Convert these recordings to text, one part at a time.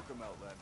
Welcome, Outlander.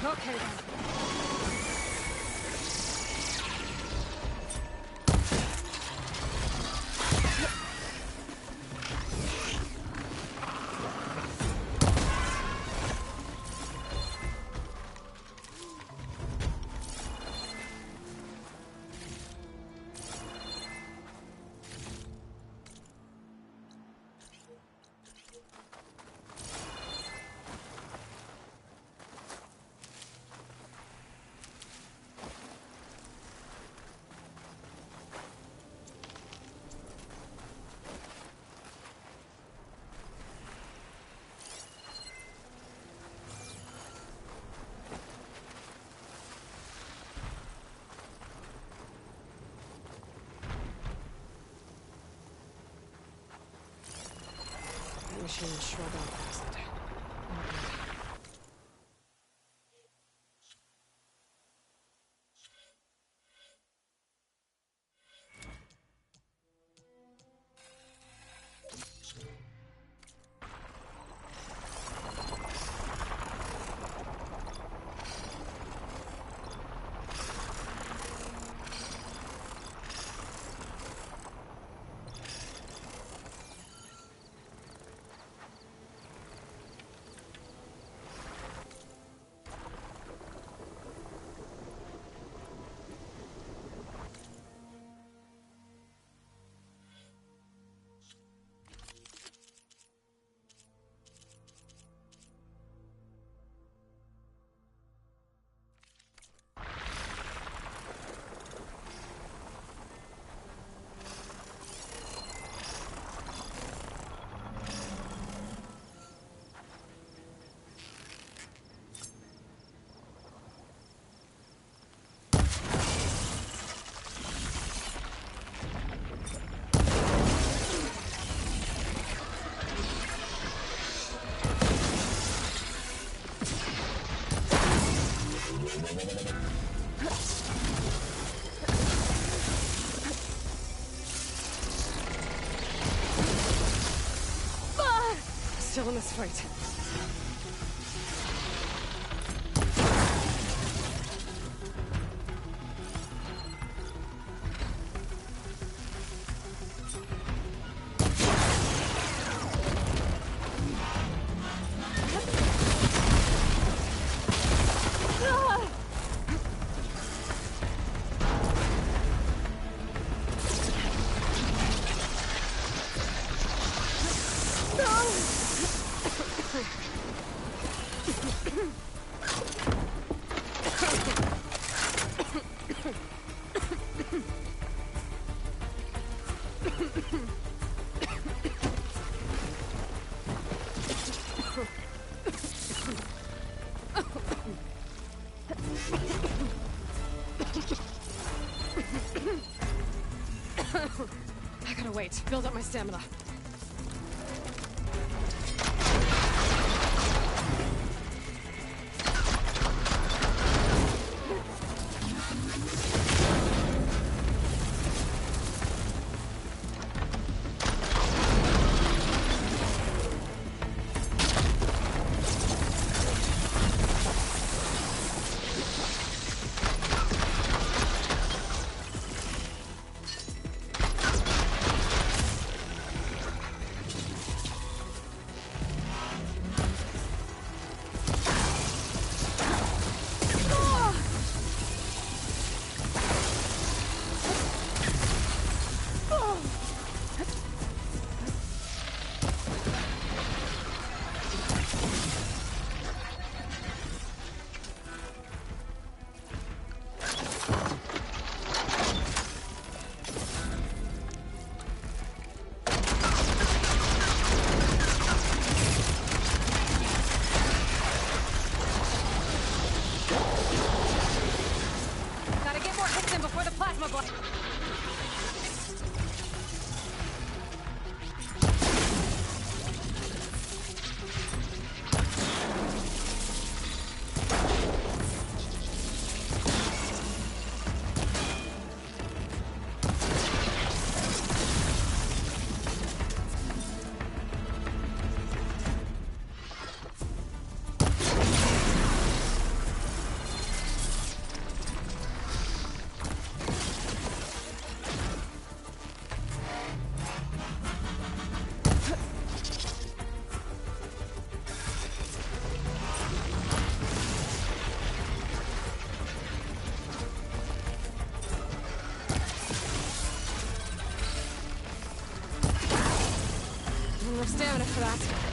Okay then. Machine shrug off acid. Still in this fight. I gotta wait, build up my stamina. for that.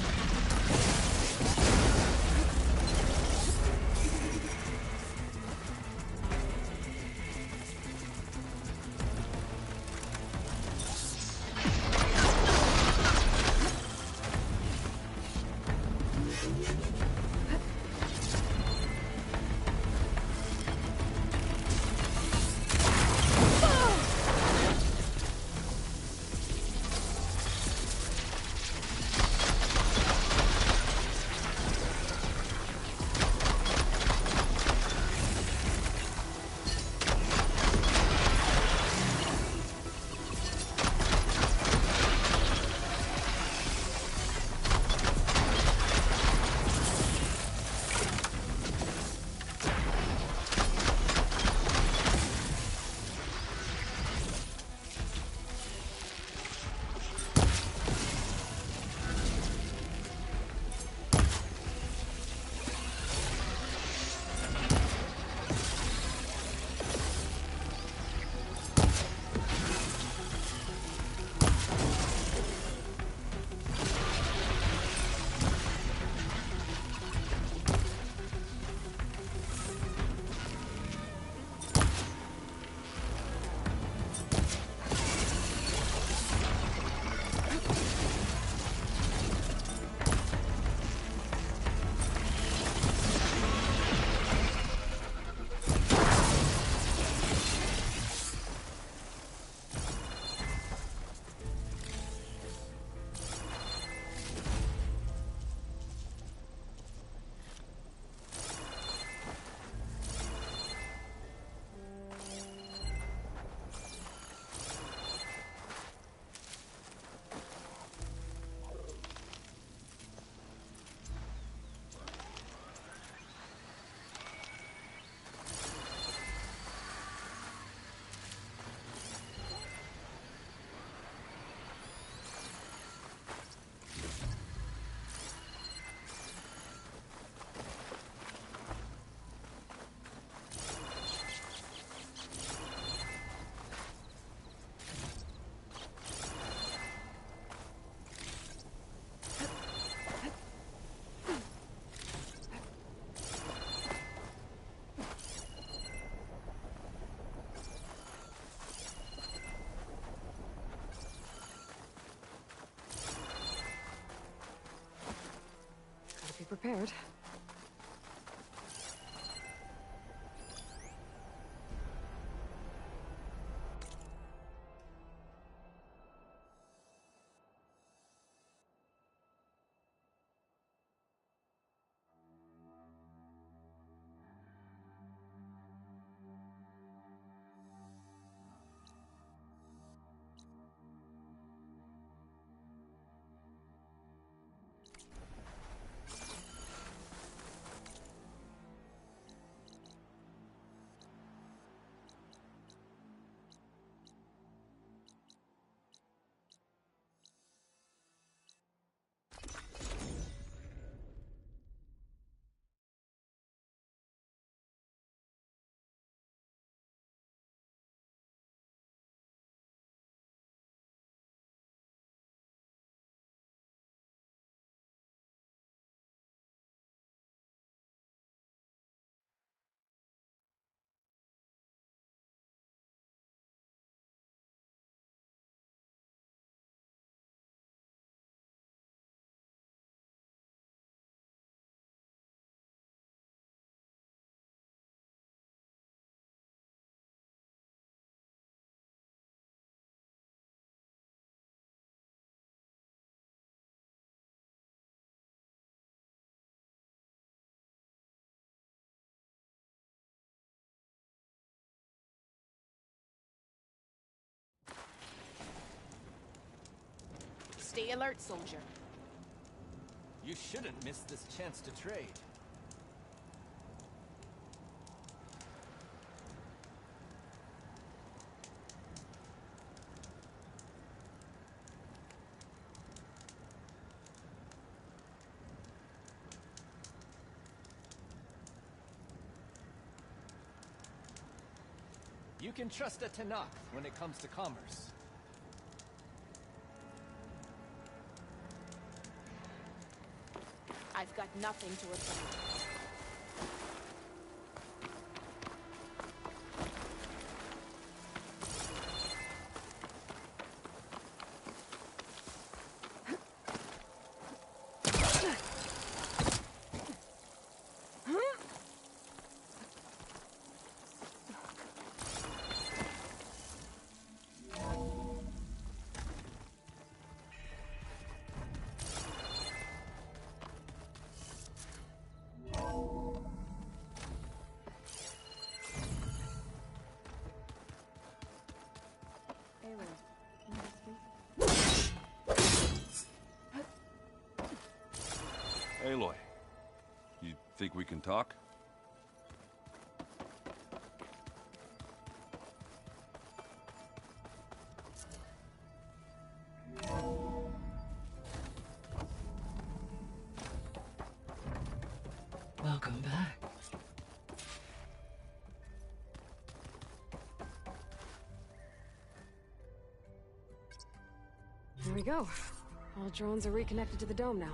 Be prepared. Stay alert, soldier. You shouldn't miss this chance to trade. You can trust a Tanakh when it comes to commerce. I've got nothing to report. Aloy, you think we can talk? Welcome back. Here we go. All drones are reconnected to the dome now.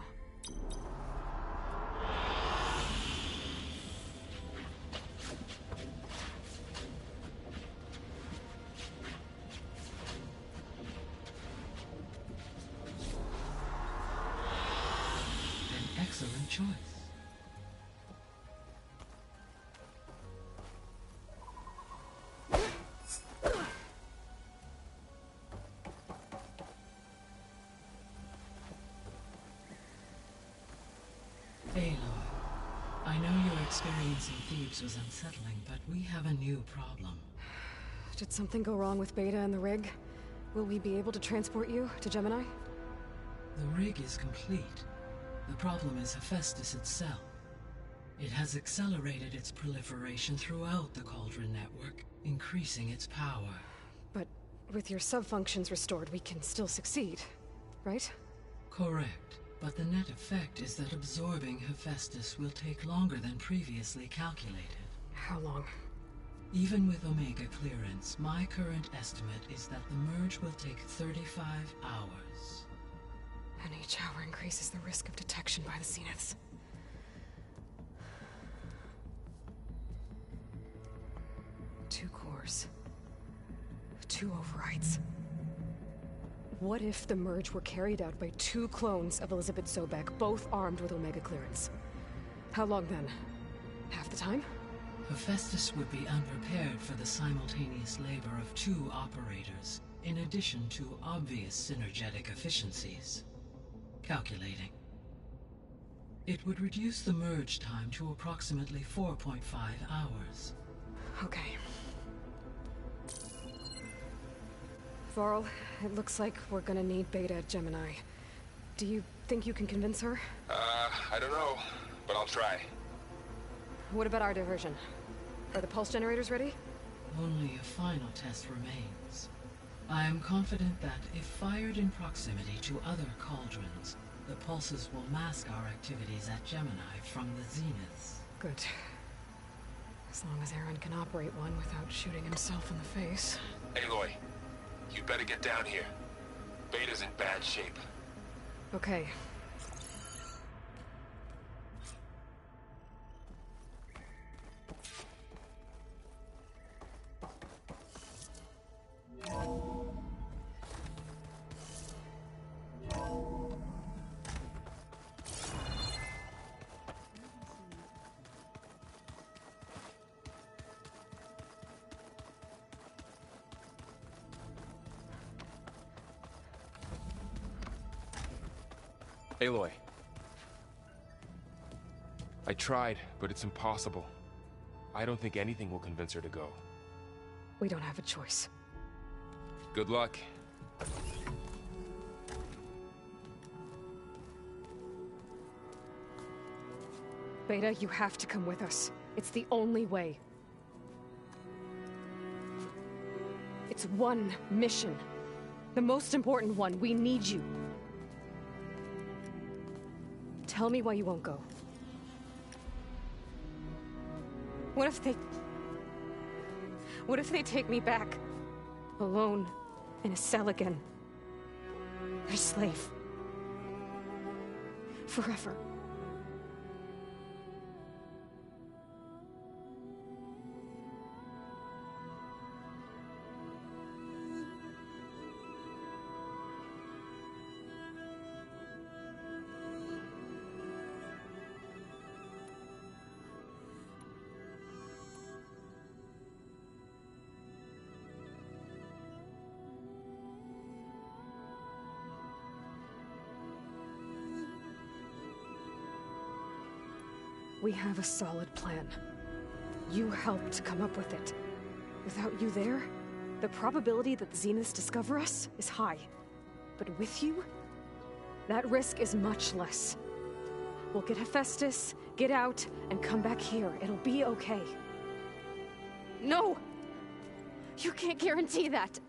An excellent choice. Aloy, I know your experience in Thebes was unsettling, but we have a new problem. Did something go wrong with Beta and the rig? Will we be able to transport you to Gemini? The rig is complete. The problem is Hephaestus itself. It has accelerated its proliferation throughout the Cauldron network, increasing its power. But with your sub-functions restored, we can still succeed, right? Correct. But the net effect is that absorbing Hephaestus will take longer than previously calculated. How long? Even with Omega clearance, my current estimate is that the merge will take 35 hours. And each hour increases the risk of detection by the Zeniths. Two cores. Two overrides. What if the merge were carried out by two clones of Elizabeth Sobek, both armed with Omega clearance? How long then? Half the time? Hephaestus would be unprepared for the simultaneous labor of two operators, in addition to obvious synergetic efficiencies. Calculating. It would reduce the merge time to approximately 4.5 hours. Okay. Varl, it looks like we're gonna need Beta at Gemini. Do you think you can convince her? I don't know, but I'll try. What about our diversion? Are the pulse generators ready? Only a final test remains. I am confident that if fired in proximity to other cauldrons, the pulses will mask our activities at Gemini from the Zeniths. Good. As long as Aaron can operate one without shooting himself in the face. Aloy, you better get down here. Beta's in bad shape. Okay. Aloy. I tried, but it's impossible. I don't think anything will convince her to go. We don't have a choice. Good luck. Beta, you have to come with us. It's the only way. It's one mission. The most important one. We need you. Tell me why you won't go. What if they take me back? Alone, in a cell again. A slave. Forever. We have a solid plan. You helped come up with it. Without you there, the probability that the Zeniths discover us is high. But with you, that risk is much less. We'll get Hephaestus, get out, and come back here. It'll be okay. No! You can't guarantee that.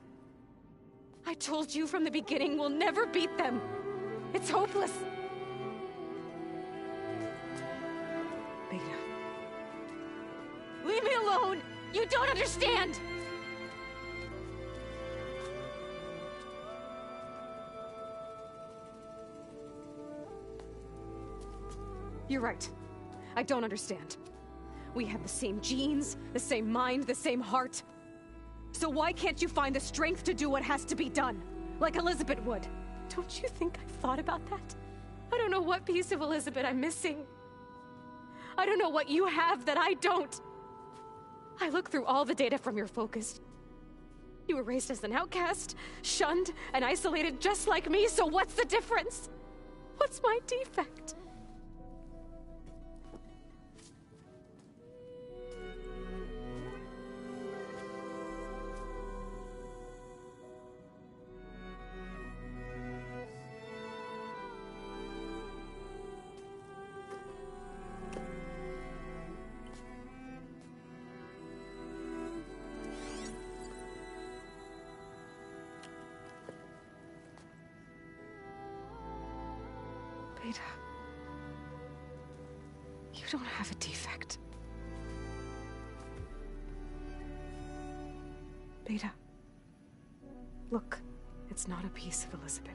I told you from the beginning we'll never beat them. It's hopeless. Beta. Leave me alone! You don't understand! You're right. I don't understand. We have the same genes, the same mind, the same heart. So why can't you find the strength to do what has to be done? Like Elizabeth would. Don't you think I've thought about that? I don't know what piece of Elizabeth I'm missing. I don't know what you have that I don't. I look through all the data from your focus. You were raised as an outcast, shunned, and isolated just like me, so what's the difference? What's my defect? Beta, you don't have a defect. Beta, look, it's not a piece of Elizabeth.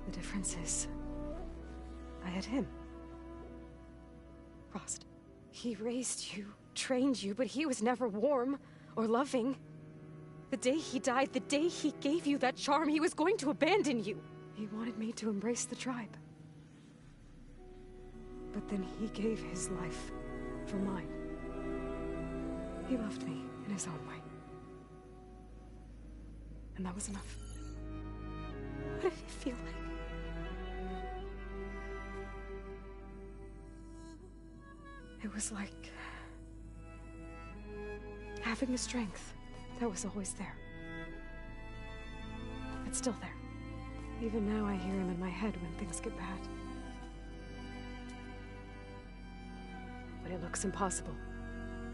The difference is, I had him. Frost. He raised you, trained you, but he was never warm or loving. The day he died, the day he gave you that charm, he was going to abandon you. He wanted me to embrace the tribe. But then he gave his life for mine. He loved me in his own way. And that was enough. What did it feel like? It was like having the strength that was always there. It's still there. Even now I hear him in my head when things get bad. When it looks impossible,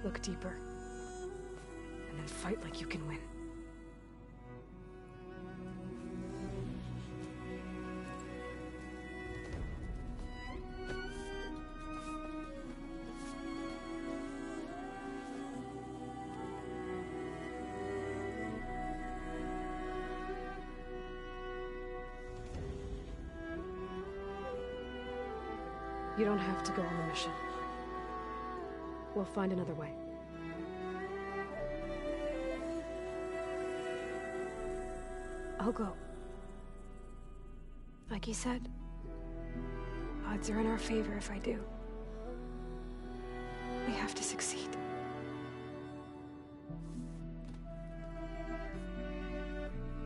look deeper. And then fight like you can win. You don't have to go on the mission. We'll find another way. I'll go. Like you said, odds are in our favor if I do. We have to succeed.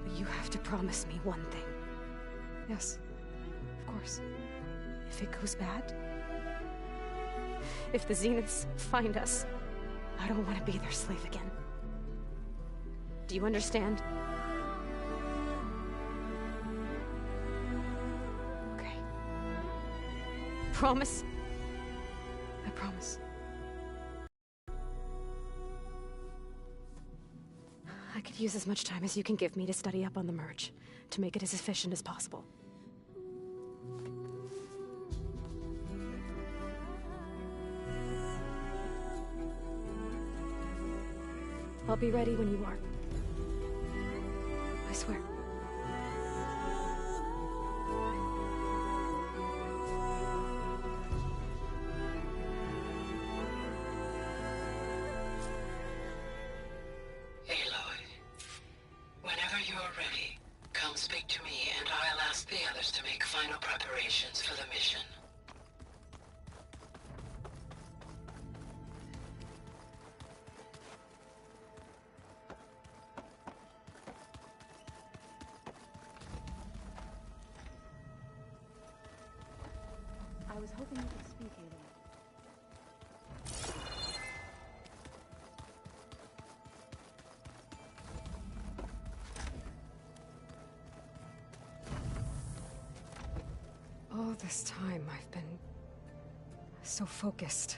But you have to promise me one thing. Yes, of course. If it goes bad, if the Zeniths find us, I don't want to be their slave again. Do you understand? Okay. Promise? I promise. I could use as much time as you can give me to study up on the merge, to make it as efficient as possible. I'll be ready when you are. I swear. Aloy, whenever you're ready, come speak to me and I'll ask the others to make final preparations for the mission. was hoping you could speak, Aloy. All this time, I've been so focused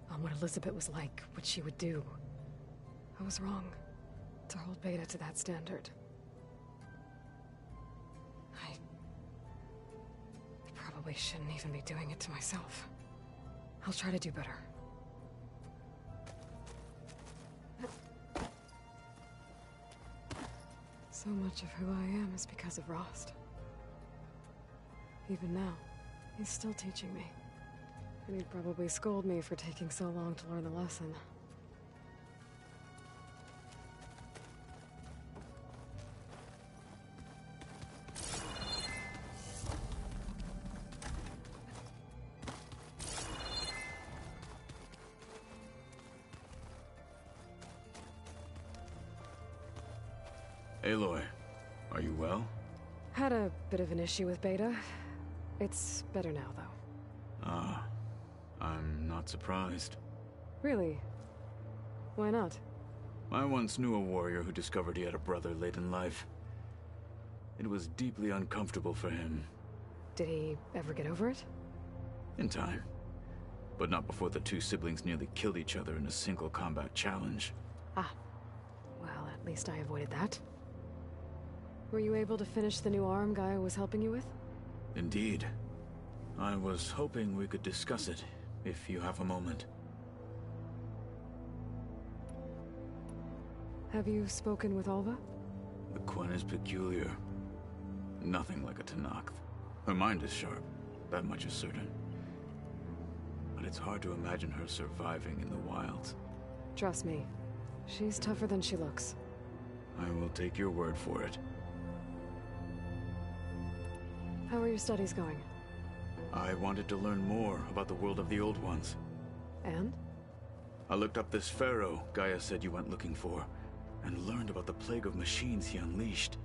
on what Elizabeth was like, what she would do. I was wrong to hold Beta to that standard. I probably shouldn't even be doing it to myself. I'll try to do better. So much of who I am is because of Rost. Even now, he's still teaching me. And he'd probably scold me for taking so long to learn the lesson. Aloy, are you well? Had a bit of an issue with Beta. It's better now, though. Ah, I'm not surprised. Really? Why not? I once knew a warrior who discovered he had a brother late in life. It was deeply uncomfortable for him. Did he ever get over it? In time. But not before the two siblings nearly killed each other in a single combat challenge. Ah. Well, at least I avoided that. Were you able to finish the new arm Gaia was helping you with? Indeed. I was hoping we could discuss it, if you have a moment. Have you spoken with Alva? The Quen is peculiar. Nothing like a Tenakth. Her mind is sharp, that much is certain. But it's hard to imagine her surviving in the wilds. Trust me, she's tougher than she looks. I will take your word for it. How are your studies going? I wanted to learn more about the world of the Old Ones. And? I looked up this pharaoh Gaia said you went looking for, and learned about the plague of machines he unleashed.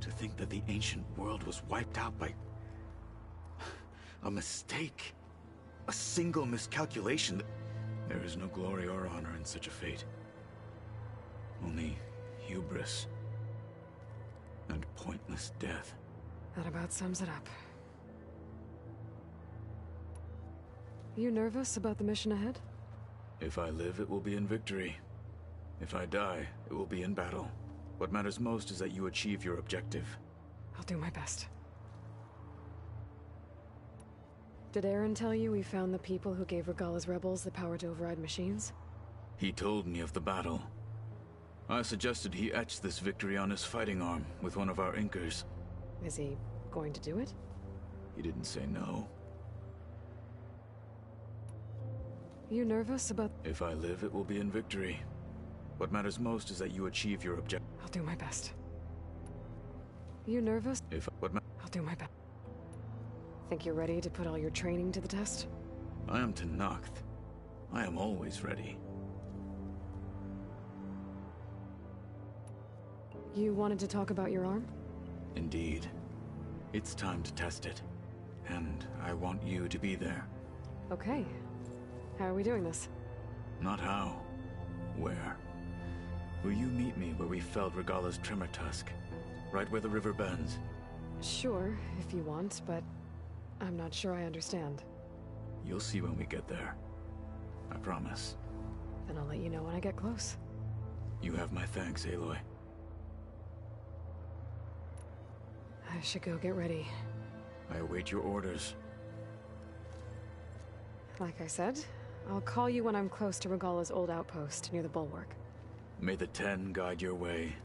To think that the ancient world was wiped out by a mistake. A single miscalculation. There is no glory or honor in such a fate. Only hubris and pointless death. That about sums it up. You nervous about the mission ahead? If I live, it will be in victory. If I die, it will be in battle. What matters most is that you achieve your objective. I'll do my best. Did Aaron tell you we found the people who gave Regalla's rebels the power to override machines? He told me of the battle. I suggested he etch this victory on his fighting arm with one of our inkers. Is he going to do it? He didn't say no. You nervous about... If I live, it will be in victory. What matters most is that you achieve your objective. I'll do my best. You nervous? I'll do my best. Think you're ready to put all your training to the test? I am Tenakth. I am always ready. You wanted to talk about your arm? Indeed. It's time to test it. And I want you to be there. Okay. How are we doing this? Not how. Where? Will you meet me where we felled Regalla's tremor tusk? Right where the river bends? Sure, if you want, but I'm not sure I understand. You'll see when we get there. I promise. Then I'll let you know when I get close. You have my thanks, Aloy. I should go get ready. I await your orders. Like I said, I'll call you when I'm close to Regalla's old outpost near the bulwark. May the Ten guide your way.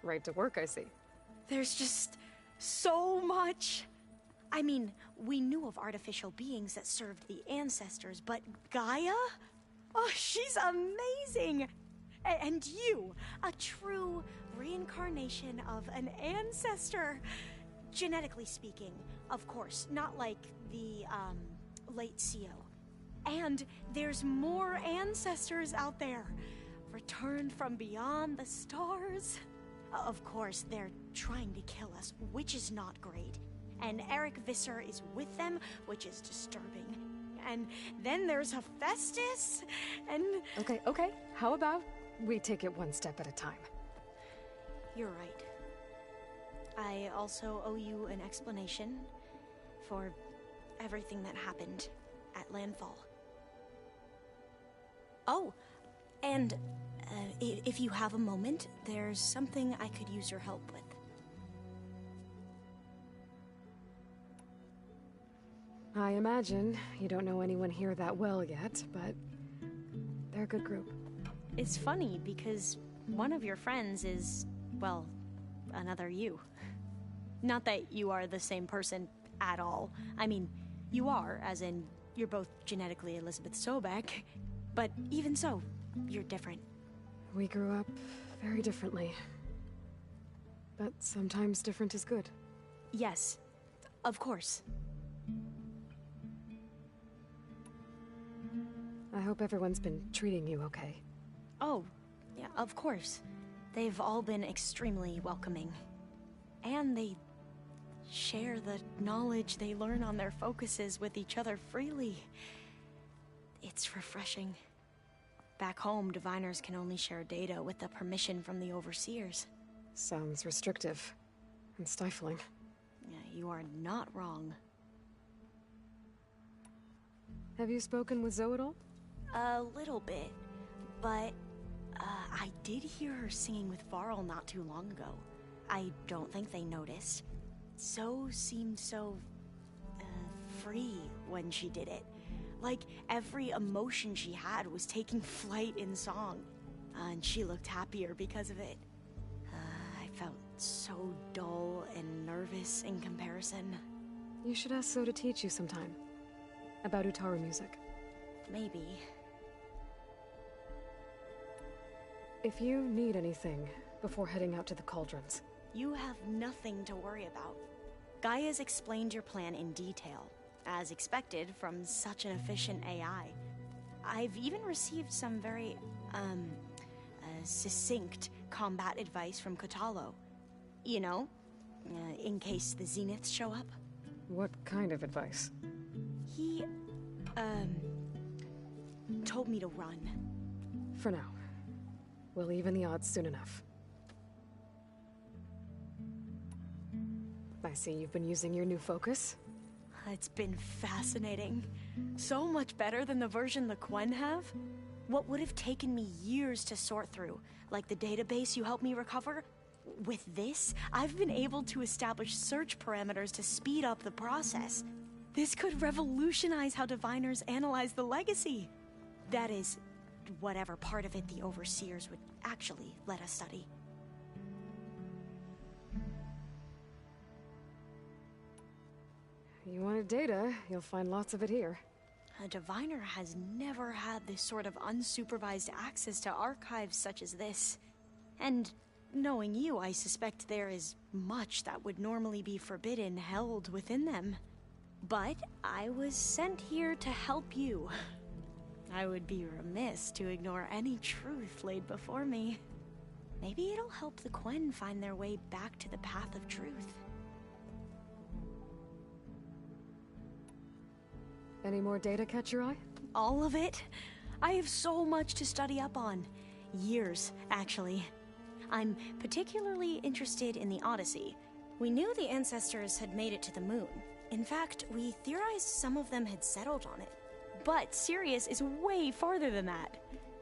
Right to work, I see. There's just so much. I mean, we knew of artificial beings that served the ancestors, but Gaia? Oh, she's amazing! And you, a true reincarnation of an ancestor. Genetically speaking, of course, not like the, late CO. And there's more ancestors out there, returned from beyond the stars. Of course, they're trying to kill us, which is not great. And Eric Visser is with them, which is disturbing. And then there's Hephaestus, and... Okay. How about we take it one step at a time? You're right. I also owe you an explanation for everything that happened at Landfall. Oh, and if you have a moment, there's something I could use your help with. I imagine you don't know anyone here that well yet, but they're a good group. It's funny because one of your friends is, well, another you. Not that you are the same person at all. I mean, you are, as in, you're both genetically Elizabeth Sobek, but even so, you're different. We grew up very differently. But sometimes different is good. Yes, of course. I hope everyone's been treating you okay. Oh, yeah, of course. They've all been extremely welcoming. And they share the knowledge they learn on their focuses with each other freely. It's refreshing. Back home, diviners can only share data with the permission from the overseers. Sounds restrictive and stifling. Yeah, you are not wrong. Have you spoken with Zoe at all? A little bit, but I did hear her singing with Varl not too long ago. I don't think they noticed. Zoe seemed so free when she did it. Like every emotion she had was taking flight in song. And she looked happier because of it. I felt so dull and nervous in comparison. You should ask Zoe to teach you sometime. About Utaru music. Maybe. If you need anything before heading out to the cauldrons. You have nothing to worry about. Gaia's explained your plan in detail, as expected from such an efficient AI. I've even received some very, succinct combat advice from Kotalo. You know, in case the Zeniths show up. What kind of advice? He, told me to run. For now. We'll even the odds soon enough. I see you've been using your new focus. It's been fascinating. So much better than the version the Quen have. What would have taken me years to sort through, like the database you helped me recover, with this, I've been able to establish search parameters to speed up the process. This could revolutionize how diviners analyze the legacy. That is, whatever part of it the overseers would actually let us study. You wanted data, you'll find lots of it here. A diviner has never had this sort of unsupervised access to archives such as this. And knowing you, I suspect there is much that would normally be forbidden held within them. But I was sent here to help you. I would be remiss to ignore any truth laid before me. Maybe it'll help the Quen find their way back to the path of truth. Any more data catch your eye? All of it? I have so much to study up on. Years, actually. I'm particularly interested in the Odyssey. We knew the ancestors had made it to the moon. In fact, we theorized some of them had settled on it. But Sirius is way farther than that.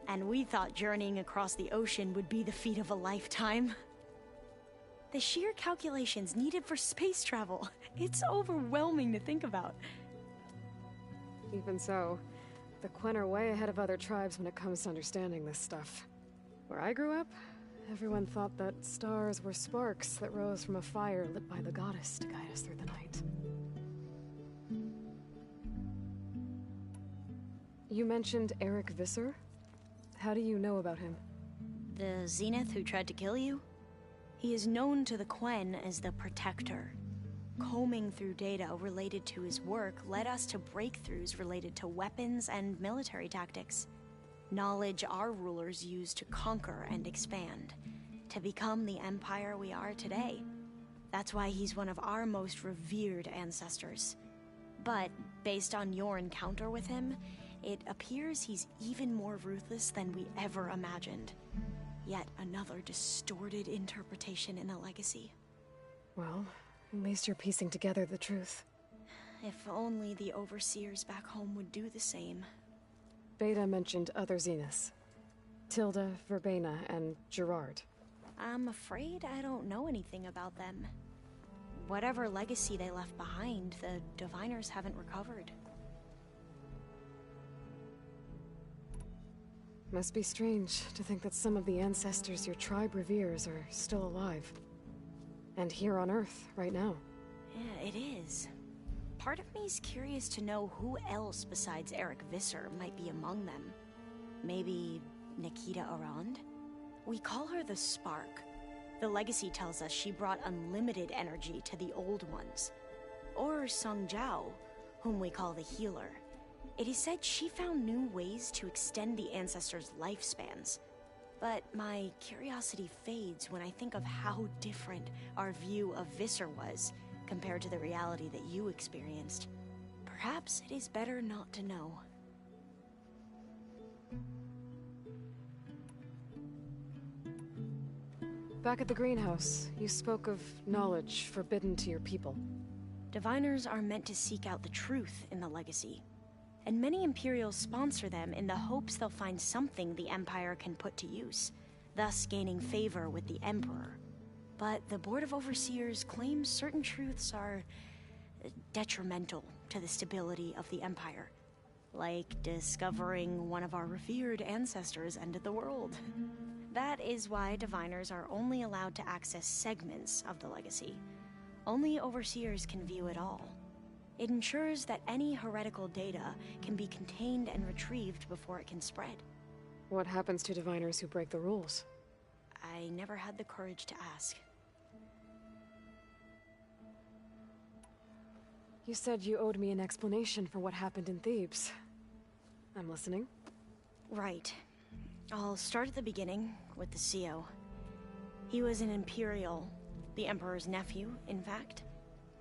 And we thought journeying across the ocean would be the feat of a lifetime. The sheer calculations needed for space travel, it's overwhelming to think about. Even so, the Quen are way ahead of other tribes when it comes to understanding this stuff. Where I grew up, Everyone thought that stars were sparks that rose from a fire lit by the goddess to guide us through the night. You mentioned Eric Visser? How do you know about him? The Zenith who tried to kill you? He is known to the Quen as the Protector. Combing through data related to his work led us to breakthroughs related to weapons and military tactics. Knowledge our rulers used to conquer and expand, to become the empire we are today. That's why he's one of our most revered ancestors. But based on your encounter with him, it appears he's even more ruthless than we ever imagined. Yet another distorted interpretation in the legacy. Well, at least you're piecing together the truth. If only the overseers back home would do the same. Beta mentioned other Zeniths. Tilda, Verbena, and Gerard. I'm afraid I don't know anything about them. Whatever legacy they left behind, the Diviners haven't recovered. Must be strange to think that some of the ancestors your tribe reveres are still alive. And here on Earth, right now. Yeah, it is. Part of me's curious to know who else besides Eric Visser might be among them. Maybe Nikita Arand? We call her the Spark. The legacy tells us she brought unlimited energy to the old ones. Or Sung Jiao, whom we call the Healer. It is said she found new ways to extend the ancestors' lifespans. But my curiosity fades when I think of how different our view of Visser was compared to the reality that you experienced. Perhaps it is better not to know. Back at the greenhouse, you spoke of knowledge forbidden to your people. Diviners are meant to seek out the truth in the legacy. And many Imperials sponsor them in the hopes they'll find something the Empire can put to use, thus gaining favor with the Emperor. But the Board of Overseers claims certain truths are detrimental to the stability of the Empire. Like discovering one of our revered ancestors ended the world. That is why Diviners are only allowed to access segments of the legacy. Only Overseers can view it all. It ensures that any heretical data can be contained and retrieved before it can spread. What happens to Diviners who break the rules? I never had the courage to ask. You said you owed me an explanation for what happened in Thebes. I'm listening. Right. I'll start at the beginning with the CEO. He was an Imperial, the Emperor's nephew, in fact.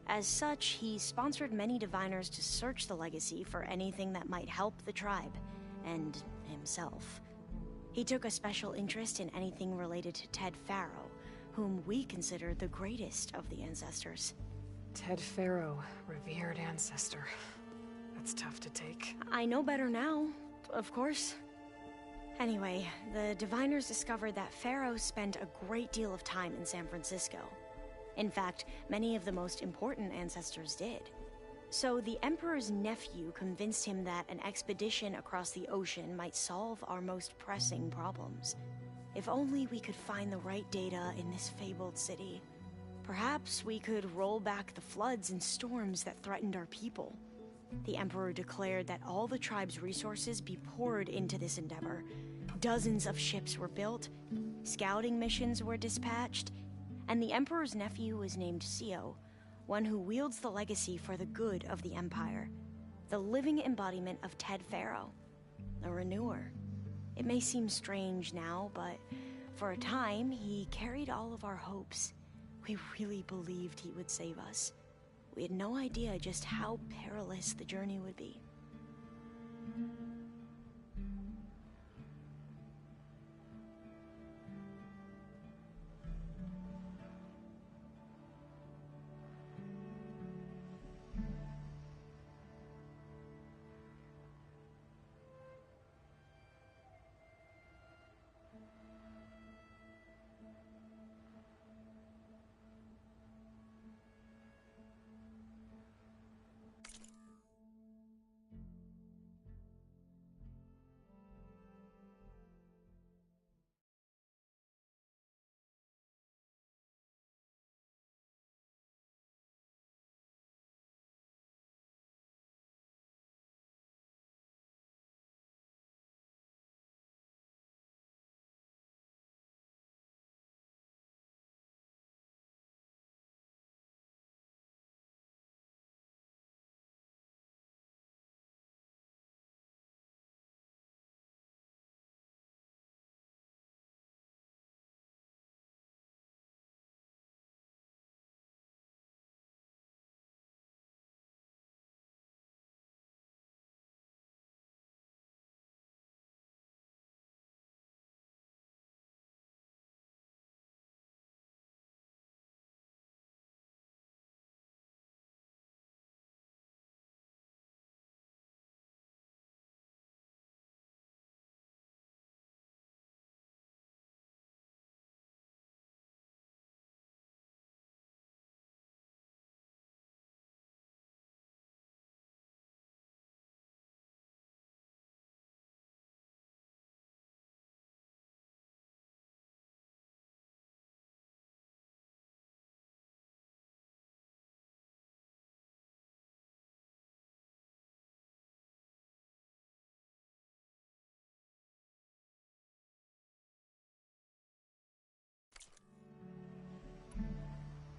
As such, he sponsored many Diviners to search the legacy for anything that might help the tribe, and himself. He took a special interest in anything related to Ted Faro, whom we consider the greatest of the ancestors. Ted Faro, revered ancestor. That's tough to take. I know better now, of course. Anyway, the Diviners discovered that Faro spent a great deal of time in San Francisco. In fact, many of the most important ancestors did. So the Emperor's nephew convinced him that an expedition across the ocean might solve our most pressing problems. If only we could find the right data in this fabled city. Perhaps we could roll back the floods and storms that threatened our people. The Emperor declared that all the tribe's resources be poured into this endeavor. Dozens of ships were built, scouting missions were dispatched, and the Emperor's nephew was named CEO, one who wields the legacy for the good of the Empire. The living embodiment of Ted Faro, a renewer. It may seem strange now, but for a time, he carried all of our hopes. We really believed he would save us. We had no idea just how perilous the journey would be.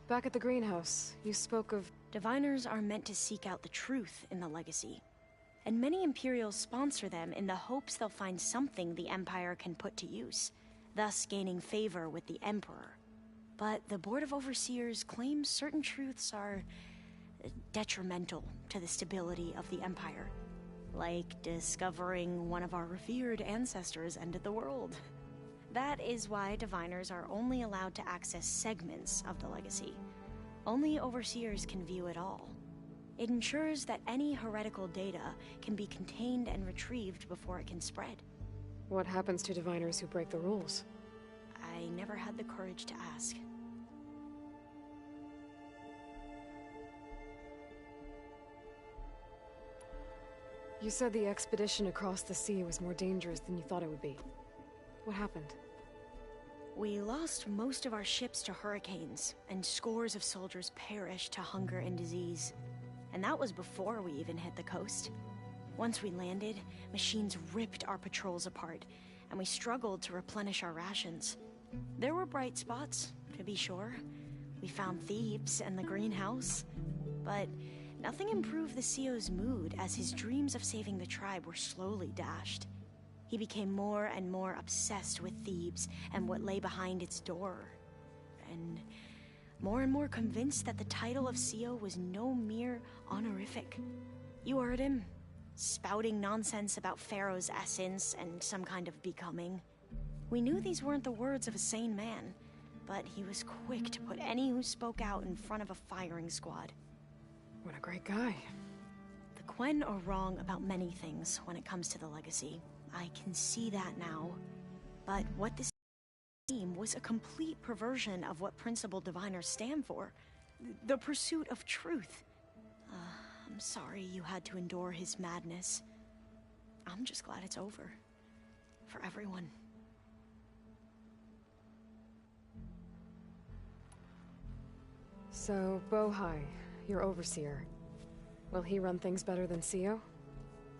Back at the greenhouse, you spoke of... Diviners are meant to seek out the truth in the legacy. And many Imperials sponsor them in the hopes they'll find something the Empire can put to use, thus gaining favor with the Emperor. But the Board of Overseers claims certain truths are detrimental to the stability of the Empire. Like discovering one of our revered ancestors ended the world. That is why Diviners are only allowed to access segments of the legacy. Only Overseers can view it all. It ensures that any heretical data can be contained and retrieved before it can spread. What happens to Diviners who break the rules? I never had the courage to ask. You said the expedition across the sea was more dangerous than you thought it would be. What happened? We lost most of our ships to hurricanes, and scores of soldiers perished to hunger and disease. And that was before we even hit the coast. Once we landed, machines ripped our patrols apart, and we struggled to replenish our rations. There were bright spots, to be sure. We found Thebes and the greenhouse, but nothing improved the CEO's mood as his dreams of saving the tribe were slowly dashed. He became more and more obsessed with Thebes and what lay behind its door, and more convinced that the title of CEO was no mere honorific. You heard him, spouting nonsense about Pharaoh's essence and some kind of becoming. We knew these weren't the words of a sane man, but he was quick to put any who spoke out in front of a firing squad. What a great guy. The Quen are wrong about many things when it comes to the legacy. I can see that now. But what this team was a complete perversion of what principled diviners stand for. The pursuit of truth. I'm sorry you had to endure his madness. I'm just glad it's over. For everyone. So, Bohai, your overseer. Will he run things better than CEO?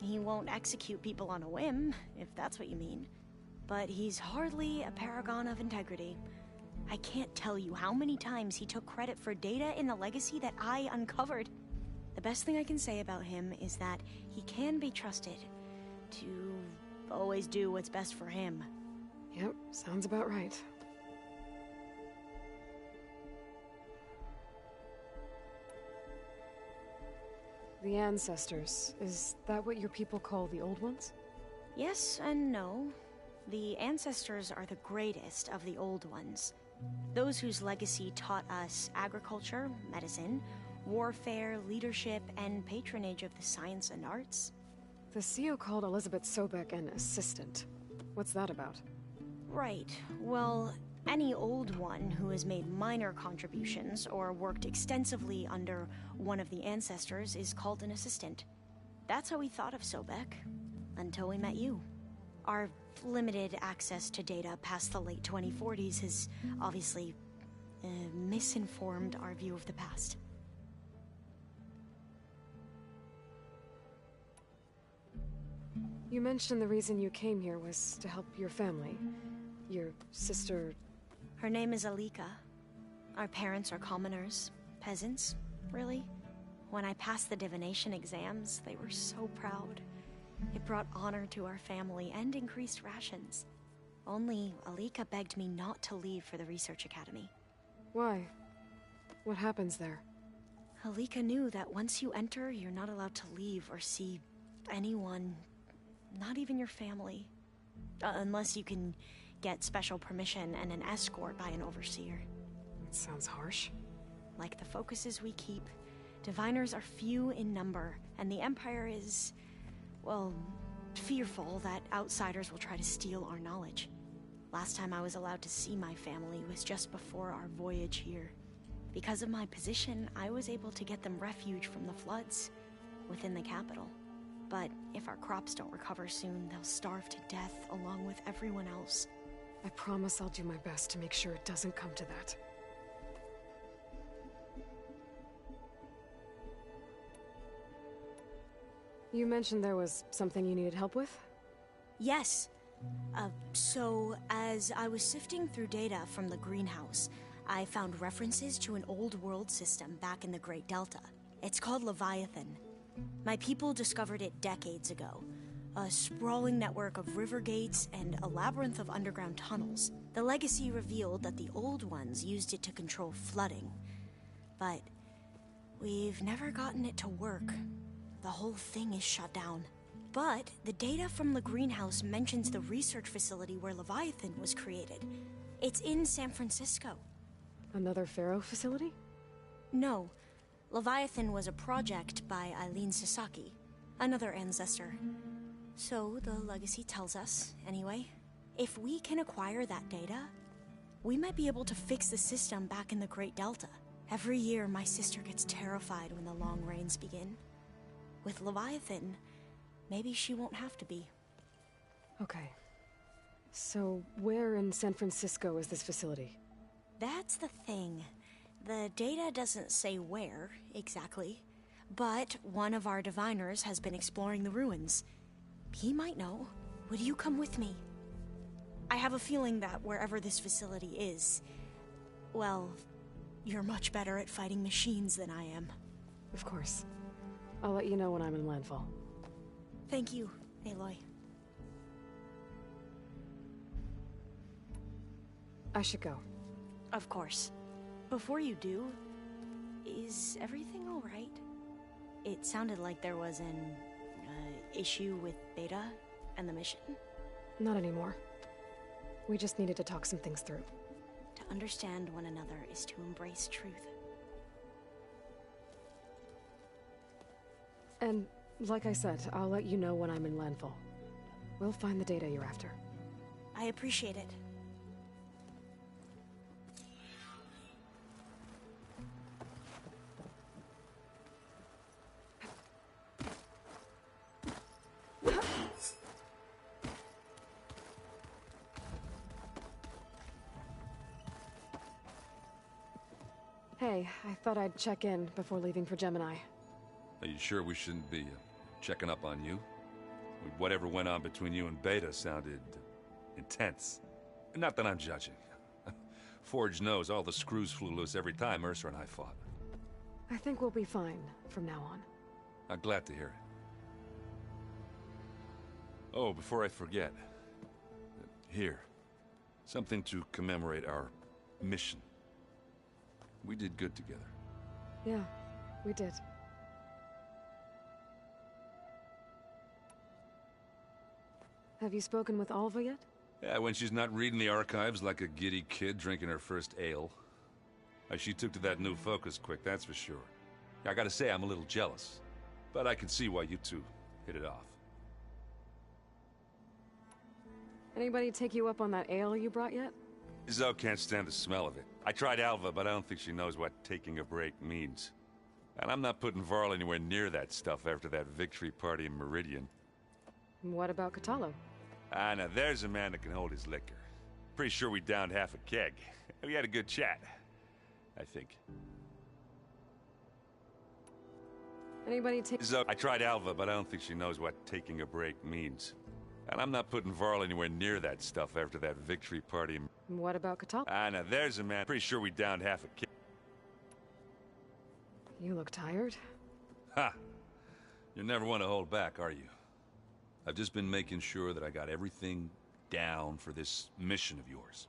He won't execute people on a whim, if that's what you mean. But he's hardly a paragon of integrity. I can't tell you how many times he took credit for data in the legacy that I uncovered. The best thing I can say about him is that he can be trusted to always do what's best for him. Yep, sounds about right. The ancestors, is that what your people call the old ones? Yes and no. The ancestors are the greatest of the old ones. Those whose legacy taught us agriculture, medicine, warfare, leadership, and patronage of the science and arts. The CEO called Elizabeth Sobek an assistant. What's that about? Right. Well, any old one who has made minor contributions or worked extensively under one of the ancestors is called an assistant. That's how we thought of Sobek, until we met you. Our limited access to data past the late 2040s has obviously misinformed our view of the past. You mentioned the reason you came here was to help your family. Your sister... Her name is Alika. Our parents are commoners. Peasants, really. When I passed the divination exams, they were so proud. It brought honor to our family and increased rations. Only Alika begged me not to leave for the research academy. Why? What happens there? Alika knew that once you enter, you're not allowed to leave or see anyone, not even your family. Unless you can get special permission and an escort by an overseer. That sounds harsh. Like the focuses we keep, diviners are few in number, and the Empire is, well, fearful that outsiders will try to steal our knowledge. Last time I was allowed to see my family was just before our voyage here. Because of my position, I was able to get them refuge from the floods within the capital. But if our crops don't recover soon, they'll starve to death along with everyone else. I promise I'll do my best to make sure it doesn't come to that. You mentioned there was something you needed help with? Yes. So, as I was sifting through data from the greenhouse, I found references to an old world system back in the Great Delta. It's called Leviathan. My people discovered it decades ago. A sprawling network of river gates and a labyrinth of underground tunnels. The legacy revealed that the old ones used it to control flooding. But we've never gotten it to work. The whole thing is shut down. But the data from the greenhouse mentions the research facility where Leviathan was created. It's in San Francisco. Another Pharaoh facility? No. Leviathan was a project by Eileen Sasaki, another ancestor. So the legacy tells us, anyway. If we can acquire that data, we might be able to fix the system back in the Great Delta. Every year, my sister gets terrified when the long rains begin. With Leviathan, maybe she won't have to be. Okay. So, where in San Francisco is this facility? That's the thing. The data doesn't say where, exactly. But one of our diviners has been exploring the ruins. He might know. Would you come with me? I have a feeling that wherever this facility is, well, you're much better at fighting machines than I am. Of course. I'll let you know when I'm in landfall. Thank you, Aloy. I should go. Of course. Before you do, is everything all right? It sounded like there was an issue with Beta and the mission. Not anymore. We just needed to talk some things through. To understand one another is to embrace truth. And, like I said, I'll let you know when I'm in landfall. We'll find the data you're after. I appreciate it. Hey, I thought I'd check in before leaving for Gemini. Are you sure we shouldn't be checking up on you? Whatever went on between you and Beta sounded intense. Not that I'm judging. Forge knows all the screws flew loose every time Ursa and I fought. I think we'll be fine from now on. I'm glad to hear it. Oh, before I forget. Here. Something to commemorate our mission. We did good together. Yeah, we did. Have you spoken with Alva yet? Yeah, when she's not reading the archives like a giddy kid drinking her first ale. She took to that new focus quick, that's for sure. I gotta say, I'm a little jealous. But I can see why you two hit it off. Anybody take you up on that ale you brought yet? Zoe can't stand the smell of it. I tried Alva, but I don't think she knows what taking a break means. And I'm not putting Varl anywhere near that stuff after that victory party in Meridian. What about Catalo? Ah, now there's a man that can hold his liquor. Pretty sure we downed half a keg. We had a good chat, I think. Anybody take... Zoe, I tried Alva, but I don't think she knows what taking a break means. And I'm not putting Varl anywhere near that stuff after that victory party in... What about Catalo? Ah, now there's a man. Pretty sure we downed half a keg. You look tired. Ha! You never want to hold back, are you? I've just been making sure that I got everything down for this mission of yours.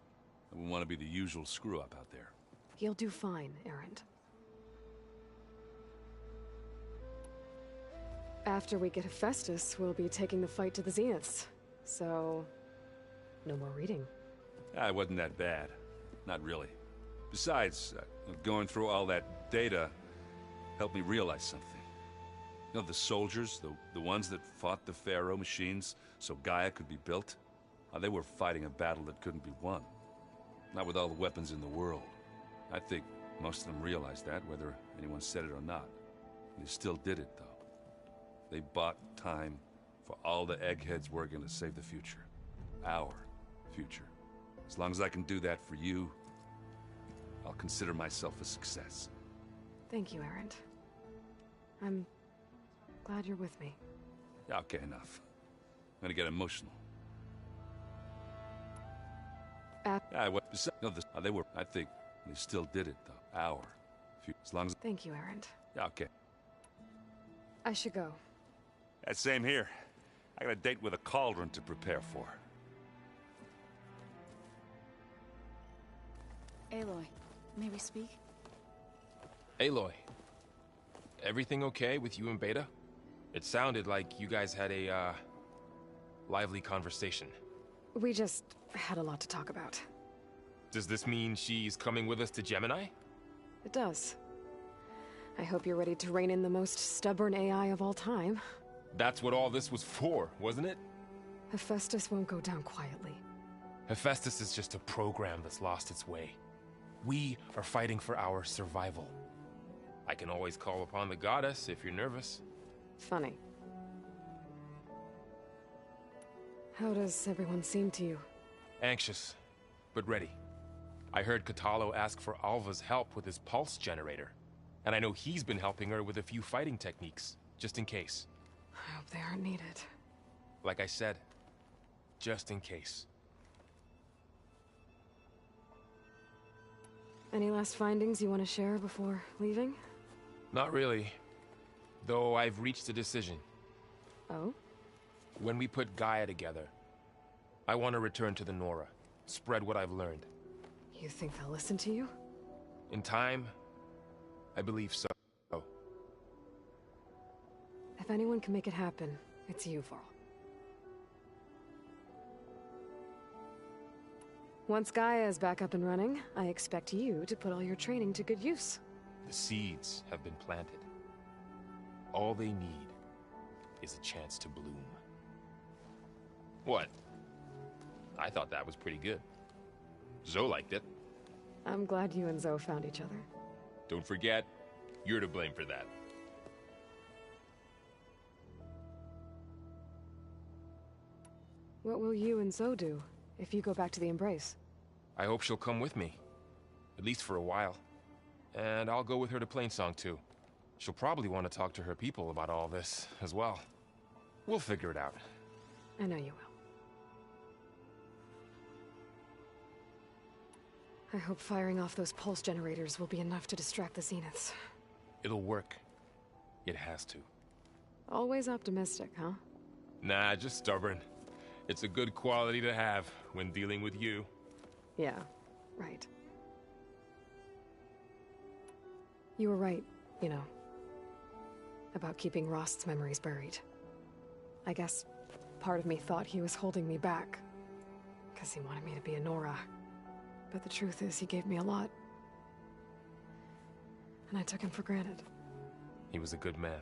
I wouldn't want to be the usual screw-up out there. You'll do fine, Erend. After we get Hephaestus, we'll be taking the fight to the Zeniths. So... no more reading. Ah, it wasn't that bad. Not really. Besides, going through all that data helped me realize something. You know, the soldiers, the ones that fought the Pharaoh machines so Gaia could be built, they were fighting a battle that couldn't be won. Not with all the weapons in the world. I think most of them realized that, whether anyone said it or not. They still did it, though. They bought time for all the eggheads working to save the future. Our future. As long as I can do that for you, I'll consider myself a success. Thank you, Erend. I'm glad you're with me. Okay, enough. I'm gonna get emotional. They were, I think, We still did it, though. Hour. As long as... Thank you, Erend. Yeah, okay. I should go. Same here. I got a date with a cauldron to prepare for. Aloy, may we speak? Aloy, everything okay with you and Beta? It sounded like you guys had a, lively conversation. We just had a lot to talk about. Does this mean she's coming with us to Gemini? It does. I hope you're ready to rein in the most stubborn AI of all time. That's what all this was for, wasn't it? Hephaestus won't go down quietly. Hephaestus is just a program that's lost its way. We are fighting for our survival. I can always call upon the goddess if you're nervous. Funny. How does everyone seem to you? Anxious, but ready. I heard Katalo ask for Alva's help with his pulse generator. And I know he's been helping her with a few fighting techniques, just in case. I hope they aren't needed. Like I said, just in case. Any last findings you want to share before leaving? Not really. Though I've reached a decision. Oh? When we put Gaia together, I want to return to the Nora. Spread what I've learned. You think they'll listen to you? In time, I believe so. If anyone can make it happen, it's you, Varl. Once Gaia is back up and running, I expect you to put all your training to good use. The seeds have been planted. All they need is a chance to bloom. What? I thought that was pretty good. Zoe liked it. I'm glad you and Zoe found each other. Don't forget, you're to blame for that. What will you and Zoe do if you go back to the Embrace? I hope she'll come with me. At least for a while. And I'll go with her to Plainsong too. She'll probably want to talk to her people about all this as well. We'll figure it out. I know you will. I hope firing off those pulse generators will be enough to distract the Zeniths. It'll work. It has to. Always optimistic, huh? Nah, just stubborn. It's a good quality to have when dealing with you. Yeah, right. You were right, you know, about keeping Rost's memories buried. I guess part of me thought he was holding me back, because he wanted me to be a Nora. But the truth is, he gave me a lot. And I took him for granted. He was a good man.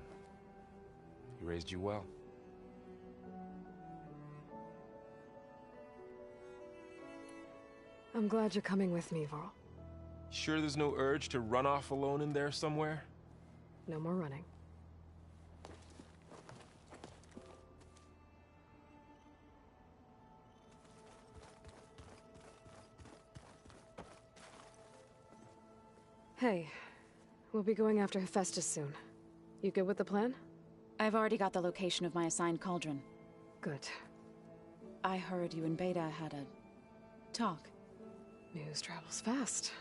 He raised you well. I'm glad you're coming with me, Varl. Sure there's no urge to run off alone in there somewhere? No more running. Hey, we'll be going after Hephaestus soon. You good with the plan? I've already got the location of my assigned cauldron. Good. I heard you and Beta had a talk. News travels fast.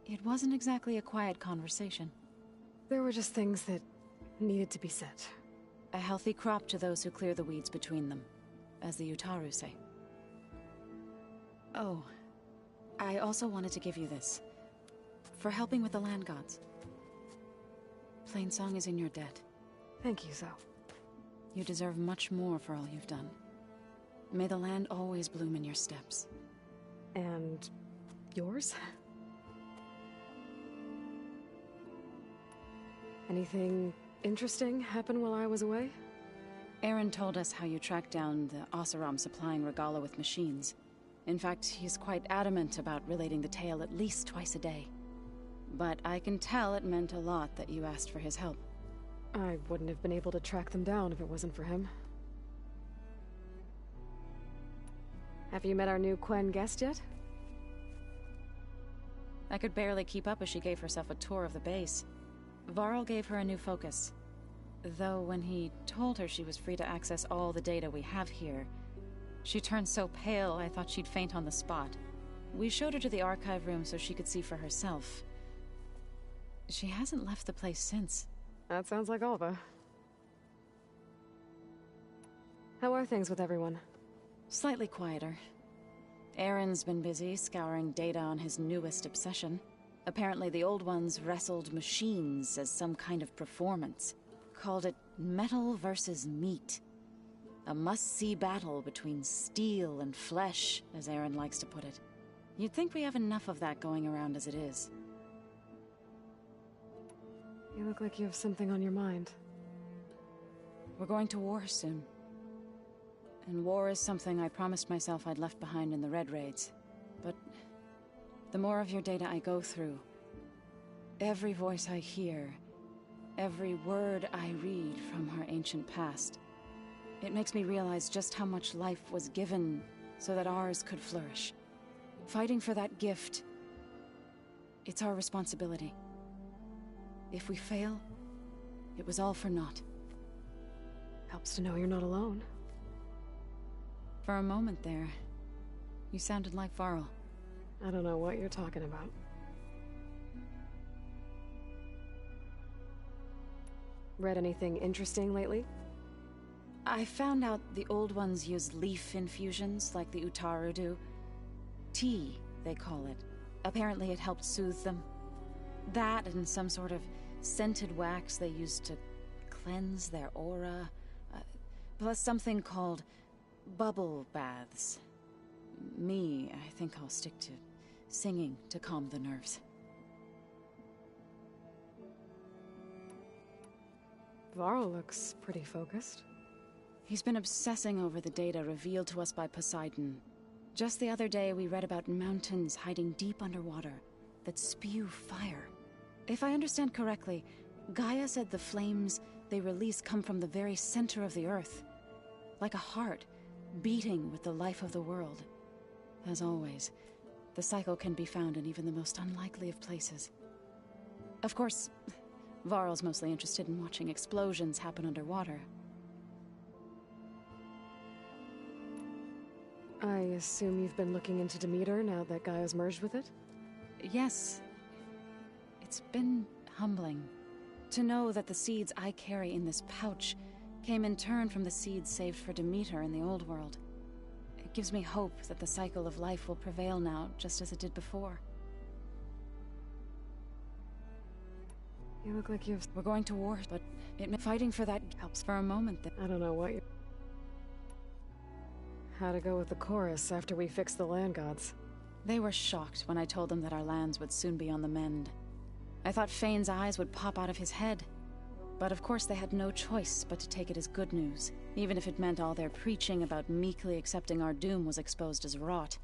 It wasn't exactly a quiet conversation. There were just things that needed to be said. A healthy crop to those who clear the weeds between them, as the Utaru say. Oh, I also wanted to give you this. For helping with the land gods. Plainsong is in your debt. Thank you, Zoe. You deserve much more for all you've done. May the land always bloom in your steps. And yours? Anything interesting happen while I was away? Aaron told us how you tracked down the Oseram supplying Regala with machines. In fact, he's quite adamant about relating the tale at least twice a day. But I can tell it meant a lot that you asked for his help. I wouldn't have been able to track them down if it wasn't for him. Have you met our new Quen guest yet? I could barely keep up as she gave herself a tour of the base. Varl gave her a new focus. Though when he told her she was free to access all the data we have here, she turned so pale I thought she'd faint on the spot. We showed her to the archive room so she could see for herself. She hasn't left the place since. That sounds like Alva. How are things with everyone? Slightly quieter. Aaron's been busy scouring data on his newest obsession. Apparently the old ones wrestled machines as some kind of performance. Called it metal versus meat. A must-see battle between steel and flesh, as Aaron likes to put it. You'd think we have enough of that going around as it is. You look like you have something on your mind. We're going to war soon. And war is something I promised myself I'd left behind in the Red Raids. But the more of your data I go through, every voice I hear, every word I read from our ancient past, it makes me realize just how much life was given so that ours could flourish. Fighting for that gift, it's our responsibility. If we fail, it was all for naught. Helps to know you're not alone. For a moment there, you sounded like Varl. I don't know what you're talking about. Read anything interesting lately? I found out the old ones use leaf infusions like the Utaru do. Tea, they call it. Apparently it helped soothe them. That and some sort of scented wax they used to cleanse their aura. Plus something called bubble baths. I think I'll stick to singing to calm the nerves. Varl looks pretty focused. He's been obsessing over the data revealed to us by Poseidon. Just the other day, we read about mountains hiding deep underwater that spew fire. If I understand correctly, Gaia said the flames they release come from the very center of the Earth. Like a heart, beating with the life of the world. As always, the cycle can be found in even the most unlikely of places. Of course, Varl's mostly interested in watching explosions happen underwater. I assume you've been looking into Demeter now that Gaia's merged with it? Yes. It's been humbling to know that the seeds I carry in this pouch came in turn from the seeds saved for Demeter in the old world. It gives me hope that the cycle of life will prevail now, just as it did before. You look like you've... We're going to war, but fighting for that helps for a moment. I don't know what you... How to go with the chorus after we fix the land gods. They were shocked when I told them that our lands would soon be on the mend. I thought Fane's eyes would pop out of his head. But of course they had no choice but to take it as good news, even if it meant all their preaching about meekly accepting our doom was exposed as rot.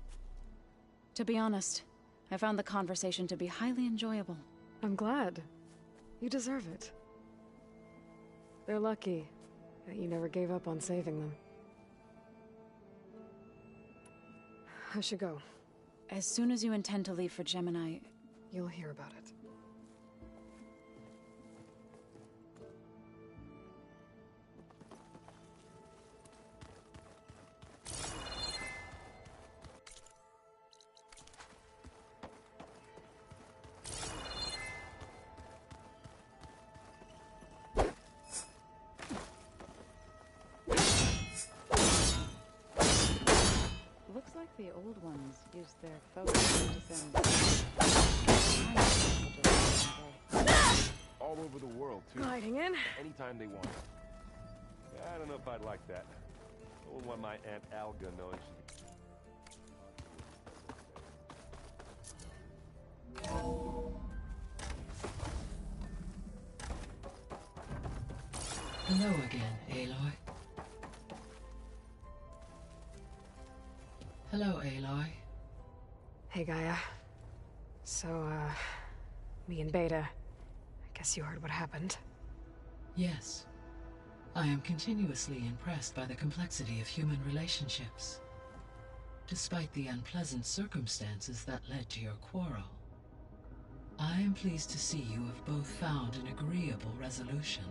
To be honest, I found the conversation to be highly enjoyable. I'm glad. You deserve it. They're lucky that you never gave up on saving them. I should go. As soon as you intend to leave for Gemini... You'll hear about it. Looks like the old ones used their focus to send... All over the world, too. Gliding in. Anytime they want. I don't know if I'd like that. I wouldn't want my Aunt Alga knowing she... Hello again, Aloy. Hello, Aloy. Hey, Gaia. So, me and Beta, I guess you heard what happened. Yes. I am continuously impressed by the complexity of human relationships. Despite the unpleasant circumstances that led to your quarrel, I am pleased to see you have both found an agreeable resolution.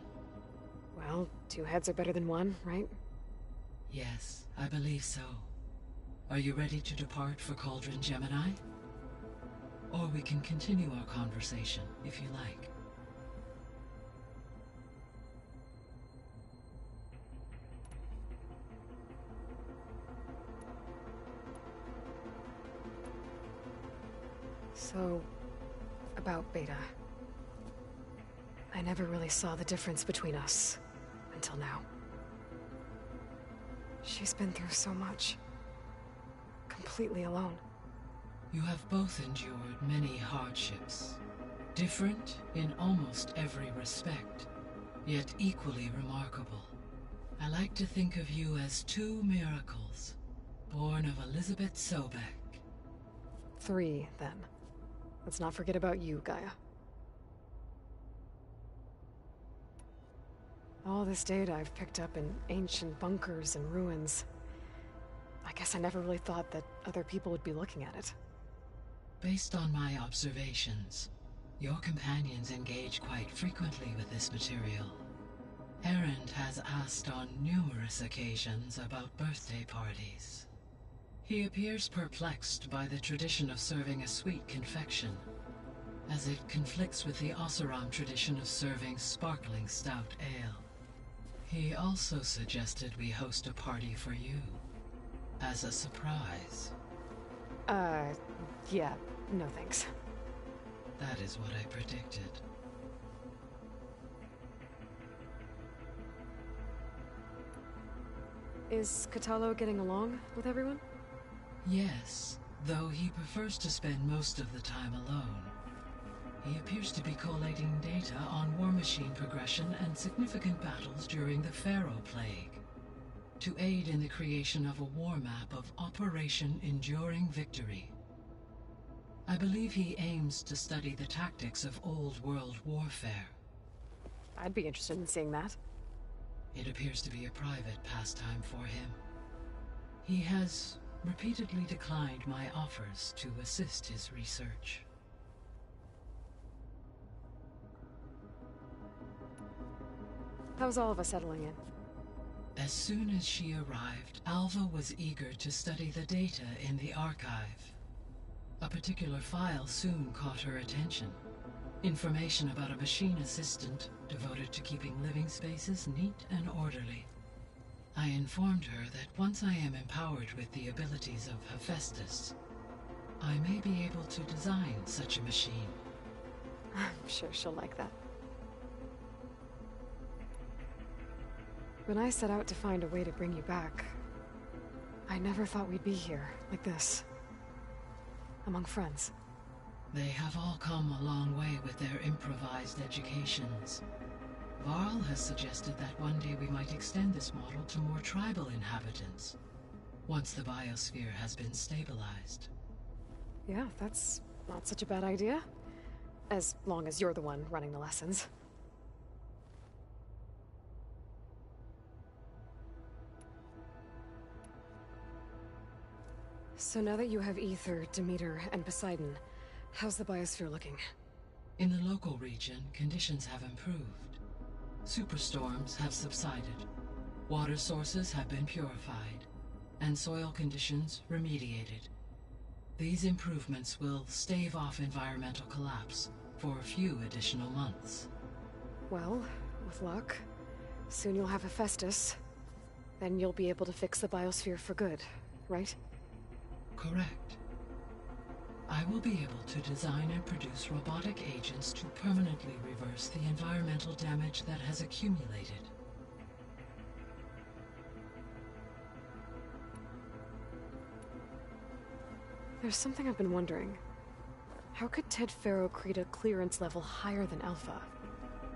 Well, two heads are better than one, right? Yes, I believe so. Are you ready to depart for Cauldron Gemini? Or we can continue our conversation, if you like. So, about Beta. I never really saw the difference between us, until now. She's been through so much. Completely alone. You have both endured many hardships. Different in almost every respect, yet equally remarkable. I like to think of you as two miracles, born of Elizabeth Sobek. 3, then. Let's not forget about you, Gaia. All this data I've picked up in ancient bunkers and ruins. I guess I never really thought that other people would be looking at it. Based on my observations, your companions engage quite frequently with this material. Erend has asked on numerous occasions about birthday parties. He appears perplexed by the tradition of serving a sweet confection, as it conflicts with the Oseram tradition of serving sparkling stout ale. He also suggested we host a party for you, as a surprise. Yeah, no thanks. That is what I predicted. Is Katalo getting along with everyone? Yes, though he prefers to spend most of the time alone. He appears to be collating data on war machine progression and significant battles during the Pharaoh Plague, to aid in the creation of a war map of Operation Enduring Victory. I believe he aims to study the tactics of old world warfare. I'd be interested in seeing that. It appears to be a private pastime for him. He has repeatedly declined my offers to assist his research. How's all of us settling in? As soon as she arrived, Alva was eager to study the data in the archive. A particular file soon caught her attention. Information about a machine assistant devoted to keeping living spaces neat and orderly. I informed her that once I am empowered with the abilities of Hephaestus, I may be able to design such a machine. I'm sure she'll like that. When I set out to find a way to bring you back, I never thought we'd be here, like this. Among friends. They have all come a long way with their improvised educations. Varl has suggested that one day we might extend this model to more tribal inhabitants, once the biosphere has been stabilized. Yeah, that's not such a bad idea. As long as you're the one running the lessons. So now that you have Ether, Demeter, and Poseidon, how's the biosphere looking? In the local region, conditions have improved. Superstorms have subsided, water sources have been purified, and soil conditions remediated. These improvements will stave off environmental collapse for a few additional months. Well, with luck, soon you'll have Hephaestus. Then you'll be able to fix the biosphere for good, right? Correct. I will be able to design and produce robotic agents to permanently reverse the environmental damage that has accumulated. There's something I've been wondering. How could Ted Faro create a clearance level higher than Alpha?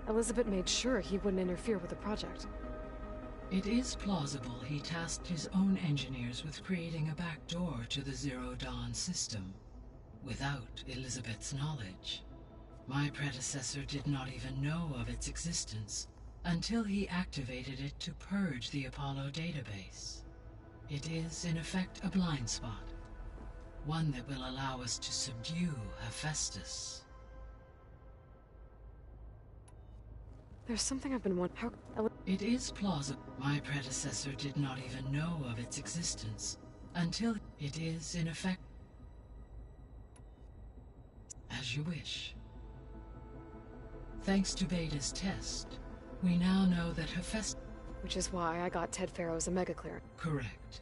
Elizabeth made sure he wouldn't interfere with the project. It is plausible he tasked his own engineers with creating a backdoor to the Zero Dawn system, without Elizabeth's knowledge. My predecessor did not even know of its existence until he activated it to purge the Apollo database. It is, in effect, a blind spot, one that will allow us to subdue Hephaestus. There's something I've been wondering. It is plausible. My predecessor did not even know of its existence until It is, in effect, as you wish. Thanks to Beta's test, we now know that Hephaestus... Which is why I got Ted Pharaoh's Omega clearance. Correct.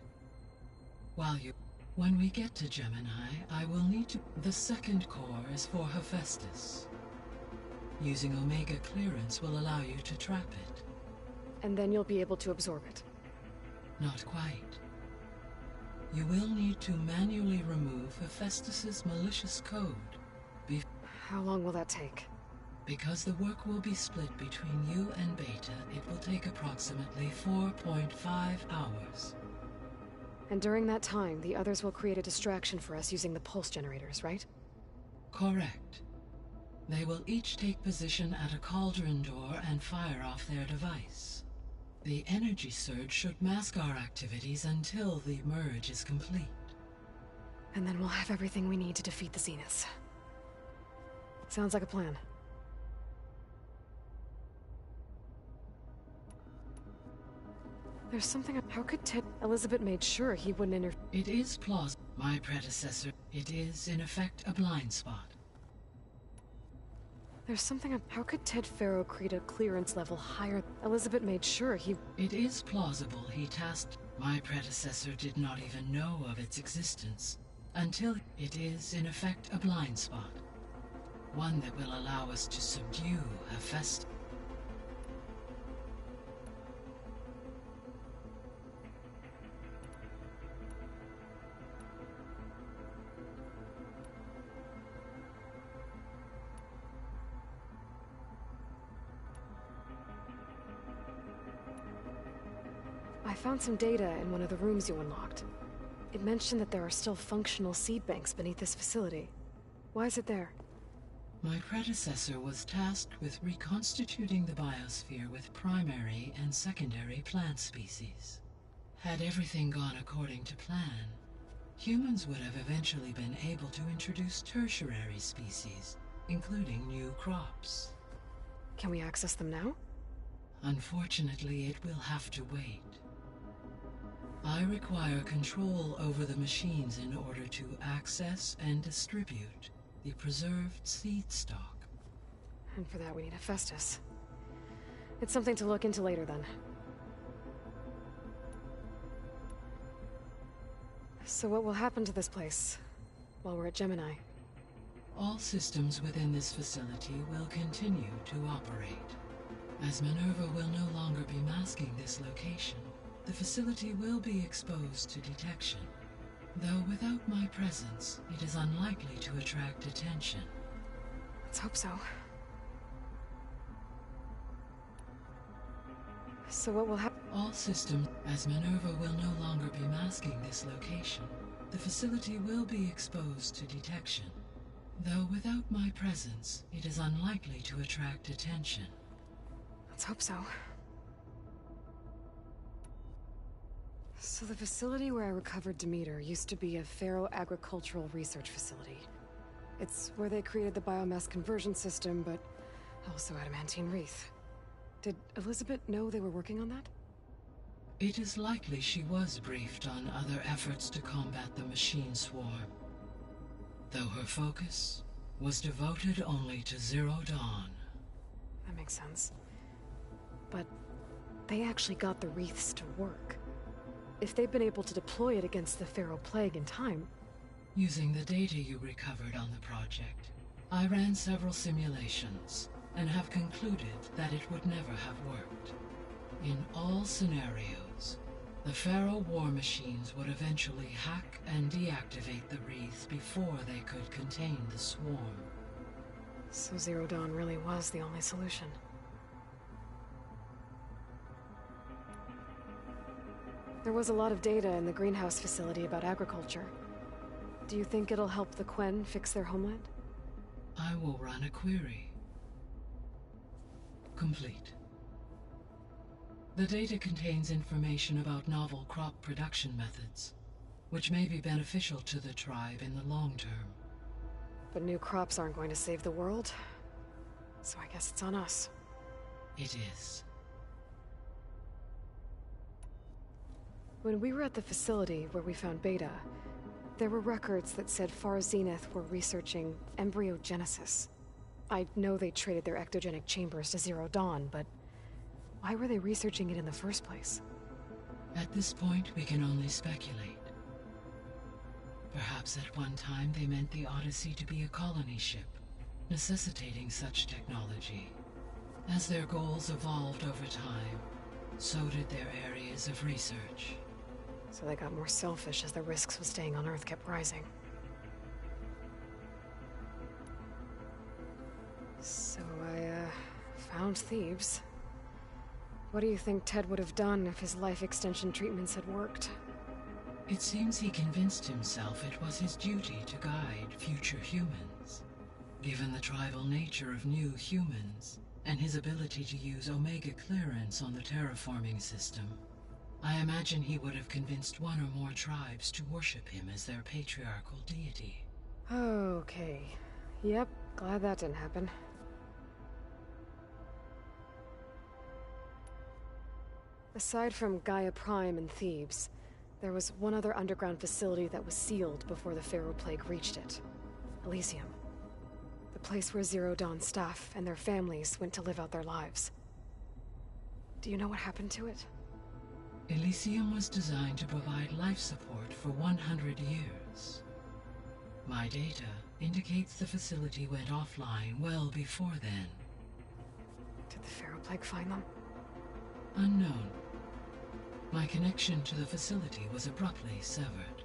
When we get to Gemini, I will need to... The second core is for Hephaestus. Using Omega clearance will allow you to trap it. And then you'll be able to absorb it. Not quite. You will need to manually remove Hephaestus's malicious code. How long will that take? Because the work will be split between you and Beta, it will take approximately 4.5 hours. And during that time, the others will create a distraction for us using the pulse generators, right? Correct. They will each take position at a cauldron door and fire off their device. The energy surge should mask our activities until the merge is complete. And then we'll have everything we need to defeat the Zeniths. Sounds like a plan. There's something... How could Ted... Elizabeth made sure he wouldn't interfere. It is plausible. My predecessor. It is, in effect, a blind spot. There's something... How could Ted Pharaoh create a clearance level higher? Elizabeth made sure he... It is plausible he tasked... My predecessor did not even know of its existence. Until it is, in effect, a blind spot. One that will allow us to subdue Hephaestus. I found some data in one of the rooms you unlocked. It mentioned that there are still functional seed banks beneath this facility. Why is it there? My predecessor was tasked with reconstituting the biosphere with primary and secondary plant species. Had everything gone according to plan, humans would have eventually been able to introduce tertiary species, including new crops. Can we access them now? Unfortunately, it will have to wait. I require control over the machines in order to access and distribute the preserved seed stock. And for that we need Hephaestus. It's something to look into later then. So what will happen to this place while we're at Gemini? All systems within this facility will continue to operate. As Minerva will no longer be masking this location, the facility will be exposed to detection. Though without my presence, it is unlikely to attract attention. Let's hope so. So what will happen? All systems, as Minerva will no longer be masking this location, the facility will be exposed to detection. Though without my presence, it is unlikely to attract attention. Let's hope so. So the facility where I recovered Demeter used to be a Pharaoh agricultural research facility. It's where they created the biomass conversion system, but also adamantine wreath. Did Elizabeth know they were working on that? It is likely she was briefed on other efforts to combat the machine swarm, though her focus was devoted only to Zero Dawn. That makes sense. But they actually got the wreaths to work. If they've been able to deploy it against the Pharaoh Plague in time... Using the data you recovered on the project, I ran several simulations and have concluded that it would never have worked. In all scenarios, the Pharaoh war machines would eventually hack and deactivate the wreath before they could contain the swarm. So Zero Dawn really was the only solution. There was a lot of data in the greenhouse facility about agriculture. Do you think it'll help the Quen fix their homeland? I will run a query. Complete. The data contains information about novel crop production methods, which may be beneficial to the tribe in the long term. But new crops aren't going to save the world, so I guess it's on us. It is. When we were at the facility where we found Beta, There were records that said Far Zenith were researching embryogenesis. I know they traded their ectogenic chambers to Zero Dawn, but why were they researching it in the first place? At this point, we can only speculate. Perhaps at one time they meant the Odyssey to be a colony ship, necessitating such technology. As their goals evolved over time, so did their areas of research. So they got more selfish as the risks of staying on Earth kept rising. So I, found Thebes. What do you think Ted would have done if his life extension treatments had worked? It seems he convinced himself it was his duty to guide future humans. Given the tribal nature of new humans, and his ability to use Omega clearance on the terraforming system, I imagine he would have convinced one or more tribes to worship him as their patriarchal deity. Okay. Yep, glad that didn't happen. Aside from Gaia Prime and Thebes, there was one other underground facility that was sealed before the Pharaoh Plague reached it. Elysium. The place where Zero Dawn staff and their families went to live out their lives. Do you know what happened to it? Elysium was designed to provide life support for 100 years. My data indicates the facility went offline well before then. Did the Pharaoh Plague find them? Unknown. My connection to the facility was abruptly severed.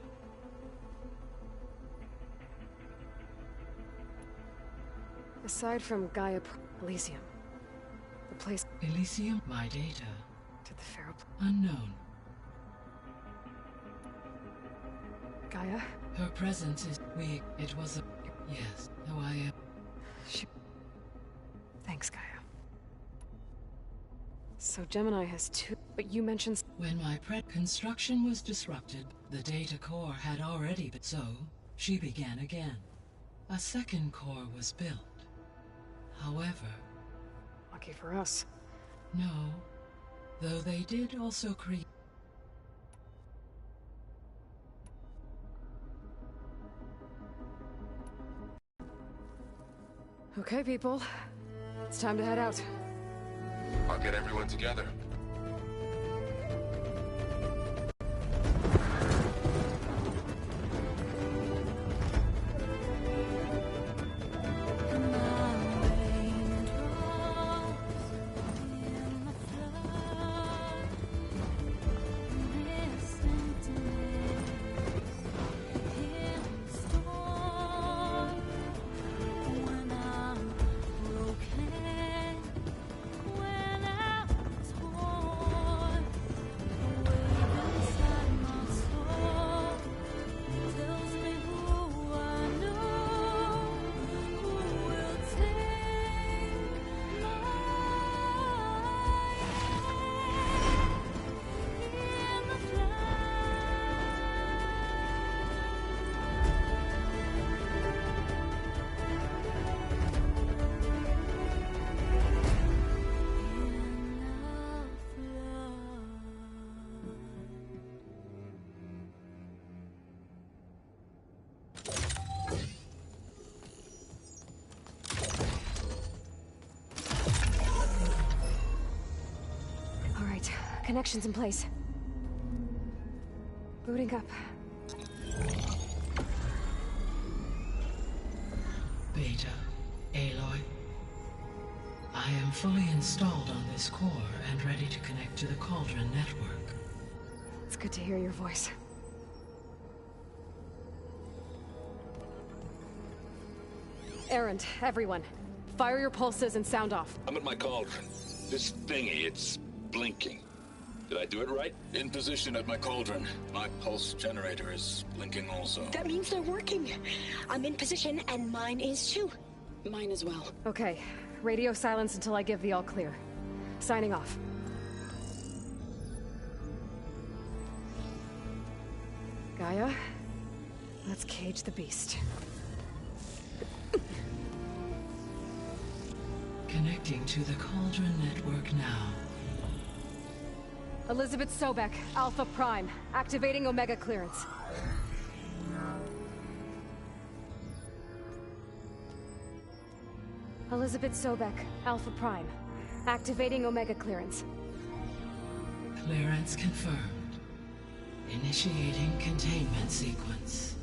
Aside from Elysium, the place... Elysium? My data. Did the Pharaoh... Unknown. Gaia? Her presence is weak. It was a... Yes, though I am... Thanks, Gaia. So Gemini has two... But you mentioned... When my construction was disrupted, the data core had already been... So, she began again. A second core was built. However... Lucky for us. No. Though they did also create... Okay, people. It's time to head out. I'll get everyone together. Connections in place. Booting up. Beta, Aloy. I am fully installed on this core and ready to connect to the Cauldron network. It's good to hear your voice. Errand, everyone. Fire your pulses and sound off. I'm at my cauldron. This thingy, it's blinking. Did I do it right? In position at my cauldron. My pulse generator is blinking also. That means they're working. I'm in position, and mine is too. Mine as well. Okay. Radio silence until I give the all clear. Signing off. Gaia, let's cage the beast. Connecting to the Cauldron network now. Elizabeth Sobek, Alpha Prime, activating Omega clearance. Elizabeth Sobek, Alpha Prime. Activating Omega clearance. Clearance confirmed. Initiating containment sequence.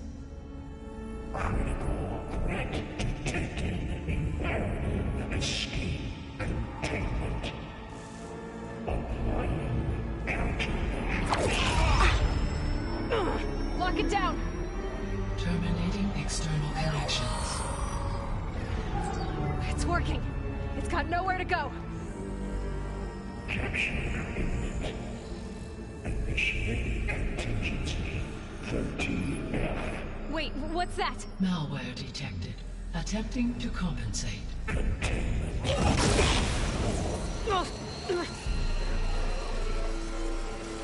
Critical threat detected. Imperative escape containment. Applying countermeasures. Lock it down! Terminating external connections. It's working. It's got nowhere to go. Capture imminent. Initiating contingency 13F. Wait, what's that? Malware detected. Attempting to compensate.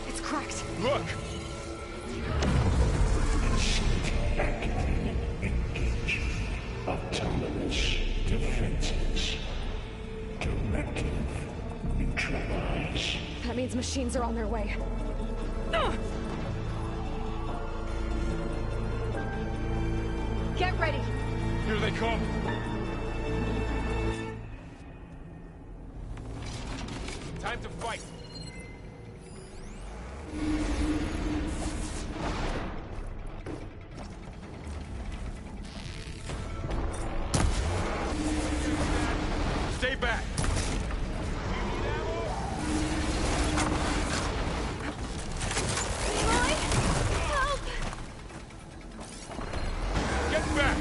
It's cracked. Look! Activating. Engage. Autonomous defenses. Directive. Neutralize. That means machines are on their way. Get ready. Here they come! Time to fight! Stay back! Roy? Help! Get back!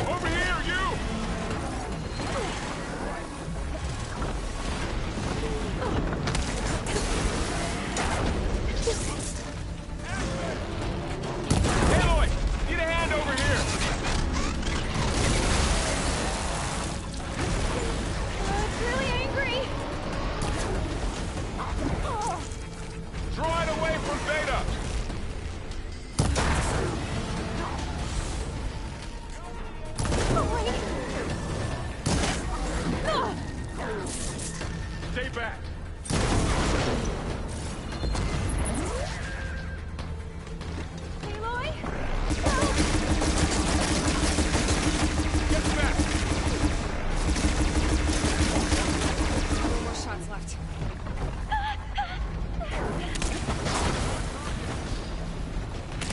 Over here, you! Aloy! Need a hand over here! It's really angry. Draw it away from Beta! Stay back! Aloy? Get back! No more shots left.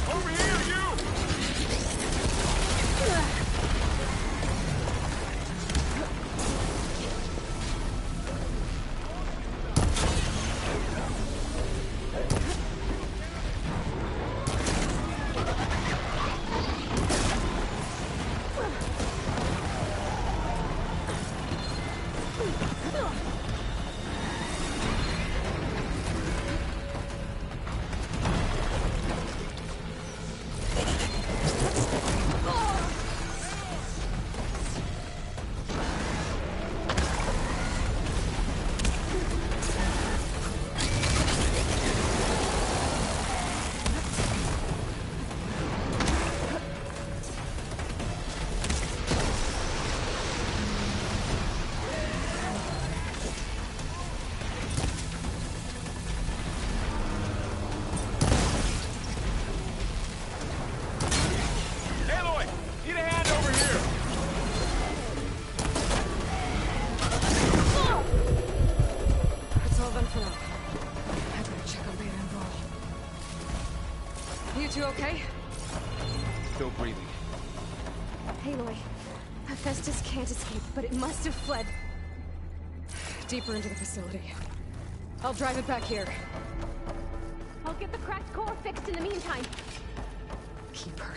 Over here, you! Aloy! Need a hand over here! It's all done for now. I better check on Beta and Brawl. You two okay? Still breathing. Aloy, Hephaestus can't escape, but it must have fled deeper into the facility. I'll drive it back here. I'll get the cracked core fixed in the meantime. Keep her.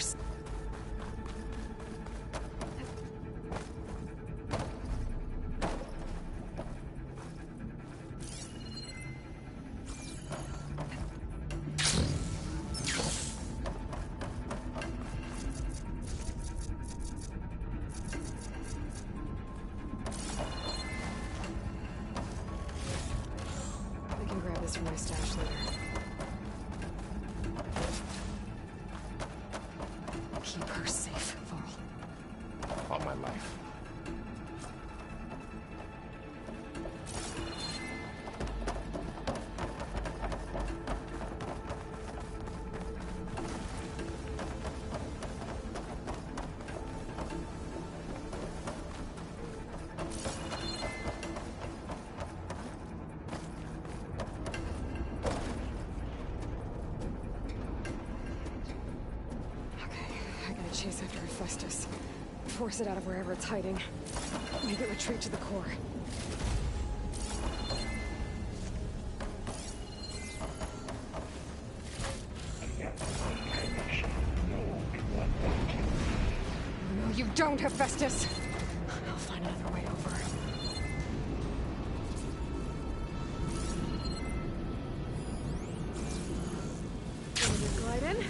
I can grab this from my stash later. Keep her safe, Varl. All my life. chase after Hephaestus. Force it out of wherever it's hiding. Make it retreat to the core. No, you don't, Hephaestus! I'll find another way over. Glide in.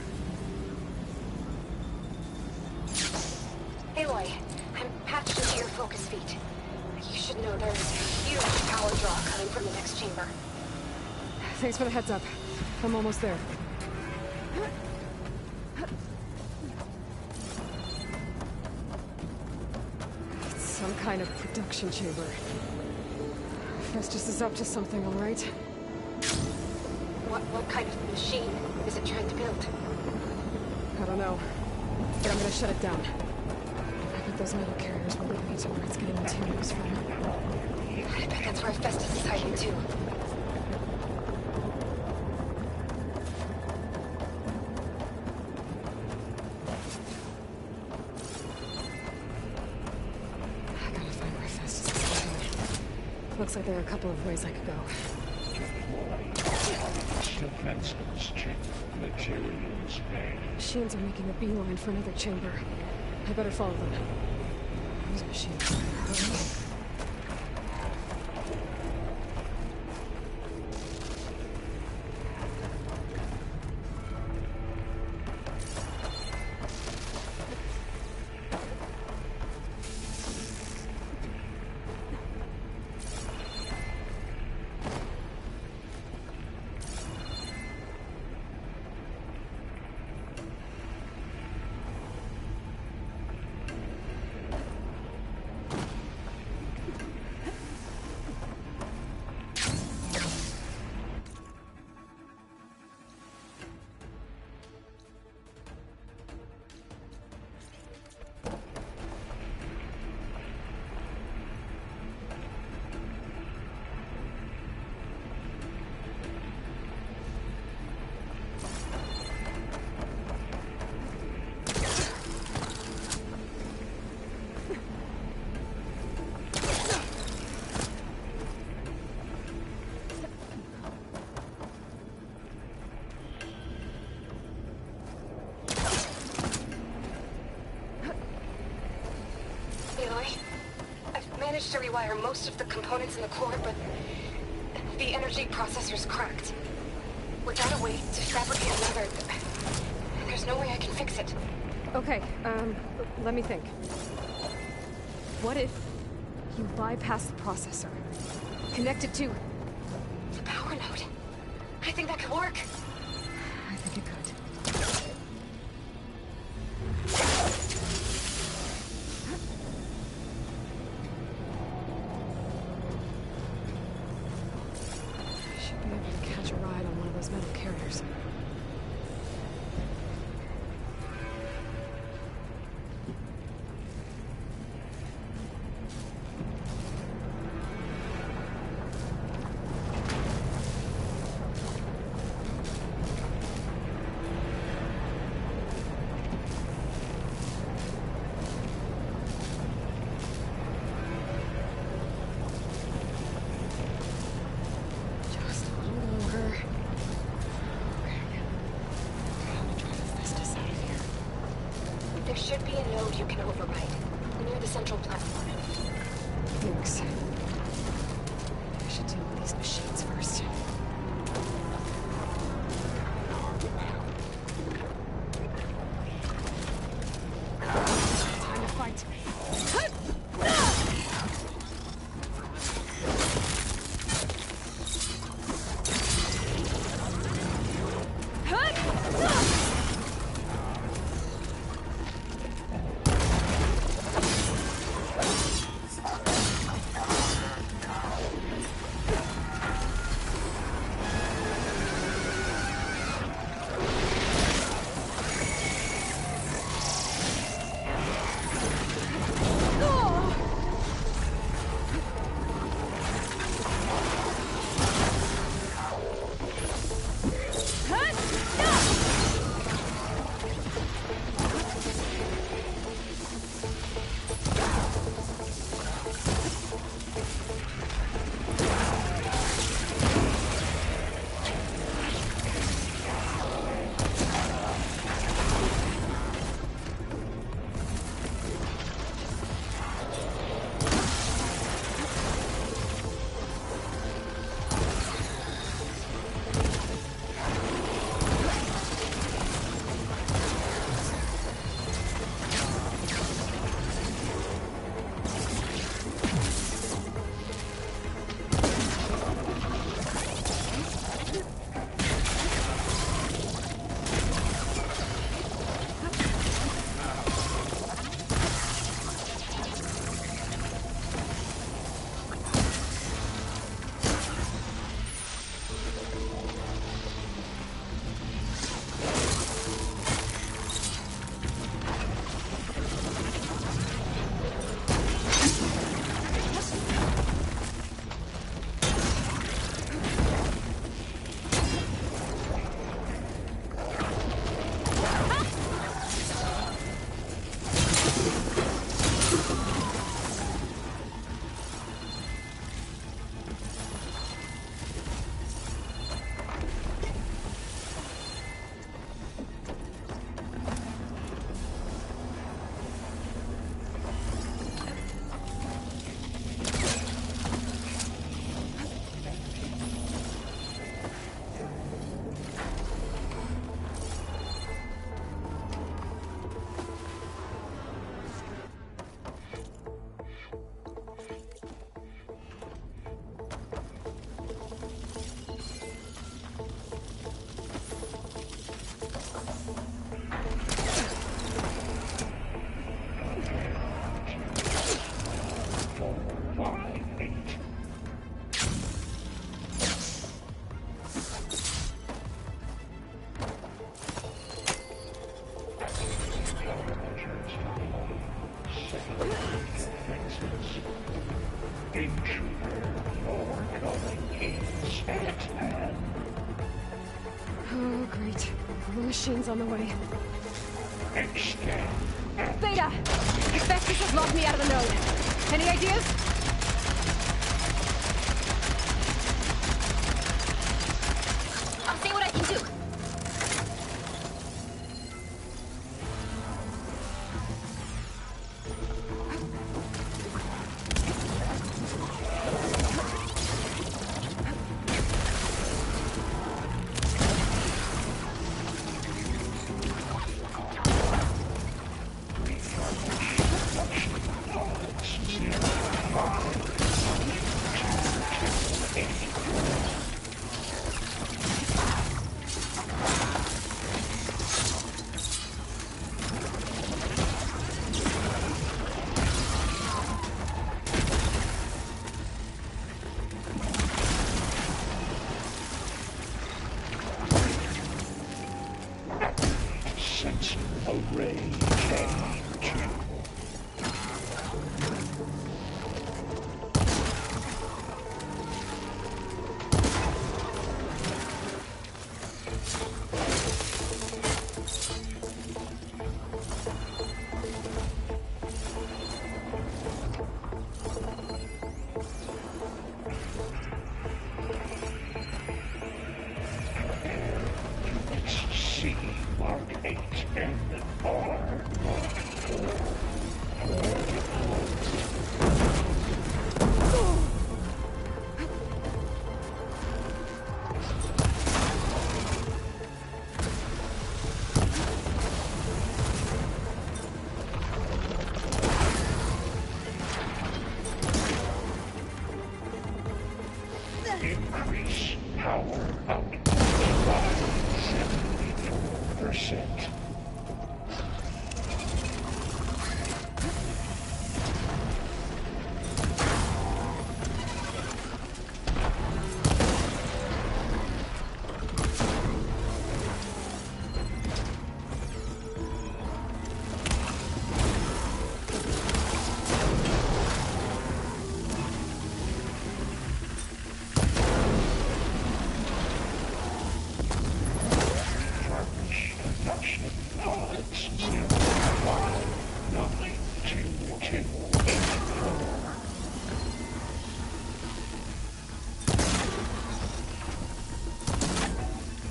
Aloy, I'm patched into your focus feet. You should know there's a huge power draw coming from the next chamber. Thanks for the heads up. I'm almost there. It's some kind of production chamber. Festus is up to something, all right? What kind of machine is it trying to build? I don't know, but I'm gonna shut it down. I bet those metal carriers will lead me to where it's getting materials from. I bet that's where Festus is hiding too. I gotta find where Festus is hiding. Looks like there are a couple of ways I could go. Defenses check materials bag. Machines are making a beeline for another chamber. I better follow them. These machines. Managed to rewire most of the components in the core, but the energy processor's cracked. Without a way to fabricate another, there's no way I can fix it. Okay, let me think. What if you bypass the processor? Connect it to the power node. I think that could work. I think it could. Metal carriers. There should be a node you can override, near the central platform. Thanks. I should deal with these machines first. Time to fight. Machines on the way. Extend. Beta! Asbestos has locked me out of the node. Any ideas? I'll see what I can do. Increase power output by 74%.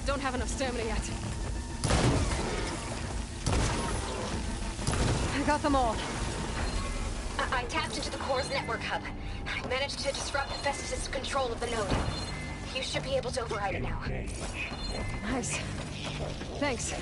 Don't have enough stamina yet. I got them all. I tapped into the core's network hub. I managed to disrupt Hephaestus' control of the node. You should be able to override it now. Nice. Thanks.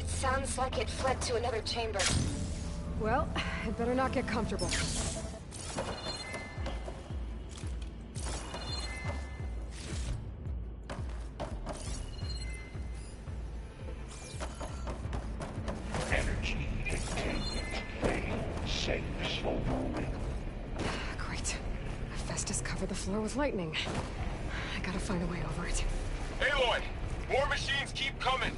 Sounds like it fled to another chamber. Well, I'd better not get comfortable. Energy containment. Safe for moving. Great. Hephaestus covered the floor with lightning. I gotta find a way over it. Aloy! More machines keep coming!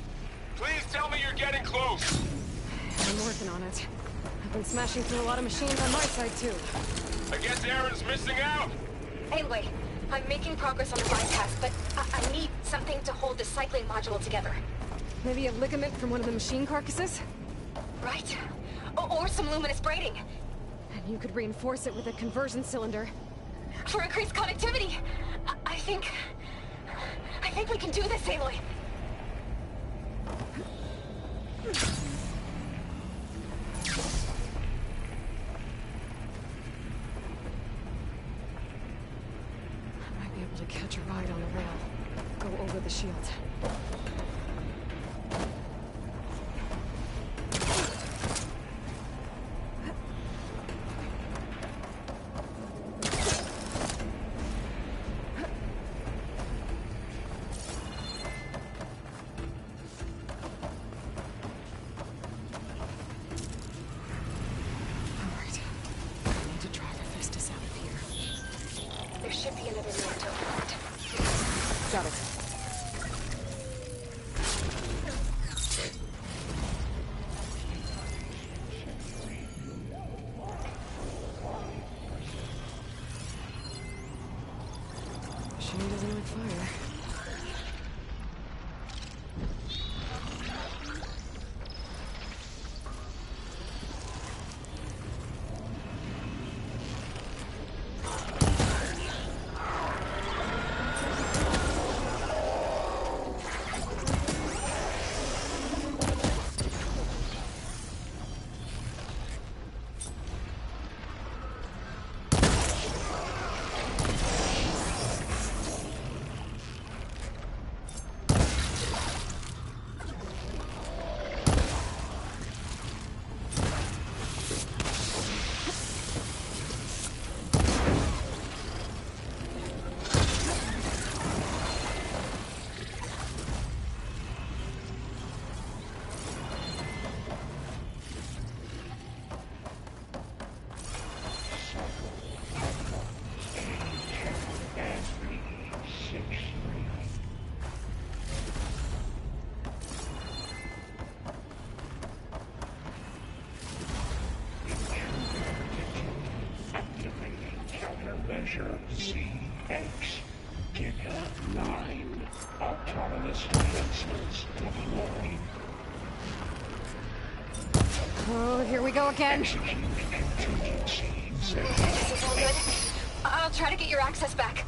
Please tell me you're getting close! I'm working on it. I've been smashing through a lot of machines on my side, too. I guess Aaron's missing out! Anyway, I'm making progress on the bypass, but I need something to hold the cycling module together. Maybe a ligament from one of the machine carcasses? Right. Or some luminous braiding. And you could reinforce it with a conversion cylinder. For increased connectivity! I think we can do this, Aloy. catch a ride on the rail. Go over the shield. There should be another lift over it. Got it. Machine doesn't like fire. Measure CX. Get 9 autonomous defenses deployed. Oh, here we go again. Execute contingencies. This is all good. I'll try to get your access back.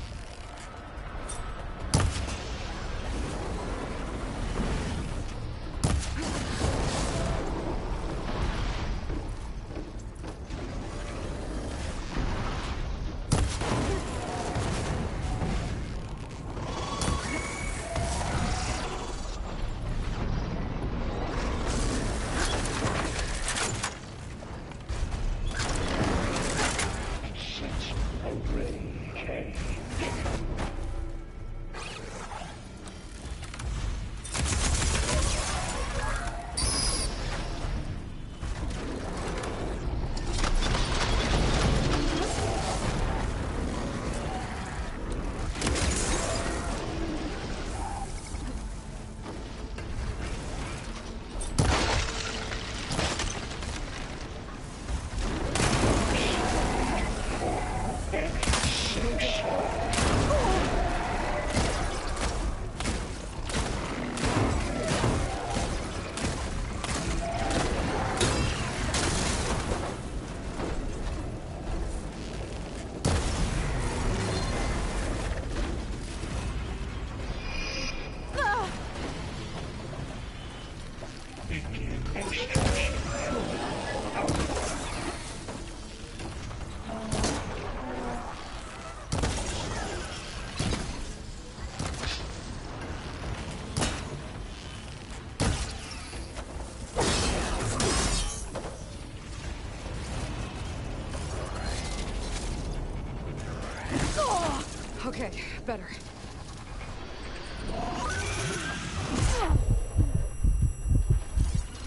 Okay, better.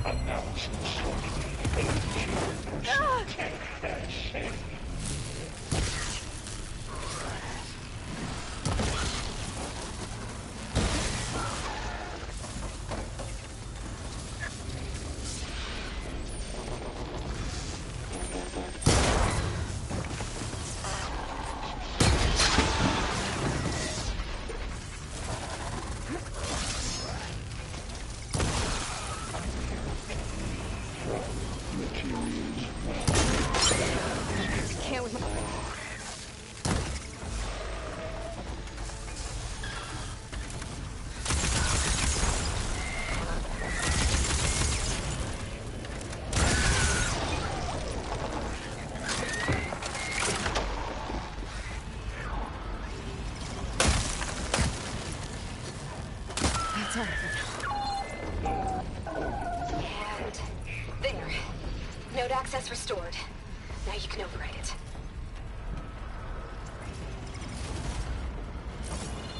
Analysis showing 80% tank as safe. Materials. access restored. Now you can override it.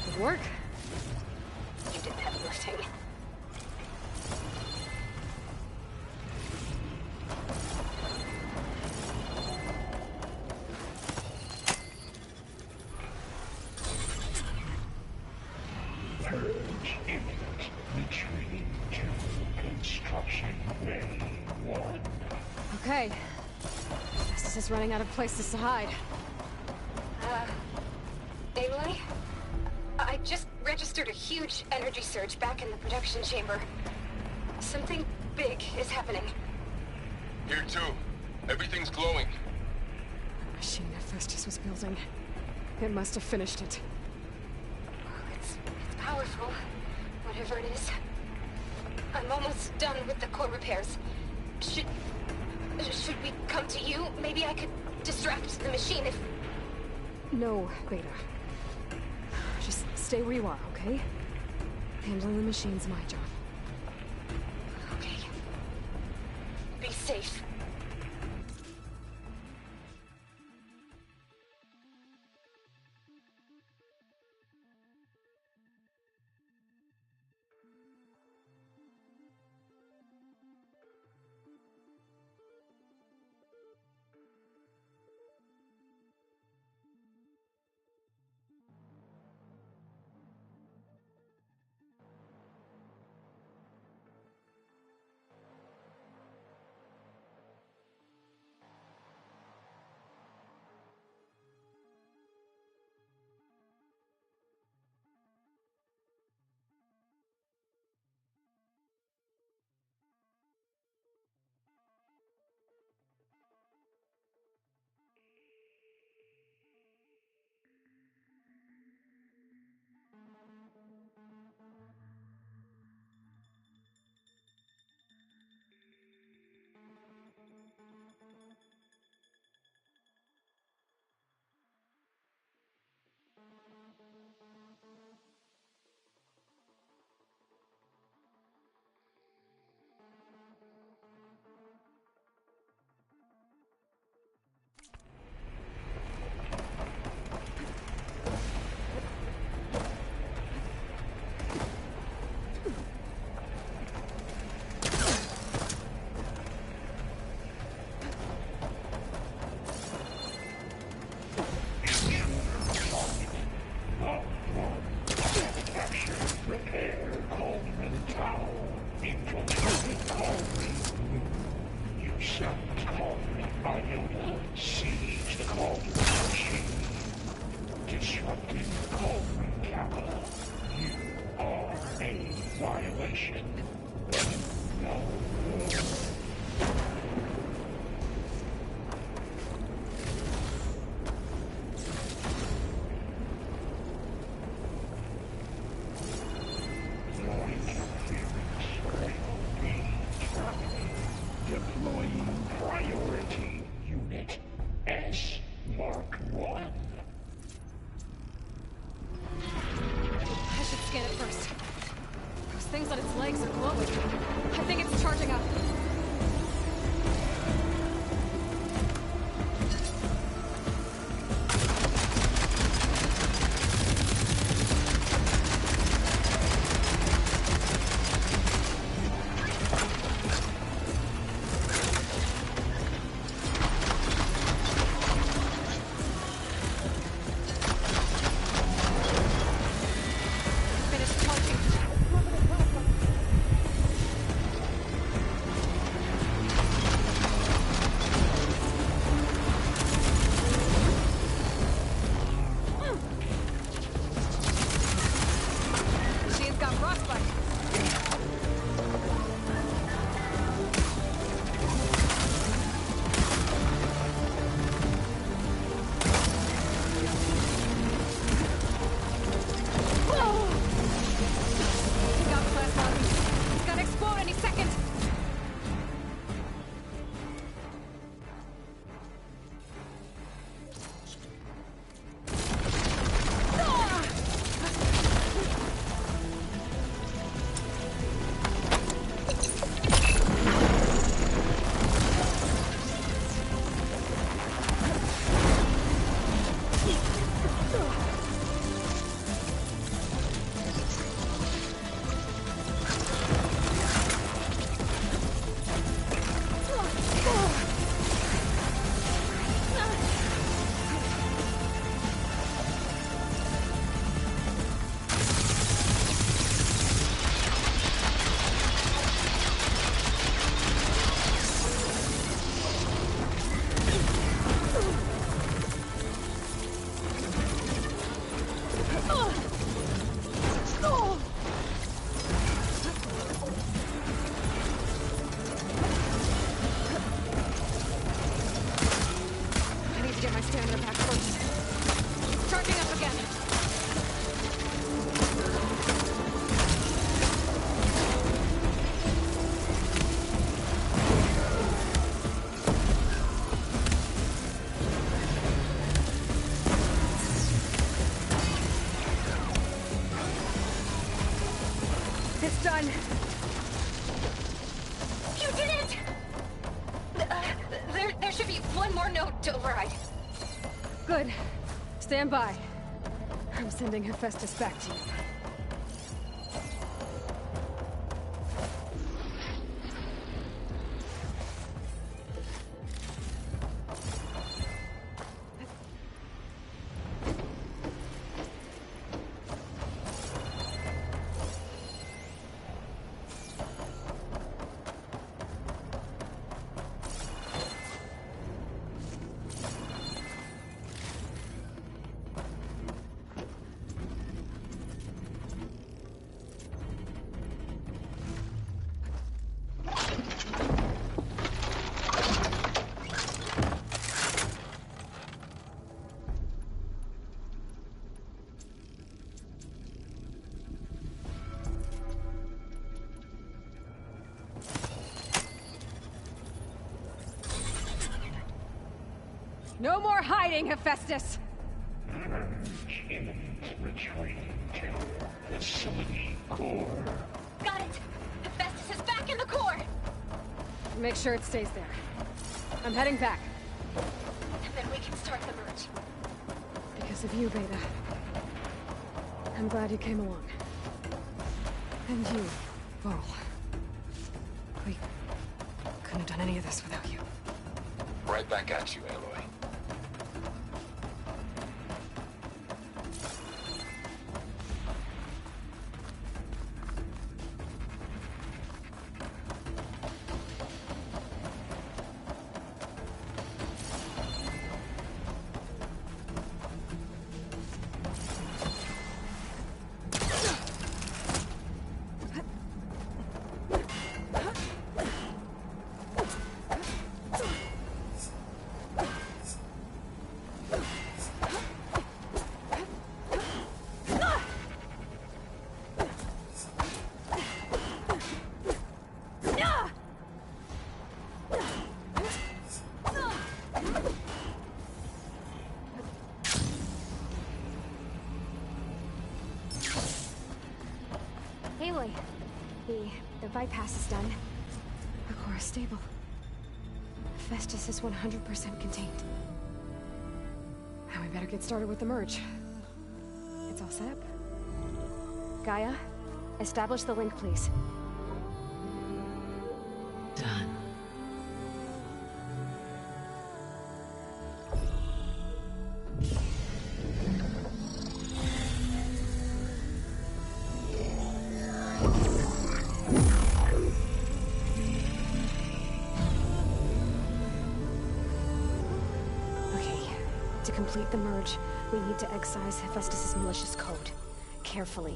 Good work. You did the heavy lifting. Purge imminent. Retreating to construction bay 1. Okay. This is running out of places to hide. Aloy? I just registered a huge energy surge back in the production chamber. Something big is happening. Here too. Everything's glowing. The machine Hephaestus was building. It must have finished it. It's powerful, whatever it is. I'm almost done with the core repairs. Should we come to you? Maybe I could distract the machine if... No, Beta. Just stay where you are, okay? Handling the machine's my job. Okay. Be safe. get my stamina back first. Charging up again. It's done. You did it! There should be one more node to override. Good. Stand by. I'm sending Hephaestus back to you. No more hiding, Hephaestus! Imminent retreat to facility core. Got it! Hephaestus is back in the core! Make sure it stays there. I'm heading back. And then we can start the merge. Because of you, Beta. I'm glad you came along. And you, Varl. We couldn't have done any of this without you. Right back at you, Aloy. Aloy, the bypass is done. The core is stable. Hephaestus is 100% contained. Now we better get started with the merge. It's all set up. Gaia, establish the link, please. Done. To complete the merge, we need to excise Hephaestus' malicious code. Carefully.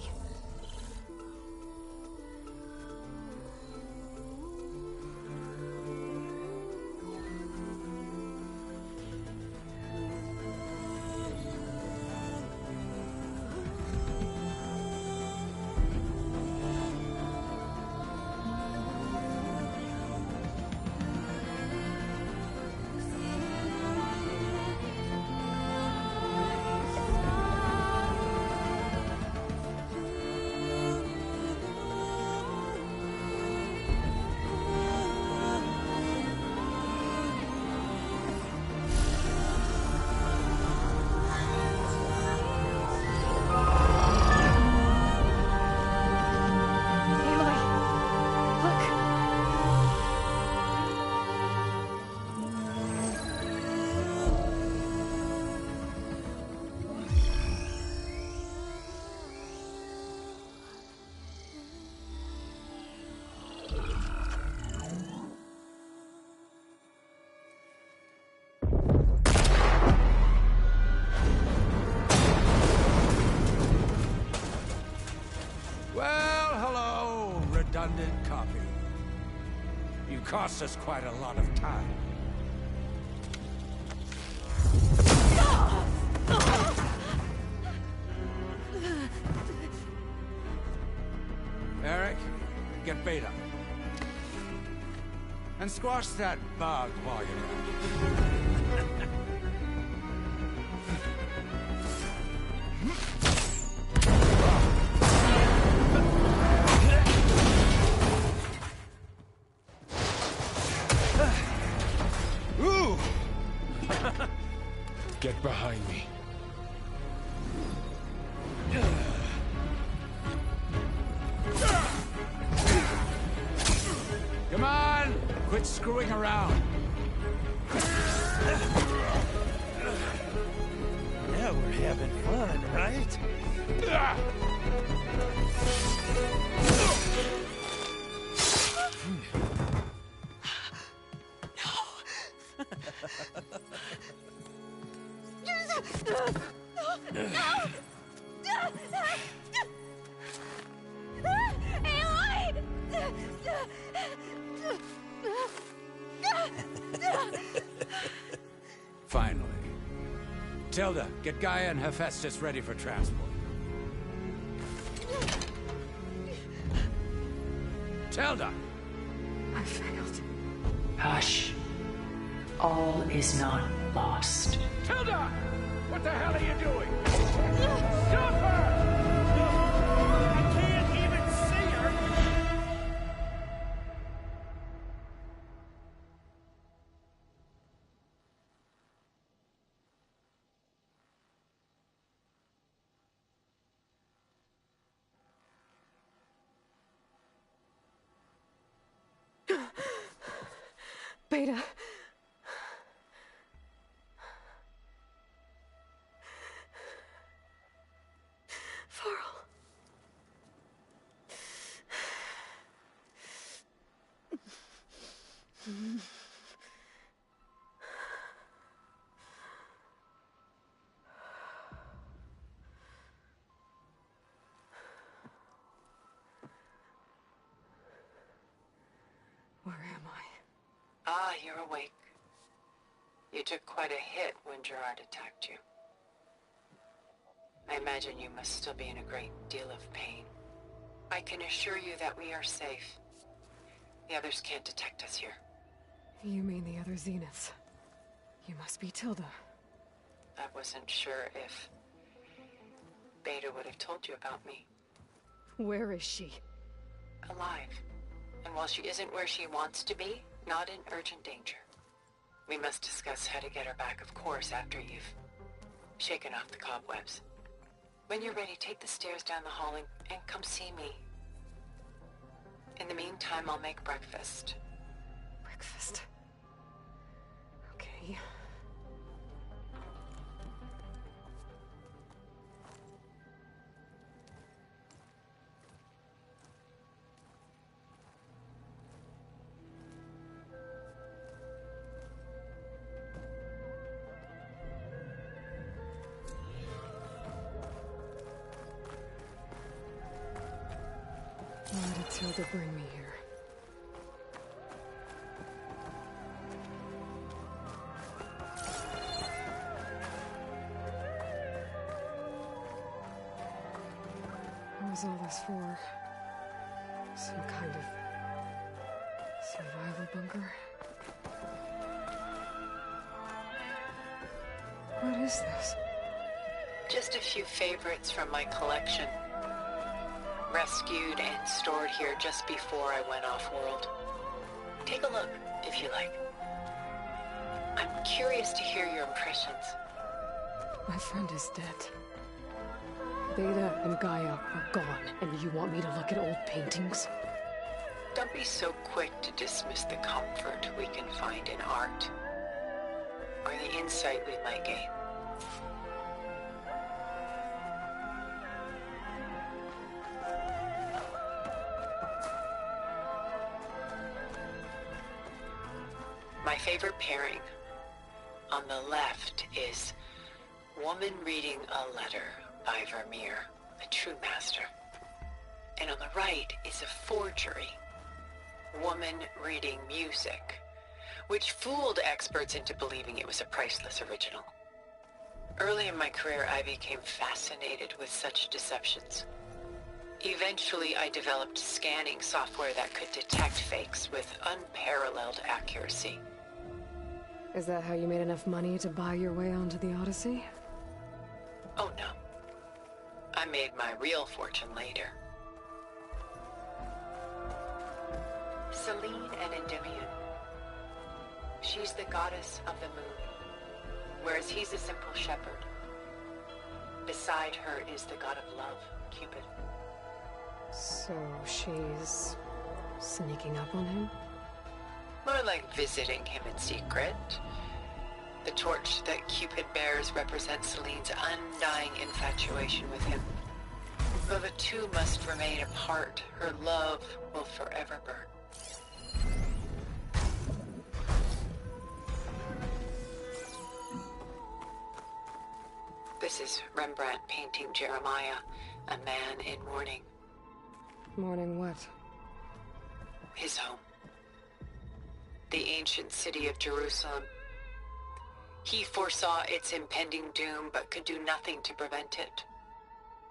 Redundant copy. You cost us quite a lot of time. And squash that bug while you're at it. Ooh! Get behind me. Come on! Quit screwing around. Now we're having fun, right? Finally. Tilda, get Gaia and Hephaestus ready for transport. Tilda! I failed. Hush. All is not lost. Tilda! What the hell are you doing? Stop her! I can't even see her! Beta. Farrell. Where am I? Ah, you're awake. You took quite a hit when Gerard attacked you. I imagine you must still be in a great deal of pain. I can assure you that we are safe. The others can't detect us here. You mean the other Zeniths? You must be Tilda. I wasn't sure if Beta would have told you about me. Where is she? Alive. And while she isn't where she wants to be, not in urgent danger. We must discuss how to get her back, of course, after you've shaken off the cobwebs. When you're ready, take the stairs down the hall and come see me. In the meantime, I'll make breakfast. Breakfast? Okay. Why did Tilda bring me here? What was all this for? Some kind of survival bunker? What is this? Just a few favorites from my collection. Rescued and stored here just before I went off-world. Take a look, if you like. I'm curious to hear your impressions. My friend is dead. Beta and Gaia are gone, and you want me to look at old paintings? Don't be so quick to dismiss the comfort we can find in art, or the insight we might gain. My favorite pairing on the left is Woman Reading a Letter by Vermeer, a true master. And on the right is a forgery, Woman Reading Music, which fooled experts into believing it was a priceless original. Early in my career, I became fascinated with such deceptions. Eventually, I developed scanning software that could detect fakes with unparalleled accuracy. Is that how you made enough money to buy your way onto the Odyssey? Oh no. I made my real fortune later. Selene and Endymion. She's the goddess of the moon, whereas he's a simple shepherd. Beside her is the god of love, Cupid. So she's sneaking up on him? More like visiting him in secret. The torch that Cupid bears represents Selene's undying infatuation with him. Though the two must remain apart, her love will forever burn. This is Rembrandt painting Jeremiah, a man in mourning. Mourning what? His home. The ancient city of Jerusalem. He foresaw its impending doom, but could do nothing to prevent it.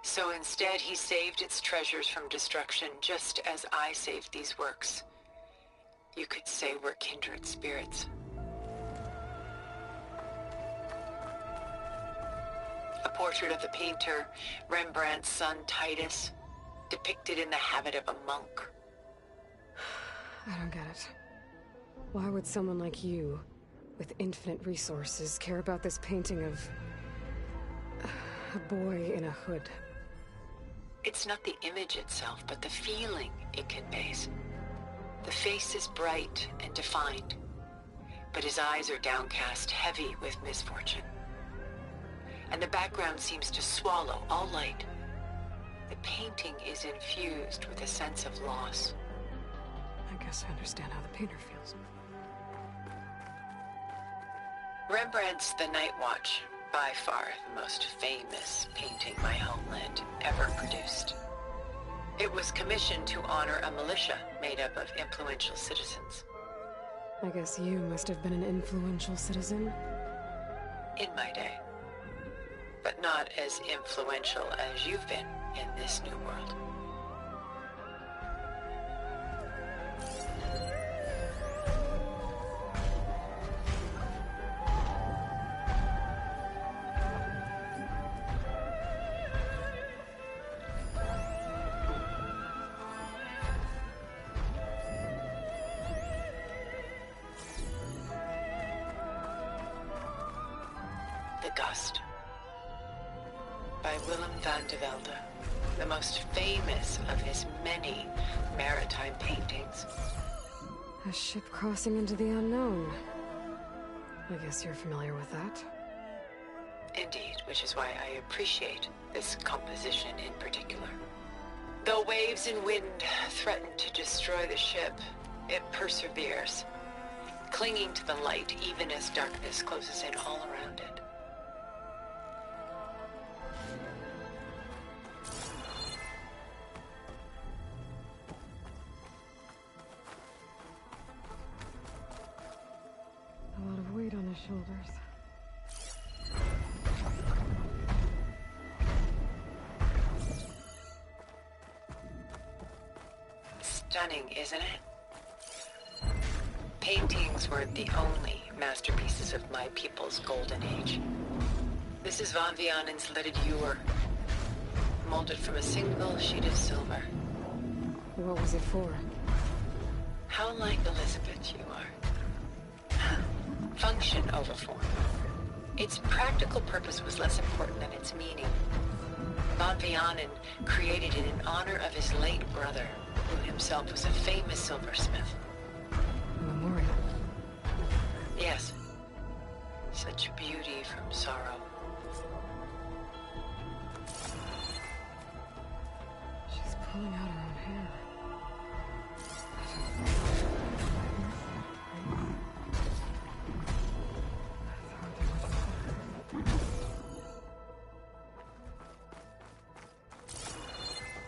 So instead, he saved its treasures from destruction, just as I saved these works. You could say we're kindred spirits. A portrait of the painter, Rembrandt's son Titus, depicted in the habit of a monk. I don't get it. Why would someone like you, with infinite resources, care about this painting of a boy in a hood? It's not the image itself, but the feeling it conveys. The face is bright and defined, but his eyes are downcast, heavy with misfortune. And the background seems to swallow all light. The painting is infused with a sense of loss. I guess I understand how the painter feels. Rembrandt's The Night Watch, by far the most famous painting my homeland ever produced. It was commissioned to honor a militia made up of influential citizens. I guess you must have been an influential citizen? In my day. But not as influential as you've been in this new world. The Gust. By Willem van de Velde, the most famous of his many maritime paintings. A ship crossing into the unknown. I guess you're familiar with that. Indeed, which is why I appreciate this composition in particular. Though waves and wind threaten to destroy the ship, it perseveres, clinging to the light even as darkness closes in all around it. A lot of weight on his shoulders. Stunning, isn't it? Paintings weren't the only masterpieces of my people's golden age. This is Van Vianen's leaded ewer, molded from a single sheet of silver. What was it for? How like Elizabeth you are. Function over form. Its practical purpose was less important than its meaning. Van Vianen created it in honor of his late brother, who himself was a famous silversmith. A memorial. Yes. Such beauty from sorrow. She's pulling out her own hair.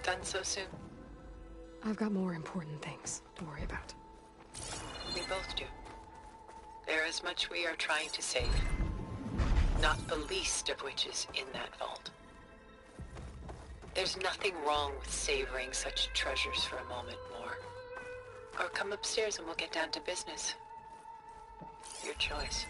Done so soon? I've got more important things to worry about. We both do. There is much we are trying to save. Not the least of which is in that vault. There's nothing wrong with savoring such treasures for a moment more. Or come upstairs and we'll get down to business. Your choice.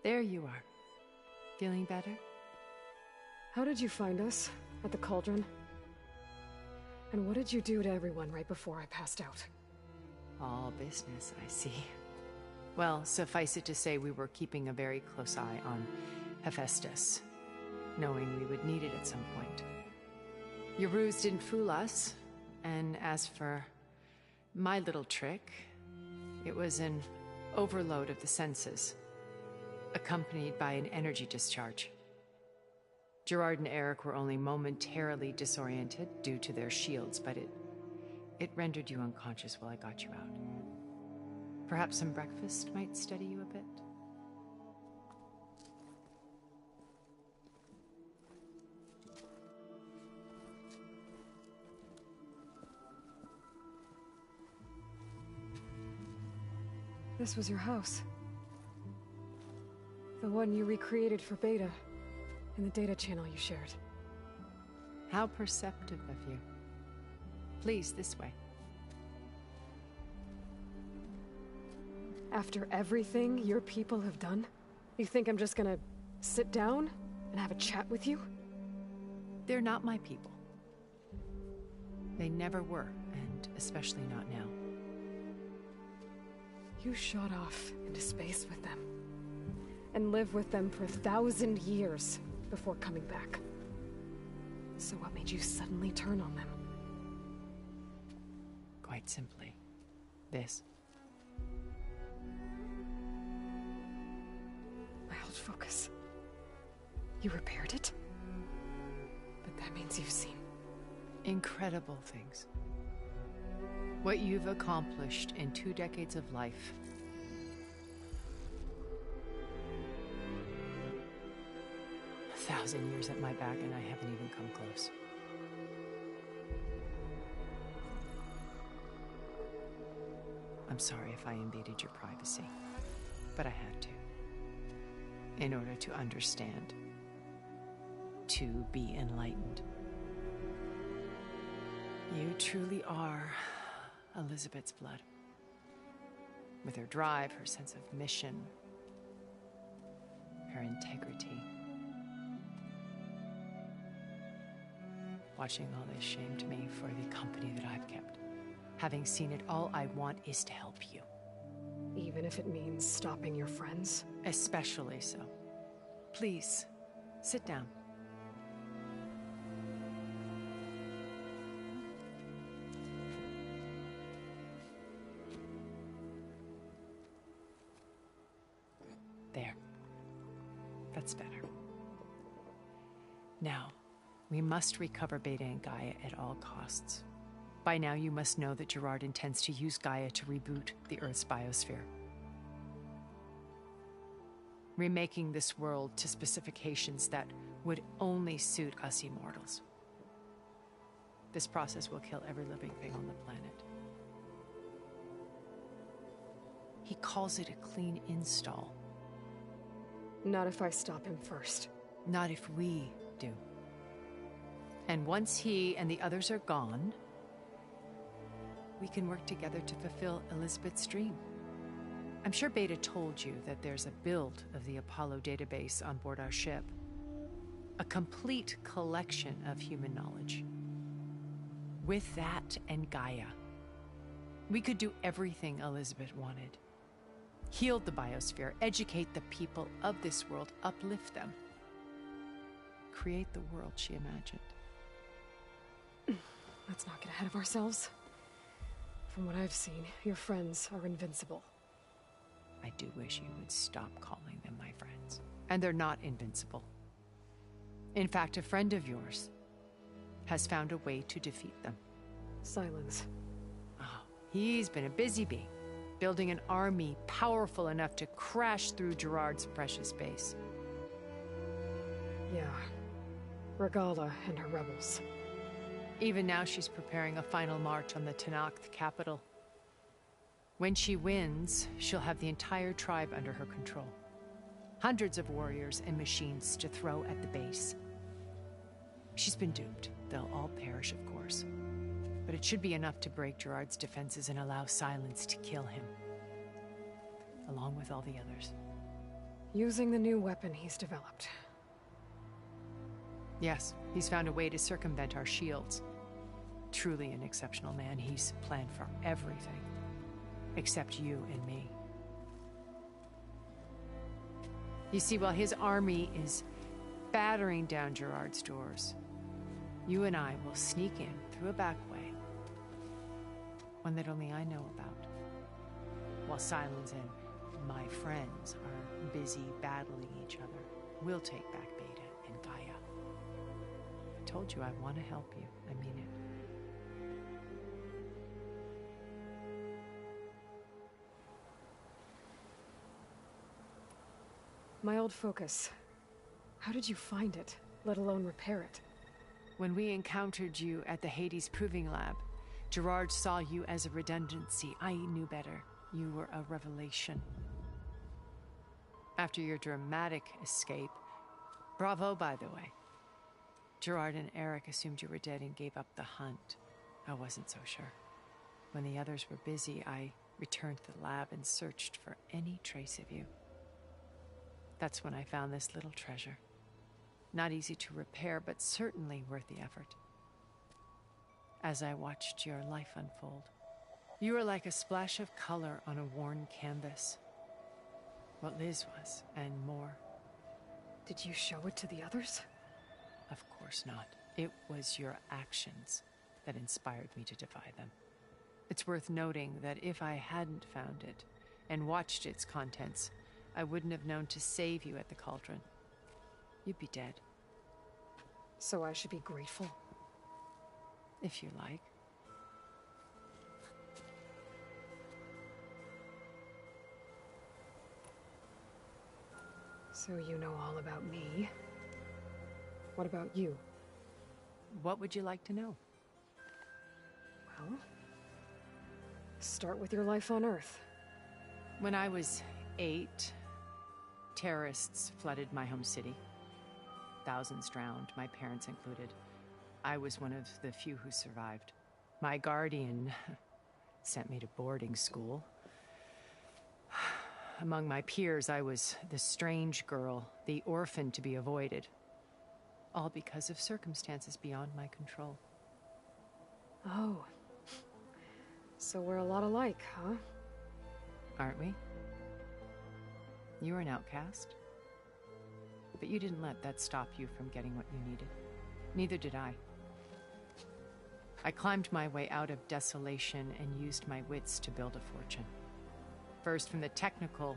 There you are. Feeling better? How did you find us? At the cauldron? And what did you do to everyone right before I passed out? All business, I see. Well, suffice it to say we were keeping a very close eye on Hephaestus, knowing we would need it at some point. Your ruse didn't fool us, and as for my little trick, it was an overload of the senses, accompanied by an energy discharge. Gerard and Eric were only momentarily disoriented due to their shields, but it rendered you unconscious while I got you out. Perhaps some breakfast might steady you a bit? This was your house. The one you recreated for Beta, in the data channel you shared. How perceptive of you. Please, this way. After everything your people have done? You think I'm just gonna sit down and have a chat with you? They're not my people. They never were, and especially not now. You shot off into space with them, and lived with them for 1,000 years before coming back. So what made you suddenly turn on them? Quite simply, this. My old focus. You repaired it? But that means you've seen... incredible things. What you've accomplished in 2 decades of life. A 1,000 years at my back and I haven't even come close. I'm sorry if I invaded your privacy, but I had to. In order to understand. To be enlightened. You truly are Elizabeth's blood. With her drive, her sense of mission, her integrity. Watching all this shamed me for the company that I've kept. Having seen it, all I want is to help you. Even if it means stopping your friends? Especially so. Please, sit down. There. That's better. Now, we must recover Beta and Gaia at all costs. By now, you must know that Gerard intends to use Gaia to reboot the Earth's biosphere. Remaking this world to specifications that would only suit us immortals. This process will kill every living thing on the planet. He calls it a clean install. Not if I stop him first. Not if we do. And once he and the others are gone, we can work together to fulfill Elizabeth's dream. I'm sure Beta told you that there's a build of the Apollo database on board our ship. A complete collection of human knowledge. With that and Gaia, we could do everything Elizabeth wanted. Heal the biosphere, educate the people of this world, uplift them. Create the world she imagined. Let's not get ahead of ourselves. From what I've seen, your friends are invincible. I do wish you would stop calling them my friends. And they're not invincible. In fact, a friend of yours has found a way to defeat them. Silence. Oh, he's been a busy bee, building an army powerful enough to crash through Gerard's precious base. Yeah. Regala and her rebels. Even now she's preparing a final march on the Tenakth capital. When she wins, she'll have the entire tribe under her control. Hundreds of warriors and machines to throw at the base. She's been doomed. They'll all perish, of course. But it should be enough to break Gerard's defenses and allow Silence to kill him. Along with all the others. Using the new weapon he's developed. Yes, he's found a way to circumvent our shields. Truly an exceptional man. He's planned for everything. Except you and me. You see, while his army is battering down Gerard's doors, you and I will sneak in through a back way. One that only I know about. While Silence and my friends are busy battling each other, we'll take back Beta and Gaia. I told you I want to help you. I mean it. My old focus. How did you find it, let alone repair it? When we encountered you at the Hades Proving Lab, Gerard saw you as a redundancy. I knew better. You were a revelation. After your dramatic escape, bravo, by the way. Gerard and Eric assumed you were dead and gave up the hunt. I wasn't so sure. When the others were busy, I returned to the lab and searched for any trace of you. That's when I found this little treasure. Not easy to repair, but certainly worth the effort. As I watched your life unfold, you were like a splash of color on a worn canvas. What Liz was, and more. Did you show it to the others? Of course not. It was your actions that inspired me to defy them. It's worth noting that if I hadn't found it and watched its contents, I wouldn't have known to save you at the cauldron. You'd be dead. So I should be grateful? If you like. So you know all about me. What about you? What would you like to know? Well, start with your life on Earth. When I was 8, terrorists flooded my home city. Thousands drowned, my parents included. I was one of the few who survived. My guardian sent me to boarding school. Among my peers, I was the strange girl, the orphan to be avoided. All because of circumstances beyond my control. Oh. So we're a lot alike, huh? Aren't we? You were an outcast. But you didn't let that stop you from getting what you needed. Neither did I. I climbed my way out of desolation and used my wits to build a fortune. First, from the technical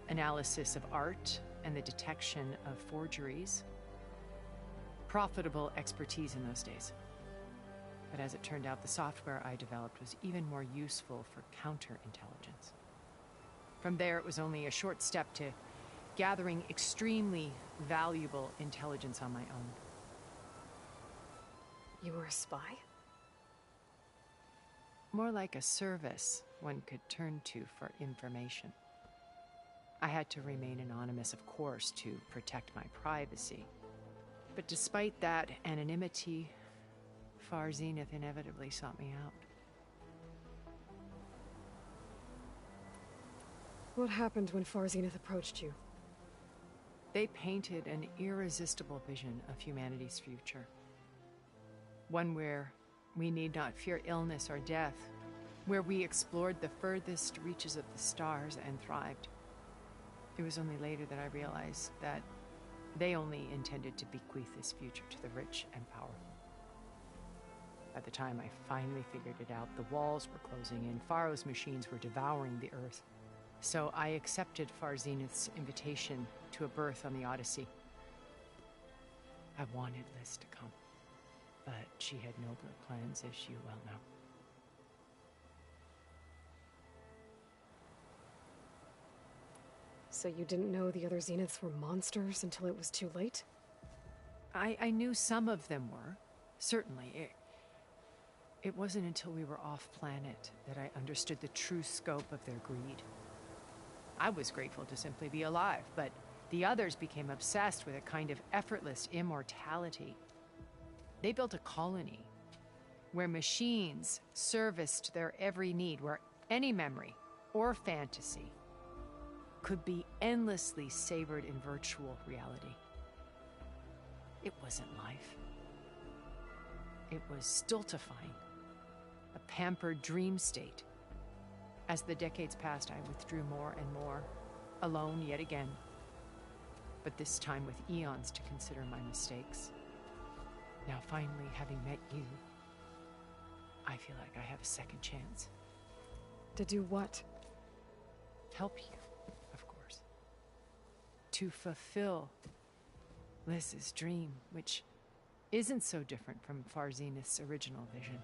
analysis of art and the detection of forgeries. Profitable expertise in those days. But as it turned out, the software I developed was even more useful for counterintelligence. From there, it was only a short step to gathering extremely valuable intelligence on my own. You were a spy? More like a service one could turn to for information. I had to remain anonymous, of course, to protect my privacy. But despite that anonymity, Far Zenith inevitably sought me out. What happened when Far Zenith approached you? They painted an irresistible vision of humanity's future. One where we need not fear illness or death, where we explored the furthest reaches of the stars and thrived. It was only later that I realized that they only intended to bequeath this future to the rich and powerful. By the time I finally figured it out, the walls were closing in, Faro's machines were devouring the Earth. So I accepted Far Zenith's invitation to a berth on the Odyssey. I wanted Liz to come, but she had nobler plans, as you well know. So you didn't know the other Zeniths were monsters until it was too late? I knew some of them were, certainly. It wasn't until we were off-planet that I understood the true scope of their greed. I was grateful to simply be alive, but the others became obsessed with a kind of effortless immortality. They built a colony where machines serviced their every need, where any memory or fantasy could be endlessly savored in virtual reality. It wasn't life. It was stultifying, a pampered dream state. As the decades passed, I withdrew more and more, alone yet again, but this time with eons to consider my mistakes. Now finally, having met you, I feel like I have a second chance. To do what? Help you, of course. To fulfill Liz's dream, which isn't so different from Far Zenith's original vision.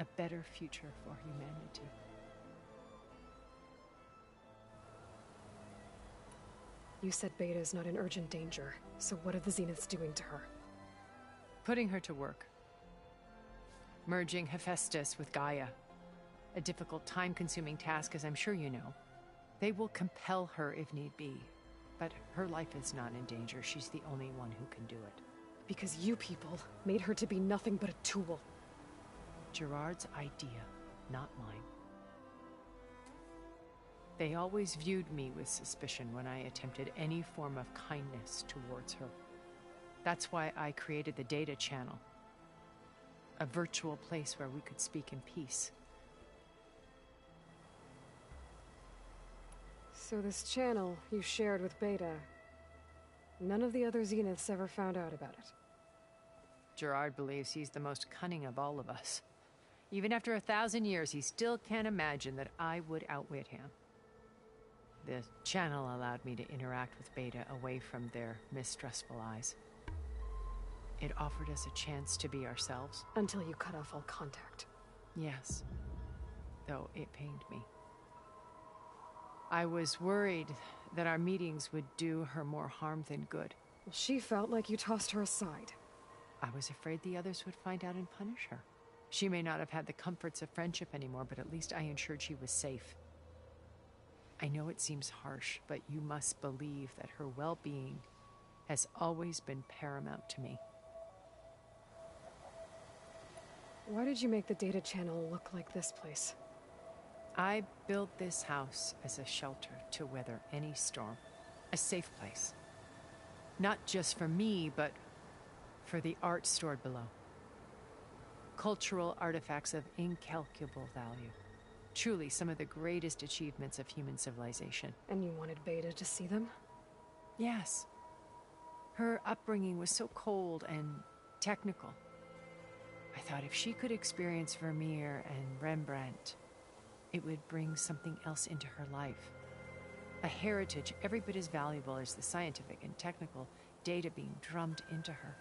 A better future for humanity. You said Beta is not in urgent danger, so what are the Zeniths doing to her? Putting her to work. Merging Hephaestus with Gaia. A difficult, time-consuming task, as I'm sure you know. They will compel her if need be, but her life is not in danger. She's the only one who can do it. Because you people made her to be nothing but a tool. Gerard's idea, not mine. They always viewed me with suspicion when I attempted any form of kindness towards her. That's why I created the data channel. A virtual place where we could speak in peace. So this channel you shared with Beta, none of the other Zeniths ever found out about it? Gerard believes he's the most cunning of all of us. Even after 1,000 years, he still can't imagine that I would outwit him. The channel allowed me to interact with Beta away from their mistrustful eyes. It offered us a chance to be ourselves. Until you cut off all contact. Yes. Though it pained me. I was worried that our meetings would do her more harm than good. Well, she felt like you tossed her aside. I was afraid the others would find out and punish her. She may not have had the comforts of friendship anymore, but at least I ensured she was safe. I know it seems harsh, but you must believe that her well-being has always been paramount to me. Why did you make the data channel look like this place? I built this house as a shelter to weather any storm. A safe place. Not just for me, but for the art stored below. Cultural artifacts of incalculable value. Truly some of the greatest achievements of human civilization. And you wanted Beta to see them? Yes. Her upbringing was so cold and technical. I thought if she could experience Vermeer and Rembrandt, it would bring something else into her life. A heritage every bit as valuable as the scientific and technical data being drummed into her.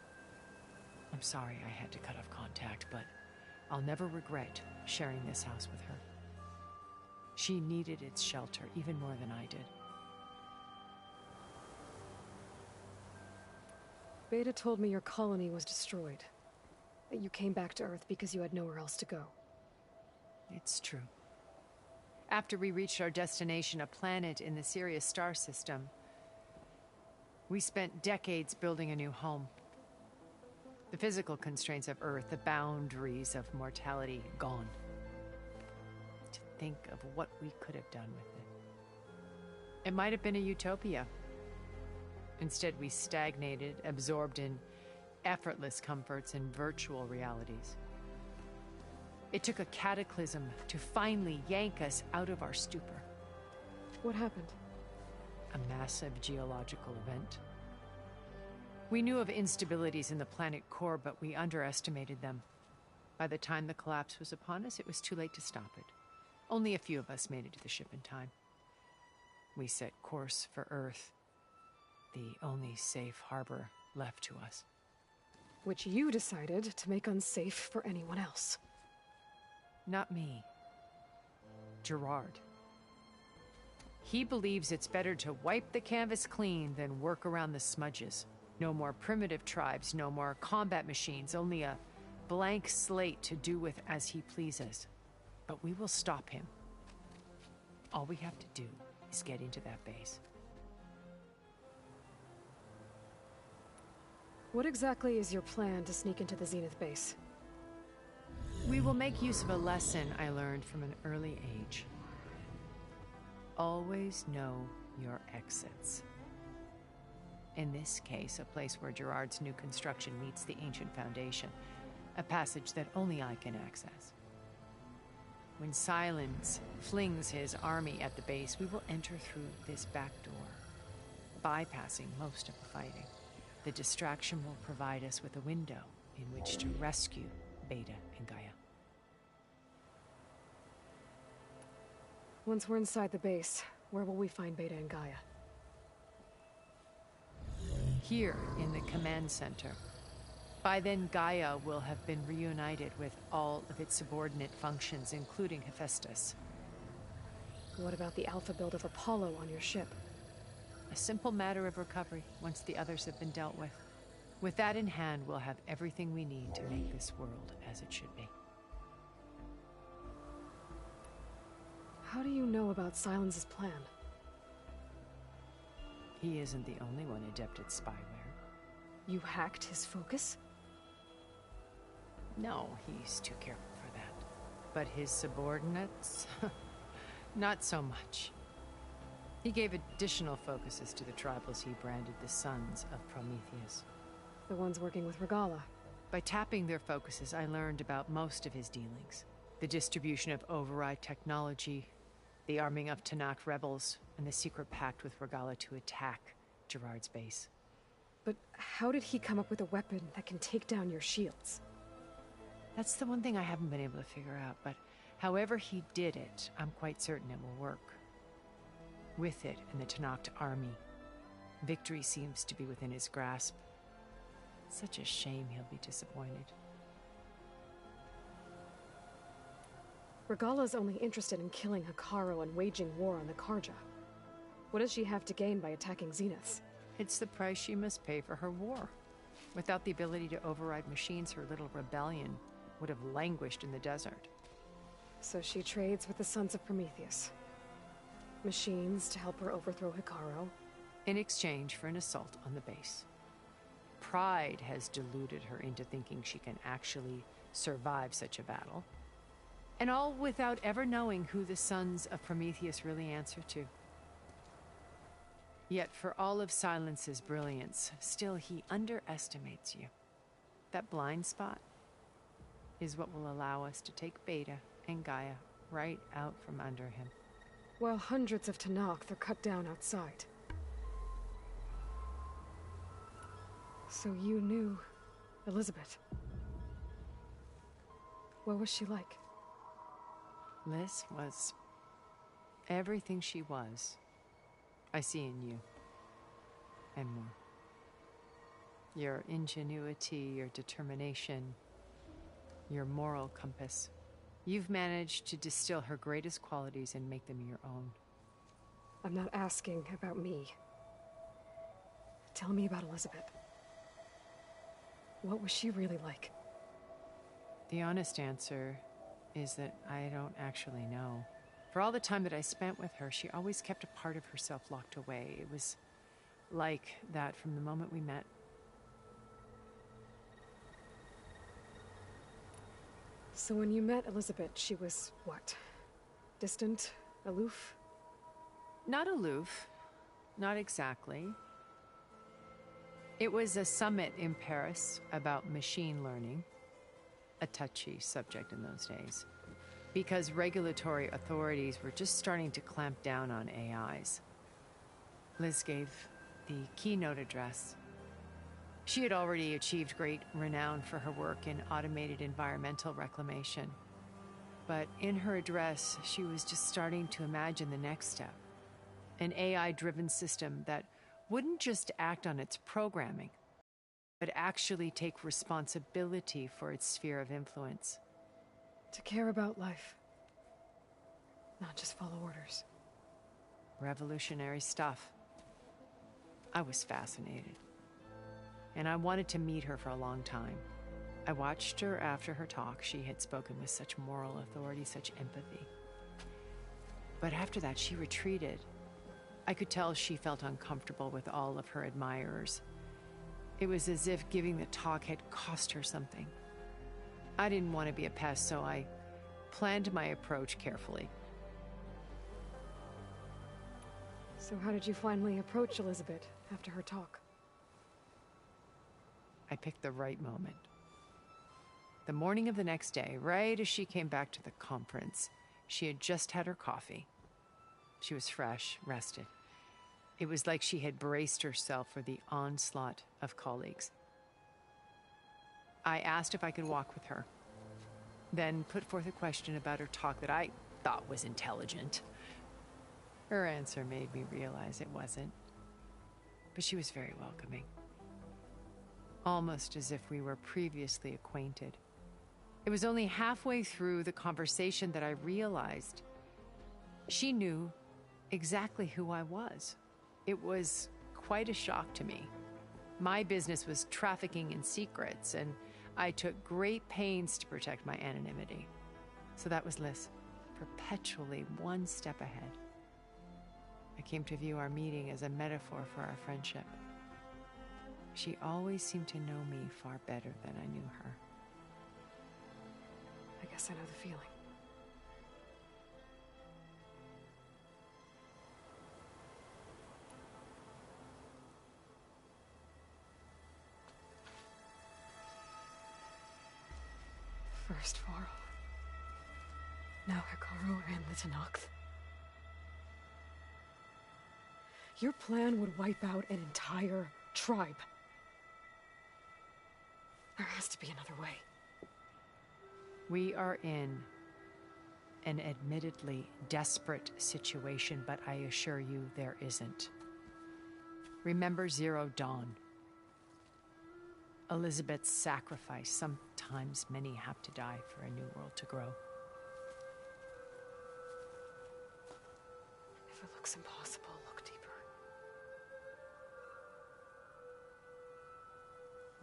I'm sorry I had to cut off contact, but I'll never regret sharing this house with her. She needed its shelter even more than I did. Beta told me your colony was destroyed. That you came back to Earth because you had nowhere else to go. It's true. After we reached our destination, a planet in the Sirius star system, we spent decades building a new home. The physical constraints of Earth, the boundaries of mortality, gone. To think of what we could have done with it. It might have been a utopia. Instead, we stagnated, absorbed in effortless comforts and virtual realities. It took a cataclysm to finally yank us out of our stupor. What happened? A massive geological event. We knew of instabilities in the planet core, but we underestimated them. By the time the collapse was upon us, it was too late to stop it. Only a few of us made it to the ship in time. We set course for Earth, the only safe harbor left to us. Which you decided to make unsafe for anyone else. Not me. Gerard. He believes it's better to wipe the canvas clean than work around the smudges. No more primitive tribes, no more combat machines, only a blank slate to do with as he pleases. But we will stop him. All we have to do is get into that base. What exactly is your plan to sneak into the Zenith base? We will make use of a lesson I learned from an early age. Always know your exits. In this case, a place where Gerard's new construction meets the ancient foundation, a passage that only I can access. When Silence flings his army at the base, we will enter through this back door, bypassing most of the fighting. The distraction will provide us with a window in which to rescue Beta and Gaia. Once we're inside the base, where will we find Beta and Gaia? Here in the command center. By then, Gaia will have been reunited with all of its subordinate functions, including Hephaestus. What about the alpha build of Apollo on your ship? A simple matter of recovery once the others have been dealt with. With that in hand, we'll have everything we need to make this world as it should be. How do you know about Silence's plan? He isn't the only one adept at spyware. You hacked his focus? No, he's too careful for that. But his subordinates? Not so much. He gave additional focuses to the tribals he branded the Sons of Prometheus. The ones working with Regala. By tapping their focuses, I learned about most of his dealings. The distribution of override technology, the arming of Tanakh rebels, and the secret pact with Regala to attack Gerard's base. But how did he come up with a weapon that can take down your shields? That's the one thing I haven't been able to figure out, but however he did it, I'm quite certain it will work. With it and the Tanakh army, victory seems to be within his grasp. Such a shame he'll be disappointed. Regala's only interested in killing Hekarro and waging war on the Karja. What does she have to gain by attacking Zeniths? It's the price she must pay for her war. Without the ability to override machines, her little rebellion would have languished in the desert. So she trades with the Sons of Prometheus. Machines to help her overthrow Hekarro. In exchange for an assault on the base. Pride has deluded her into thinking she can actually survive such a battle. And all without ever knowing who the Sons of Prometheus really answer to. Yet for all of Silence's brilliance, still he underestimates you. That blind spot is what will allow us to take Beta and Gaia right out from under him. While hundreds of Tanakh are cut down outside. So you knew Elizabeth. What was she like? Liz was everything she was. I see in you. And more. Your ingenuity, your determination, your moral compass. You've managed to distill her greatest qualities and make them your own. I'm not asking about me. Tell me about Elizabeth. What was she really like? The honest answer is that I don't actually know. For all the time that I spent with her, she always kept a part of herself locked away. It was like that from the moment we met. So when you met Elizabeth, she was what? Distant? Aloof? Not aloof. Not exactly. It was a summit in Paris about machine learning. A touchy subject in those days. Because regulatory authorities were just starting to clamp down on AIs. Liz gave the keynote address. She had already achieved great renown for her work in automated environmental reclamation. But in her address, she was just starting to imagine the next step. An AI-driven system that wouldn't just act on its programming, but actually take responsibility for its sphere of influence. To care about life. Not just follow orders. Revolutionary stuff. I was fascinated. And I wanted to meet her for a long time. I watched her after her talk. She had spoken with such moral authority, such empathy. But after that, she retreated. I could tell she felt uncomfortable with all of her admirers. It was as if giving the talk had cost her something. I didn't want to be a pest, so I planned my approach carefully. So how did you finally approach Elizabeth after her talk? I picked the right moment. The morning of the next day, right as she came back to the conference, she had just had her coffee. She was fresh, rested. It was like she had braced herself for the onslaught of colleagues. I asked if I could walk with her, then put forth a question about her talk that I thought was intelligent. Her answer made me realize it wasn't, but she was very welcoming. Almost as if we were previously acquainted. It was only halfway through the conversation that I realized she knew exactly who I was. It was quite a shock to me. My business was trafficking in secrets, and I took great pains to protect my anonymity. So that was Liz, perpetually one step ahead. I came to view our meeting as a metaphor for our friendship. She always seemed to know me far better than I knew her. I guess I know the feeling. First Varl. Now Hikaru and the Tenakth. Your plan would wipe out an entire tribe. There has to be another way. We are in an admittedly desperate situation, but I assure you there isn't. Remember Zero Dawn. Elizabeth's sacrifice. Sometimes many have to die for a new world to grow. If it looks impossible, look deeper.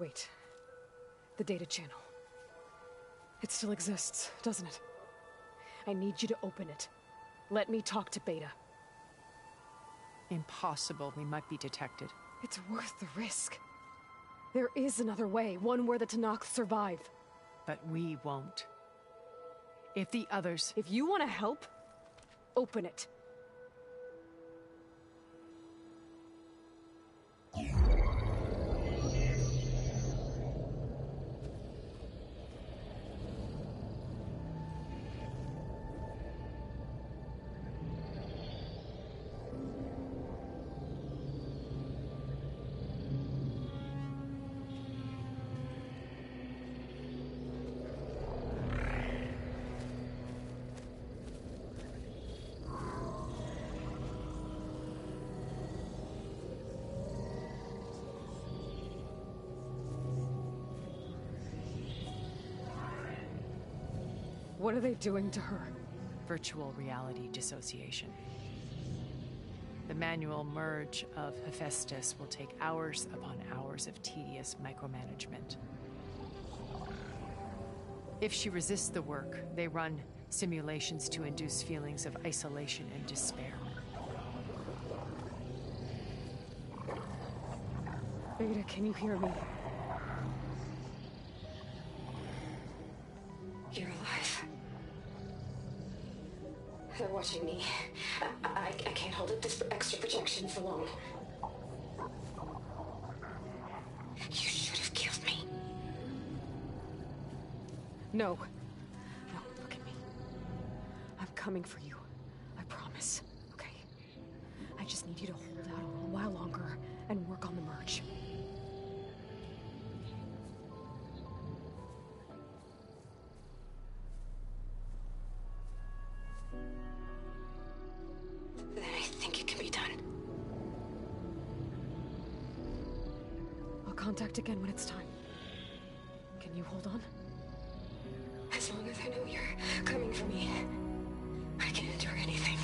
Wait. The data channel. It still exists, doesn't it? I need you to open it. Let me talk to Beta. Impossible. We might be detected. It's worth the risk. There is another way, one where the Tenakth survive. But we won't. If the others... If you want to help, open it. What are they doing to her? Virtual reality dissociation. The manual merge of Hephaestus will take hours upon hours of tedious micromanagement. If she resists the work, they run simulations to induce feelings of isolation and despair. Beta, can you hear me? You're alive. They're watching me. I can't hold up this extra projection for long. You should have killed me. No. No, look at me. I'm coming for you. I promise. Okay? I just need you to hold out a little while longer and work on the merge. Then I think it can be done. I'll contact again when it's time. Can you hold on? As long as I know you're coming for me, I can endure anything.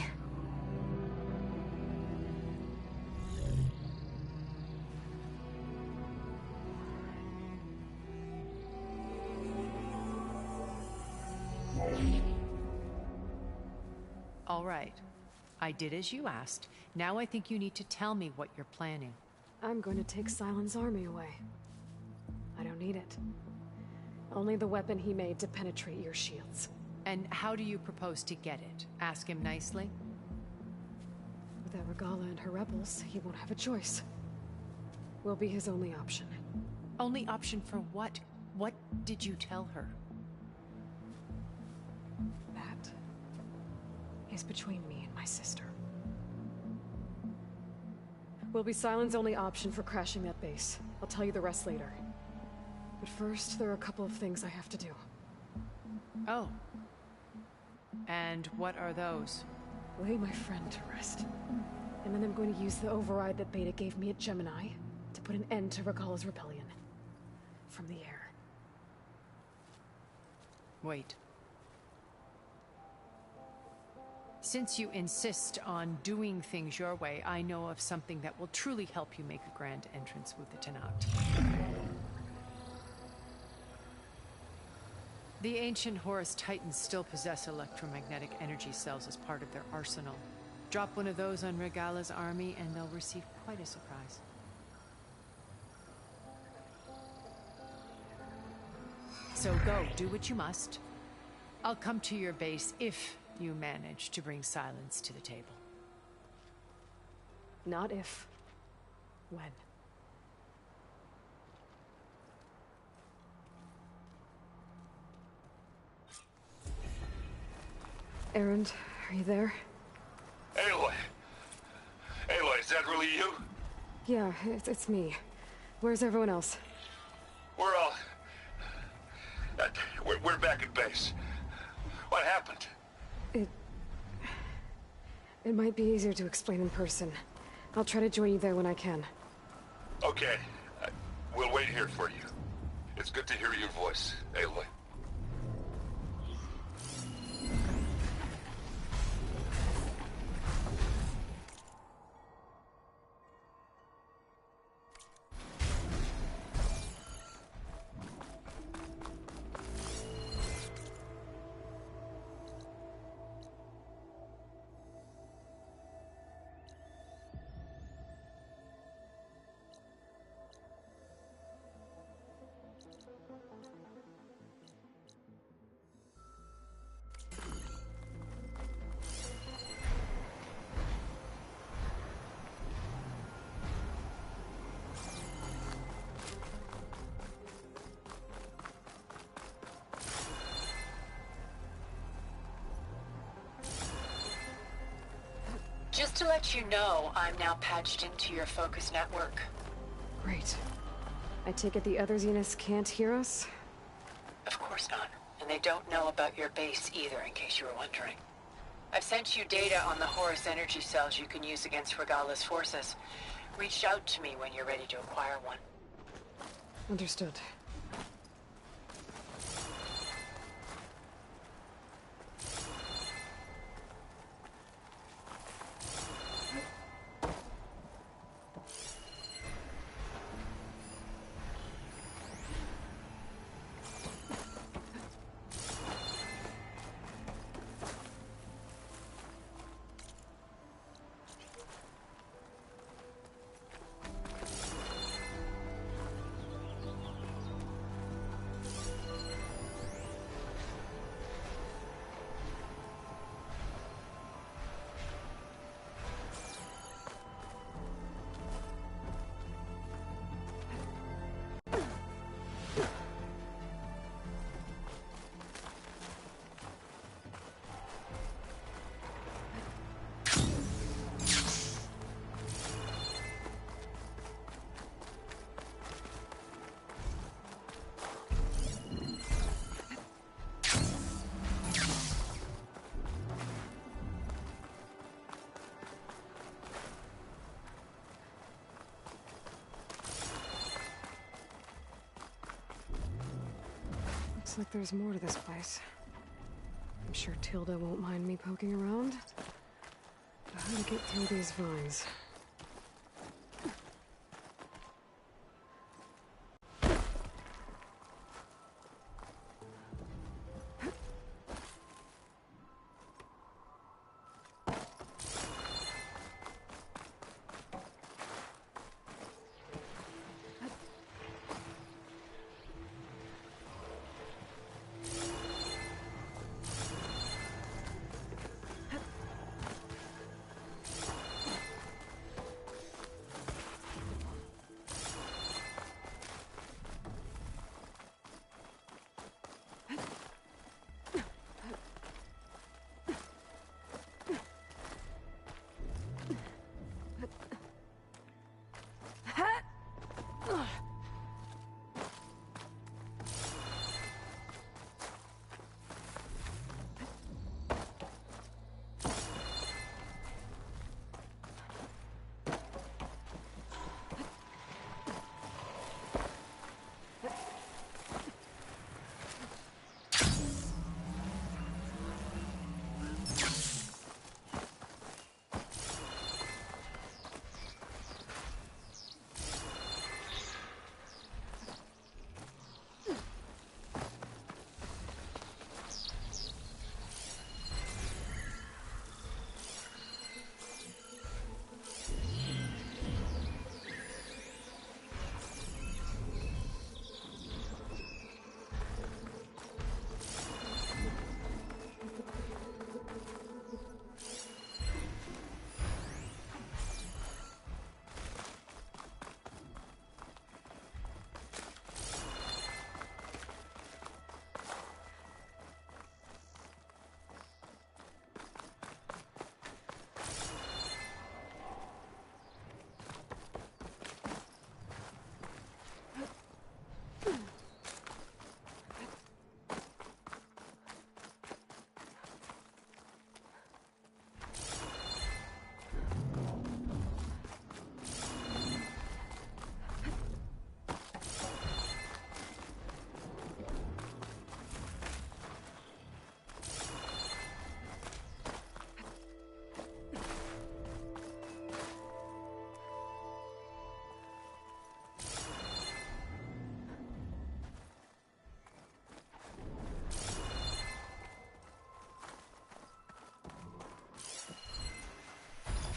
All right. I did as you asked. Now I think you need to tell me what you're planning. I'm going to take Sylens' army away. I don't need it. Only the weapon he made to penetrate your shields. And how do you propose to get it? Ask him nicely? Without Regala and her rebels, he won't have a choice. We'll be his only option. Only option for what? What did you tell her? That is between me and my sister. Will be Sylens' only option for crashing that base. I'll tell you the rest later. But first, there are a couple of things I have to do. Oh. And what are those? Lay my friend to rest. And then I'm going to use the override that Beta gave me at Gemini to put an end to Regala's rebellion. From the air. Wait. Since you insist on doing things your way, I know of something that will truly help you make a grand entrance with the Tenakth. The ancient Horus Titans still possess electromagnetic energy cells as part of their arsenal. Drop one of those on Regala's army and they'll receive quite a surprise. So go, do what you must. I'll come to your base if you manage to bring Sylens to the table. Not if. When. Erend, are you there? Aloy! Aloy, is that really you? Yeah, it's me. Where's everyone else? We're all... we're back at base. What happened? It might be easier to explain in person. I'll try to join you there when I can. Okay. We'll wait here for you. It's good to hear your voice, Aloy. Just to let you know, I'm now patched into your focus network. Great. I take it the other Zeniths can't hear us? Of course not. And they don't know about your base either, in case you were wondering. I've sent you data on the Horus energy cells you can use against Regala's forces. Reach out to me when you're ready to acquire one. Understood. Looks like there's more to this place. I'm sure Tilda won't mind me poking around. But how to get through these vines?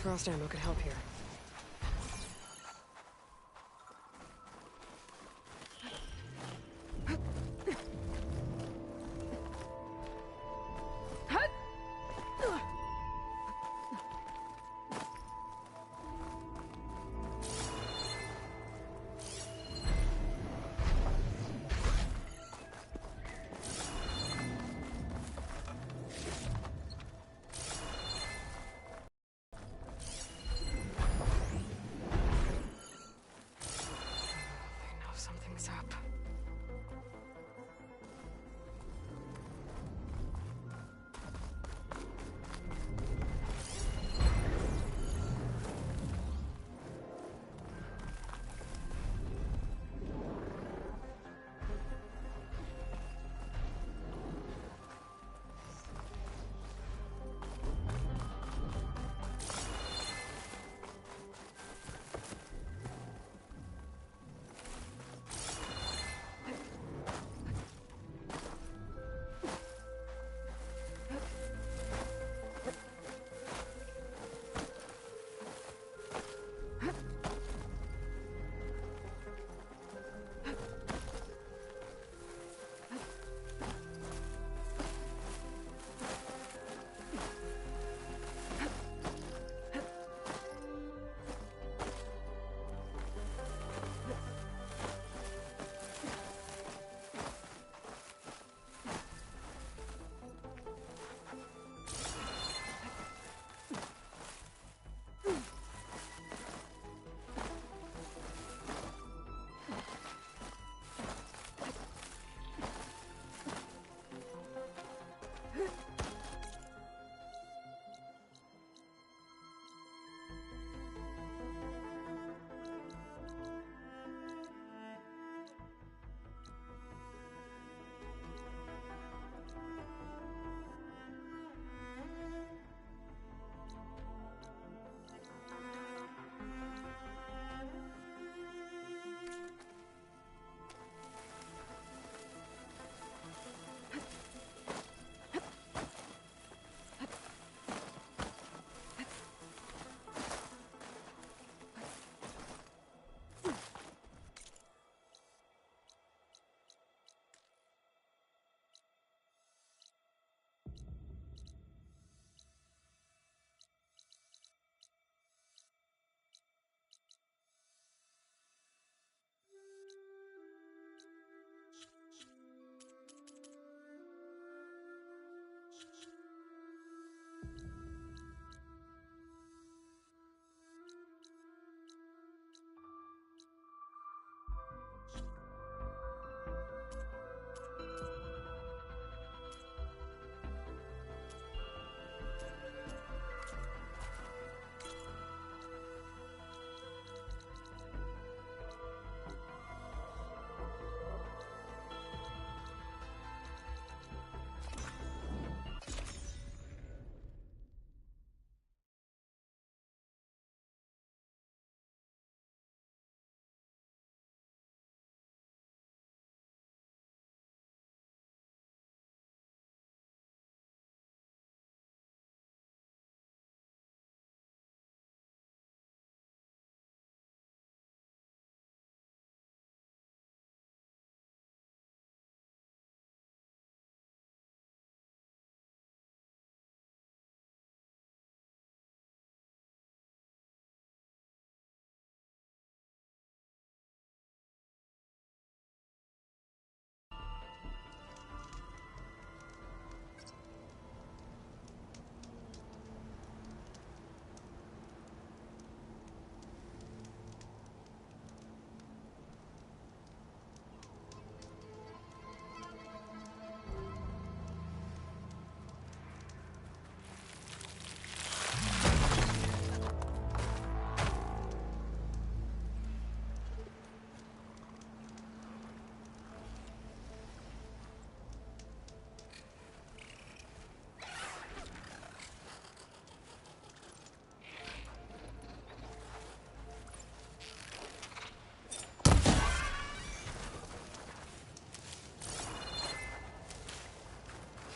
Frost ammo could help here. Something's up.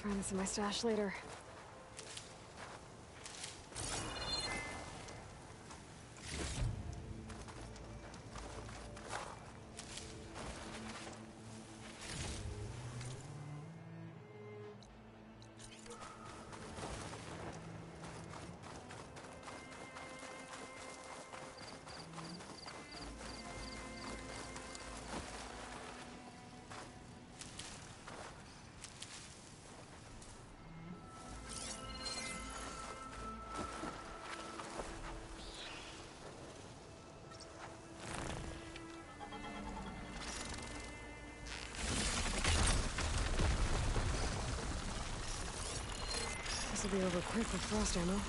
Find this in my stash later. will be over quick with frost ammo.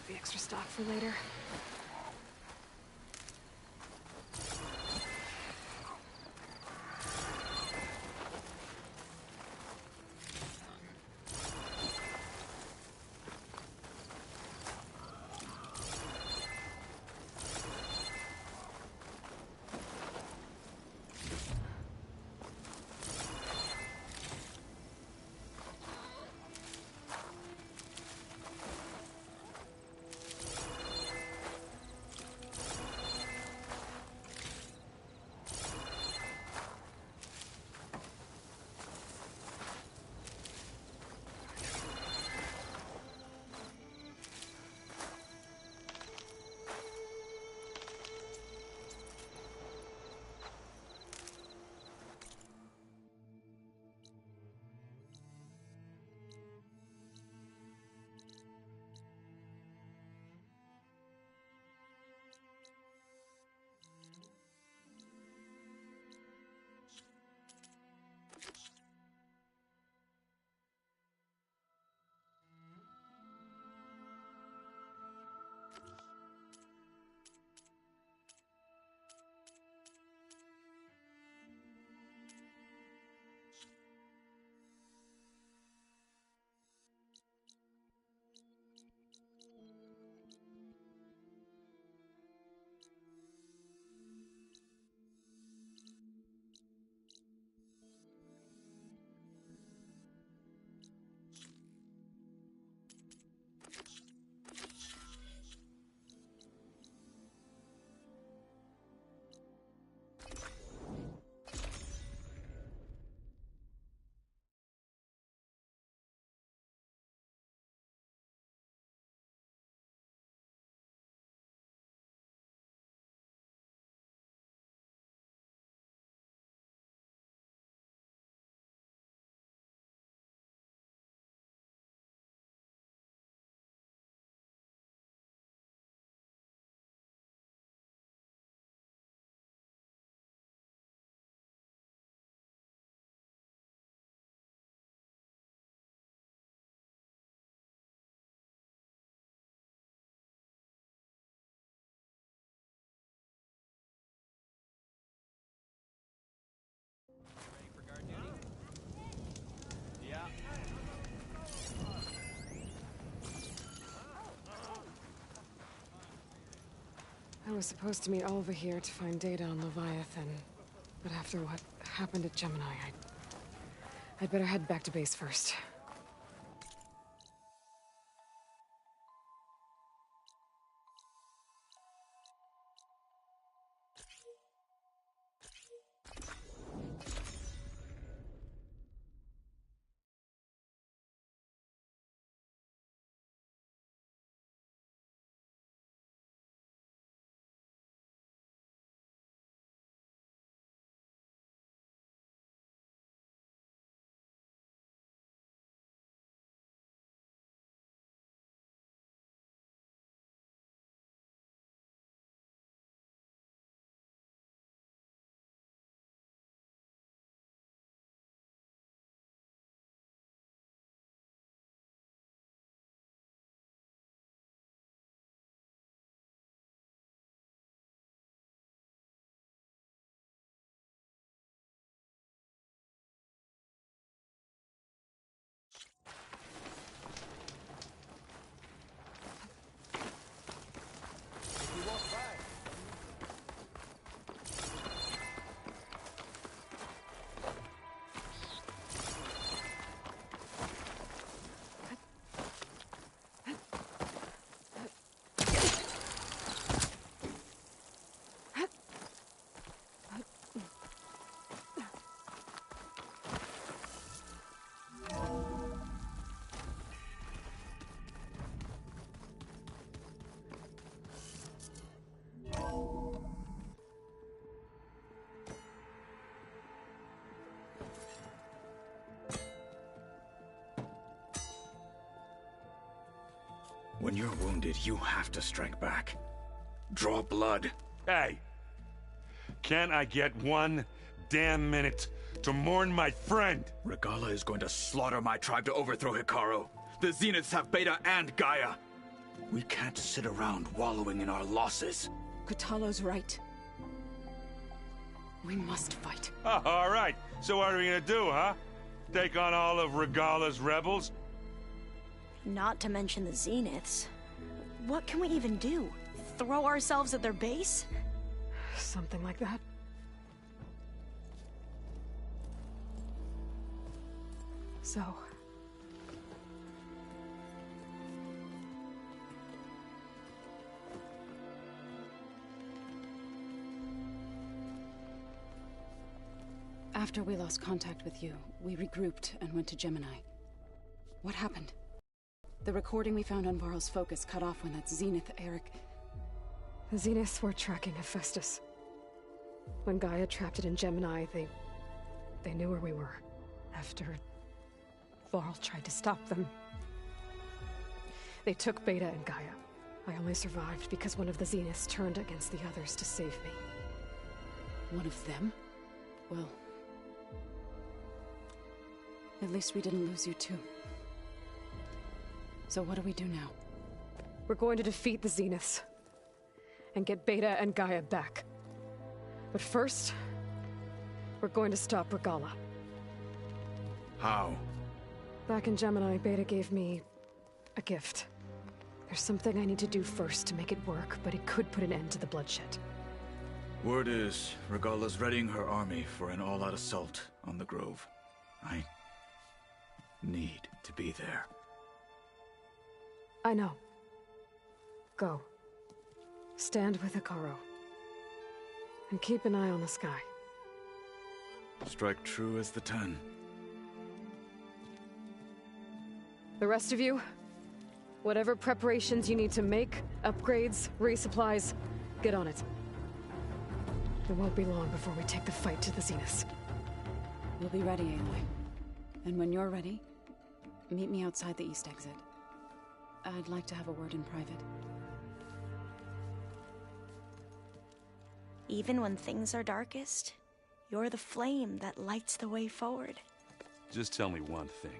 be extra stock for later. I was supposed to meet Olva here to find data on Leviathan, but after what happened at Gemini, I'd better head back to base first. When you're wounded, you have to strike back. Draw blood. Hey! Can I get one damn minute to mourn my friend? Regala is going to slaughter my tribe to overthrow Hikaru. The Zeniths have Beta and Gaia. We can't sit around wallowing in our losses. Kotallo's right. We must fight. All right, so what are we gonna do, huh? Take on all of Regala's rebels? Not to mention the Zeniths. What can we even do? Throw ourselves at their base? Something like that. So... After we lost contact with you, we regrouped and went to Gemini. What happened? The recording we found on Varl's focus cut off when that Zenith, Eric... The Zeniths were tracking Hephaestus. When Gaia trapped it in Gemini, they knew where we were. After Varl tried to stop them. They took Beta and Gaia. I only survived because one of the Zeniths turned against the others to save me. One of them? Well... at least we didn't lose you too. So what do we do now? We're going to defeat the Zeniths. And get Beta and Gaia back. But first... we're going to stop Regala. How? Back in Gemini, Beta gave me... a gift. There's something I need to do first to make it work, but it could put an end to the bloodshed. Word is, Regala's readying her army for an all-out assault on the Grove. I need to be there. I know. Go. Stand with Ikaro. And keep an eye on the sky. Strike true as the 10. The rest of you, whatever preparations you need to make, upgrades, resupplies, get on it. It won't be long before we take the fight to the Zeniths. We'll be ready, Aloy. And when you're ready, meet me outside the east exit. I'd like to have a word in private. Even when things are darkest, you're the flame that lights the way forward. Just tell me one thing.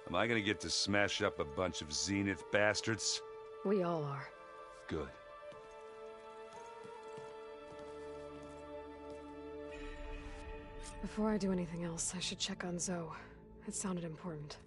Am I gonna get to smash up a bunch of Zenith bastards? We all are. Good. Before I do anything else, I should check on Zoe. It sounded important.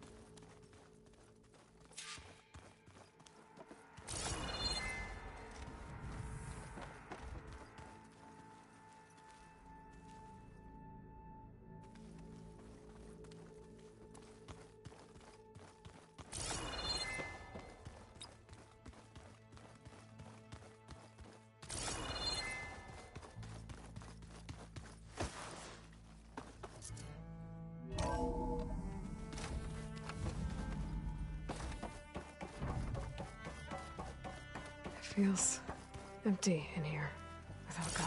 Feels empty in here without Gaia.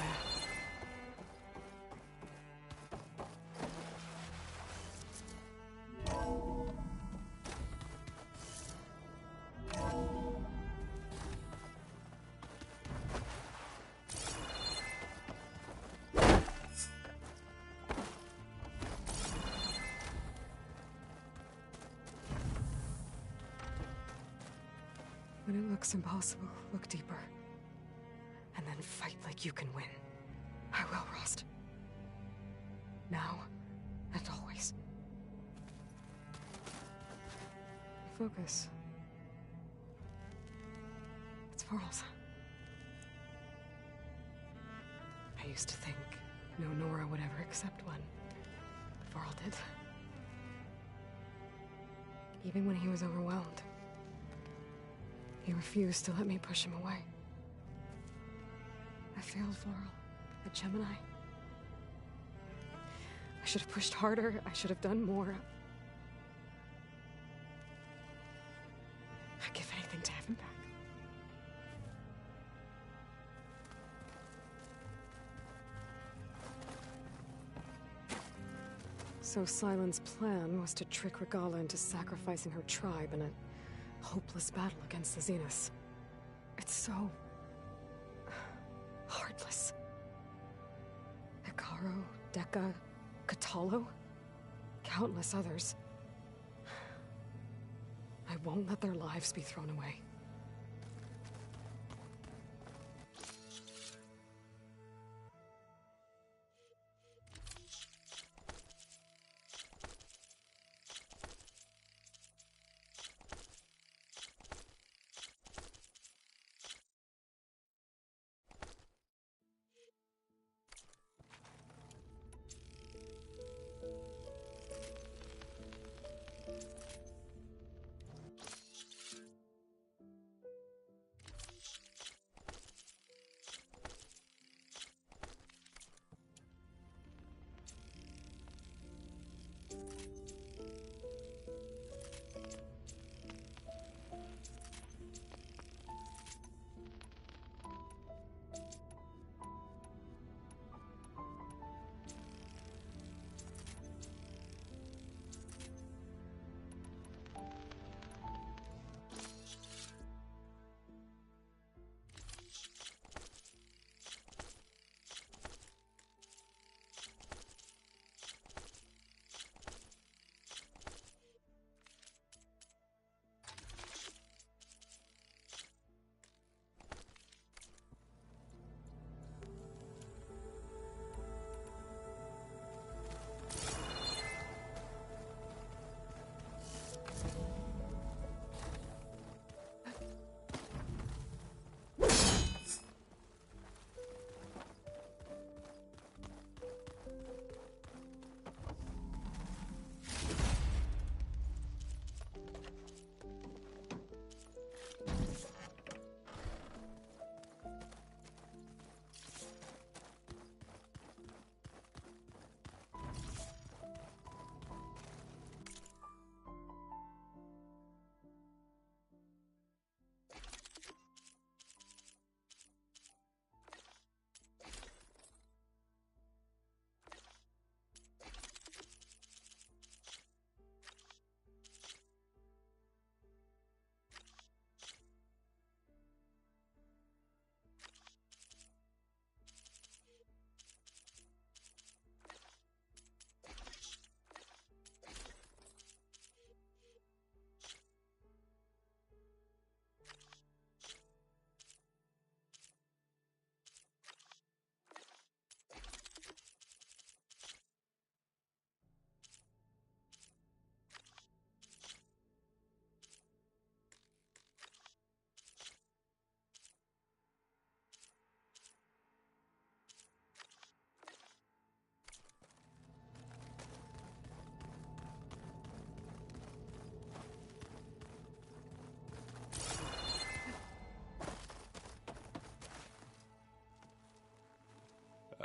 When it looks impossible, look deeper. And then fight like you can win. I will, Rost. Now and always. Focus. It's Varl's. I used to think no Nora would ever accept one. But Varl did. Even when he was overwhelmed. He refused to let me push him away. I failed Varl at Gemini. I should have pushed harder. I should have done more. I'd give anything to have him back. So Sylens' plan was to trick Regala into sacrificing her tribe in a hopeless battle against the Zeniths. It's so... heartless. Ikaro, Dekka, Kotallo, countless others. I won't let their lives be thrown away.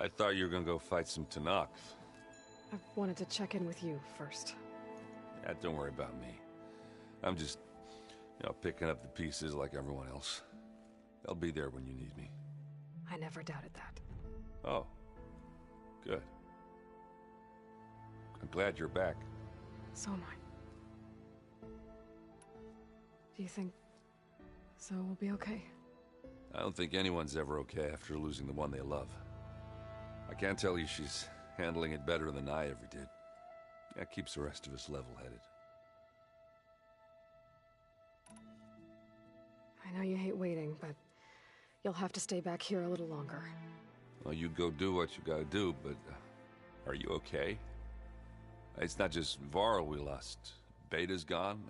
I thought you were gonna go fight some Tanakh. I wanted to check in with you first. Yeah, don't worry about me. I'm just, picking up the pieces like everyone else. I'll be there when you need me. I never doubted that. Oh. Good. I'm glad you're back. So am I. Do you think Zoe will be okay? I don't think anyone's ever okay after losing the one they love. I can't tell you she's handling it better than I ever did. That keeps the rest of us level-headed. I know you hate waiting, but you'll have to stay back here a little longer. Well, you go do what you gotta do, but are you okay? It's not just Varl we lost. Beta's gone.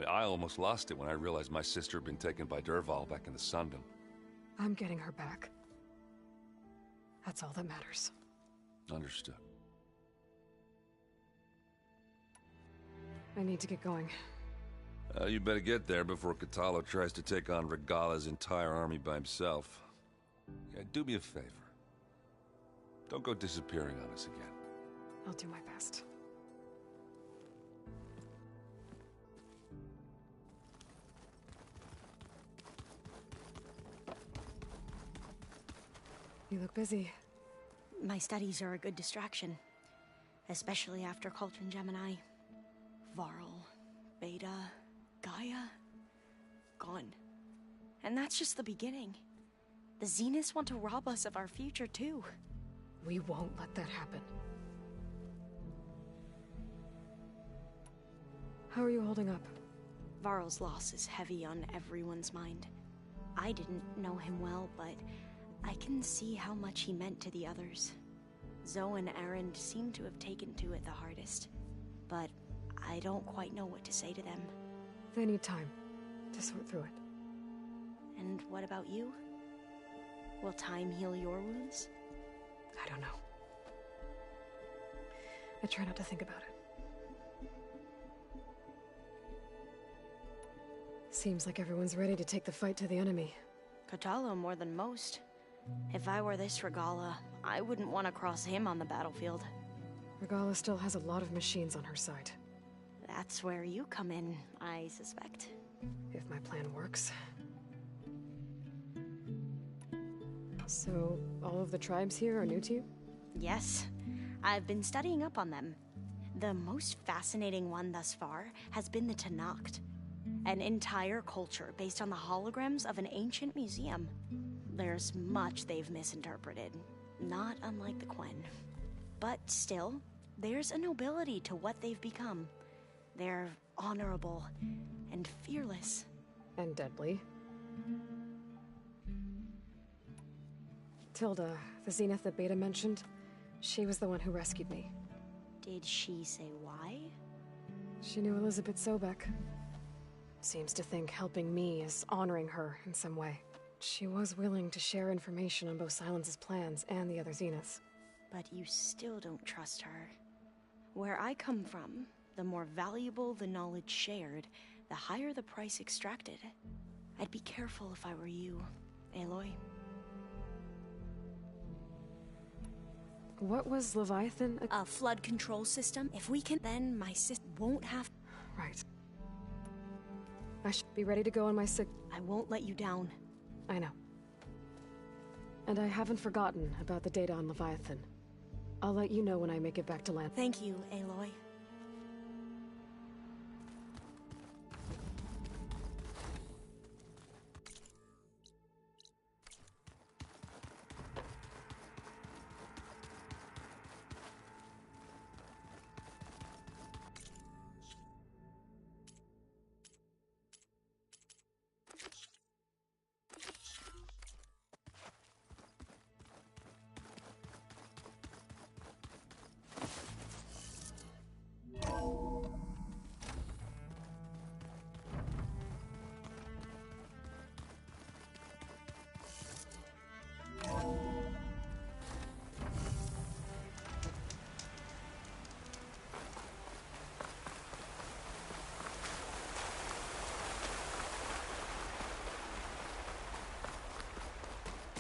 I almost lost it when I realized my sister had been taken by Dervahl back in the Sundom. I'm getting her back. That's all that matters. Understood. I need to get going. You better get there before Kotallo tries to take on Regala's entire army by himself. Yeah, do me a favor. Don't go disappearing on us again. I'll do my best. You look busy. My studies are a good distraction. Especially after Cauldron Gemini. Varl, Beta, Gaia, gone. And that's just the beginning. The Zeniths want to rob us of our future, too. We won't let that happen. How are you holding up? Varl's loss is heavy on everyone's mind. I didn't know him well, but I can see how much he meant to the others. Zoe and Erend seem to have taken to it the hardest, but I don't quite know what to say to them. They need time to sort through it. And what about you? Will time heal your wounds? I don't know. I try not to think about it. Seems like everyone's ready to take the fight to the enemy. Kotallo more than most. If I were this Regala, I wouldn't want to cross him on the battlefield. Regala still has a lot of machines on her side. That's where you come in, I suspect. If my plan works. So, all of the tribes here are new to you? Yes. I've been studying up on them. The most fascinating one thus far has been the Tanakh. An entire culture based on the holograms of an ancient museum. There's much they've misinterpreted, not unlike the Quen. But still, there's a nobility to what they've become. They're honorable and fearless. And deadly. Tilda, the Zenith that Beta mentioned, she was the one who rescued me. Did she say why? She knew Elizabeth Sobek. Seems to think helping me is honoring her in some way. She was willing to share information on both Silence's plans and the other Zeniths. But you still don't trust her. Where I come from, the more valuable the knowledge shared, the higher the price extracted. I'd be careful if I were you, Aloy. What was Leviathan? A flood control system. If we can, then my sis won't have... Right. I should be ready to go on my sick... I won't let you down. I know. And I haven't forgotten about the data on Leviathan. I'll let you know when I make it back to land. Thank you, Aloy.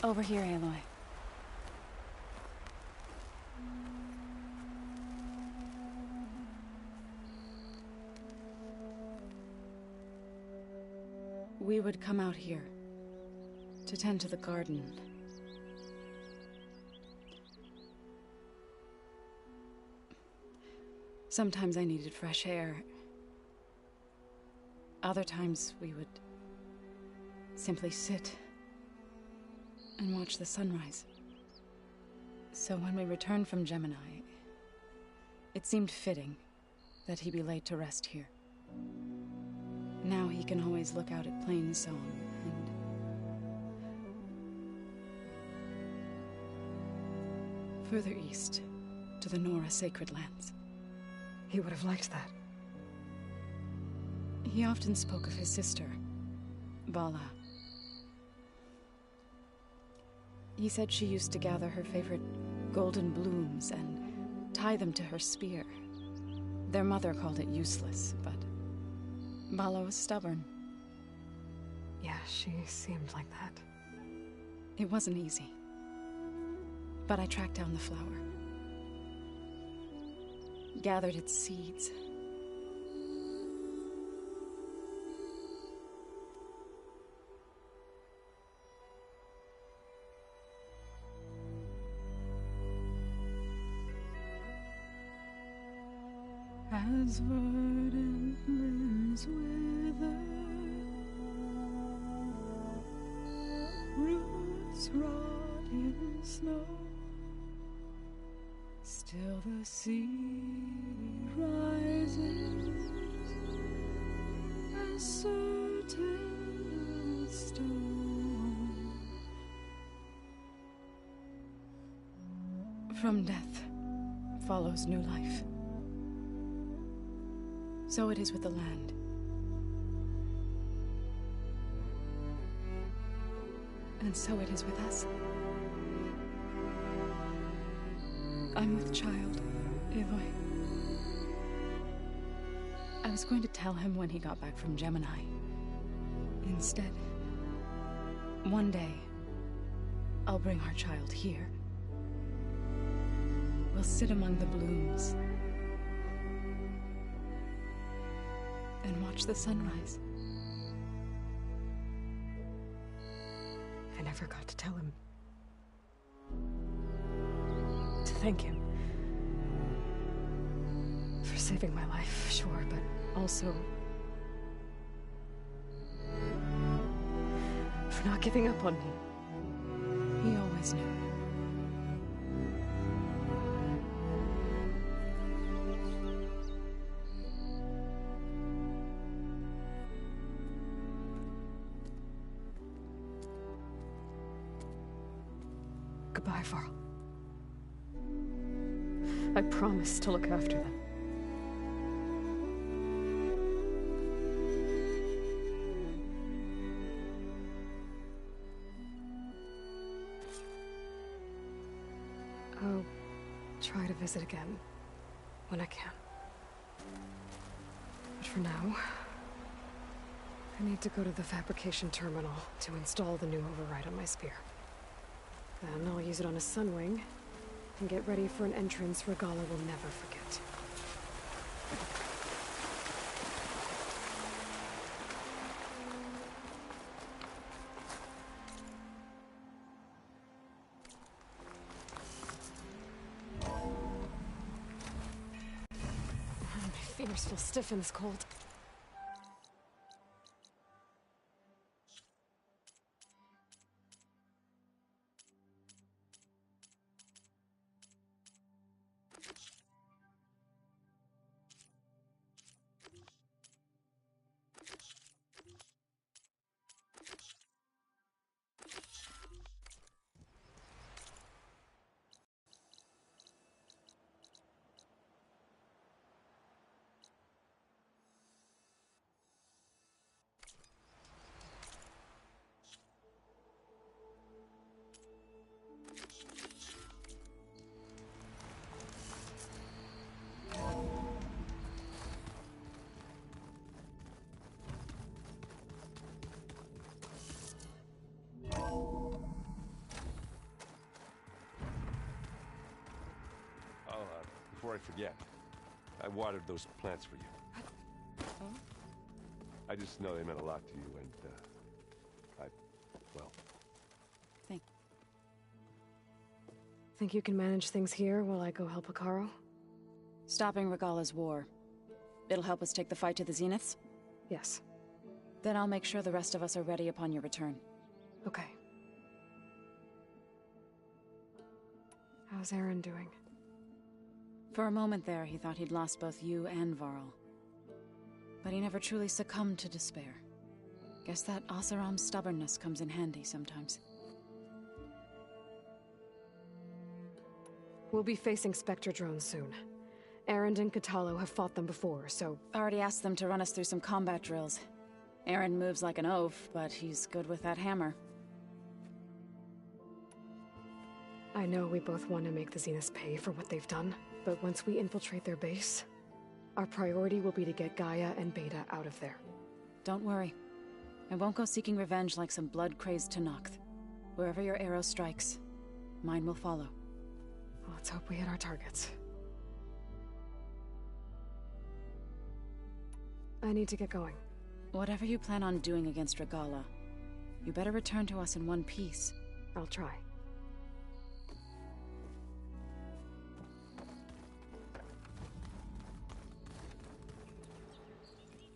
Over here, Aloy. We would come out here to tend to the garden. Sometimes I needed fresh air. Other times we would simply sit and watch the sunrise. So when we returned from Gemini, it seemed fitting that he be laid to rest here. Now he can always look out at Plain Song and... further east, to the Nora Sacred Lands. He would have liked that. He often spoke of his sister, Vala. He said she used to gather her favorite golden blooms and tie them to her spear. Their mother called it useless, but Vala was stubborn. Yeah, she seemed like that. It wasn't easy. But I tracked down the flower. Gathered its seeds. As verdant limbs wither, roots rot in snow, still the seed rises, as certain as stone. From death follows new life. So it is with the land. And so it is with us. I'm with child, Eloy. I was going to tell him when he got back from Gemini. Instead, one day, I'll bring our child here. We'll sit among the blooms and watch the sunrise. I never got to tell him. To thank him. For saving my life, sure, but also... for not giving up on me. He always knew. Goodbye, Varl. I promise to look after them. I'll try to visit again when I can. But for now, I need to go to the fabrication terminal to install the new override on my spear. Then I'll use it on a sunwing, and get ready for an entrance Regala will never forget. My fingers feel stiff in this cold. Before I forget, I watered those plants for you. I just know they meant a lot to you, and, well... Think you can manage things here while I go help Hekarro? Stopping Regalla's war. It'll help us take the fight to the Zeniths? Yes. Then I'll make sure the rest of us are ready upon your return. Okay. How's Aaron doing? For a moment there, he thought he'd lost both you and Varl. But he never truly succumbed to despair. Guess that Oseram's stubbornness comes in handy sometimes. We'll be facing Spectre drones soon. Aaron and Kotallo have fought them before, so... Already asked them to run us through some combat drills. Aaron moves like an oaf, but he's good with that hammer. I know we both want to make the Zeniths pay for what they've done, but once we infiltrate their base, our priority will be to get Gaia and Beta out of there. Don't worry. I won't go seeking revenge like some blood-crazed Tenakth. Wherever your arrow strikes, mine will follow. Let's hope we hit our targets. I need to get going. Whatever you plan on doing against Regalla, you better return to us in one piece. I'll try.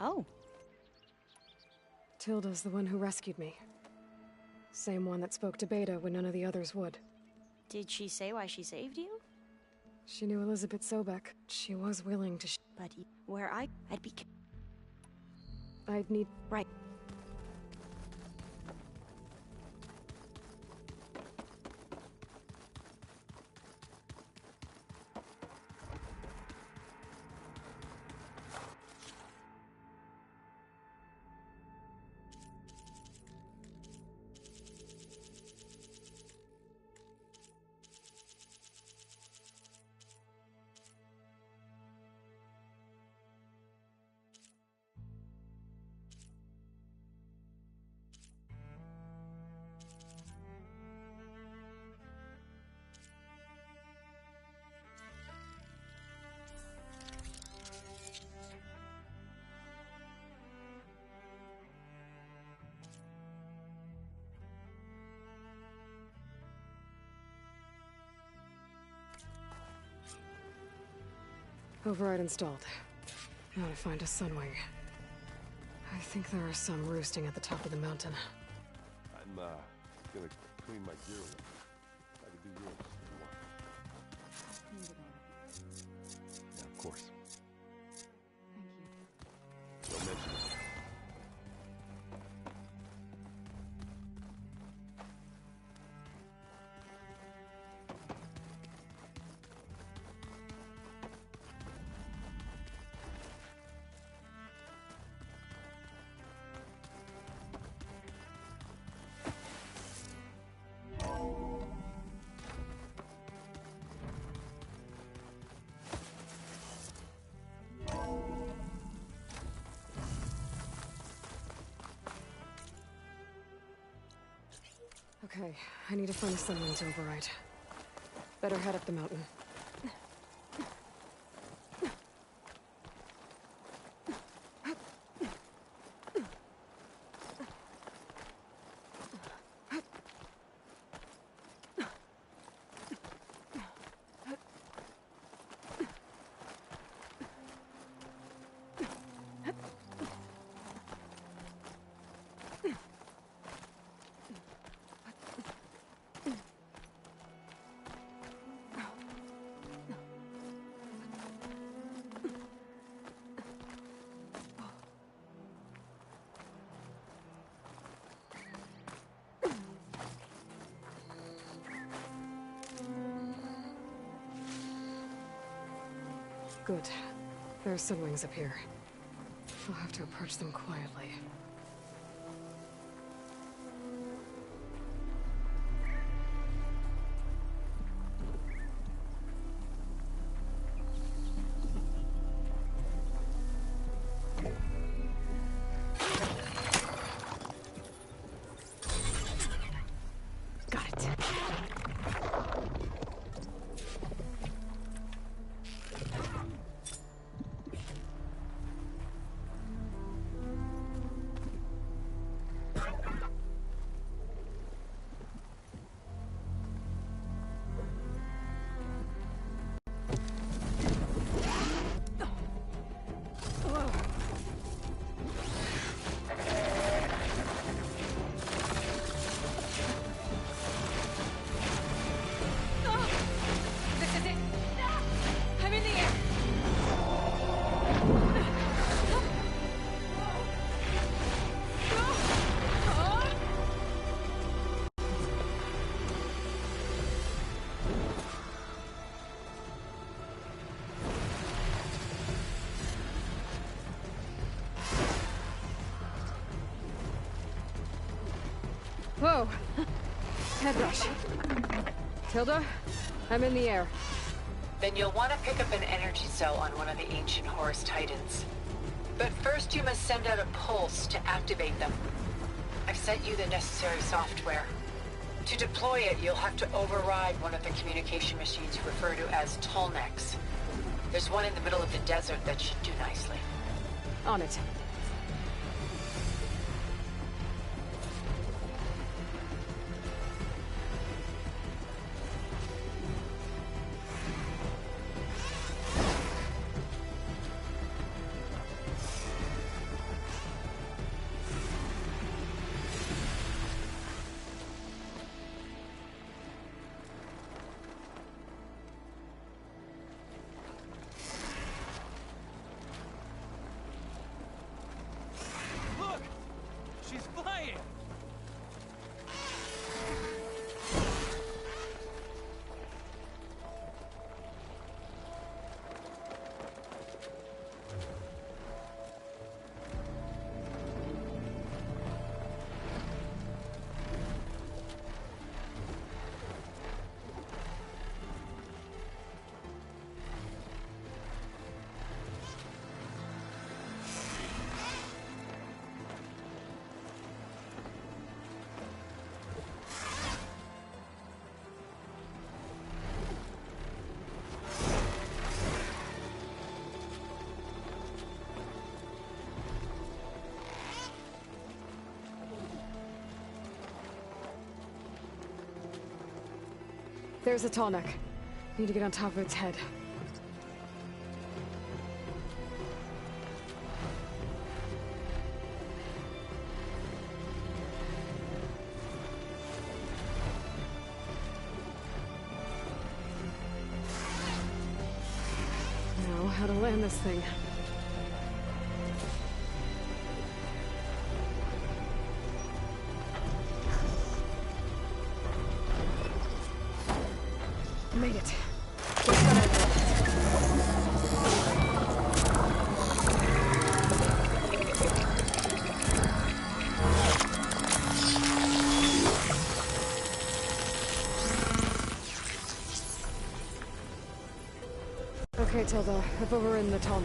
Oh. Tilda's the one who rescued me. Same one that spoke to Beta when none of the others would. Did she say why she saved you? She knew Elizabeth Sobek. She was willing to But where I'd be... I'd need... Right. Override installed. Now to find a sunwing. I think there are some roosting at the top of the mountain. I'm, gonna clean my gear a little. I could do yours if you want. Yeah, of course. Thank you. Don't mention it. Okay, I need to find a sunwing to override. Better head up the mountain. Good. There are sunwings up here. I'll have to approach them quietly. Got it. Whoa! Head rush. Tilda, I'm in the air. Then you'll want to pick up an energy cell on one of the ancient Horus Titans. But first you must send out a pulse to activate them. I've sent you the necessary software. To deploy it, you'll have to override one of the communication machines you refer to as Tolnecs. There's one in the middle of the desert that should do nicely. On it. She's flying! There's a Tallneck. Need to get on top of its head. Now, how to land this thing. Made it. Okay, Tilda. I've overridden the Tallneck.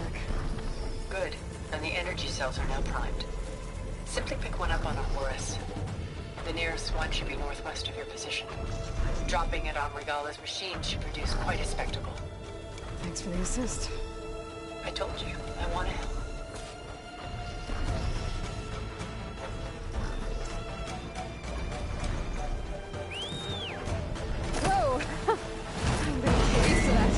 Good. And the energy cells are now primed. Simply pick one up on a Horus. The nearest one should be northwest of your position. Dropping it on Regala's machine should produce quite a spectacle. Thanks for the assist. I told you, I want to help. Whoa! I'm gonna get used to that.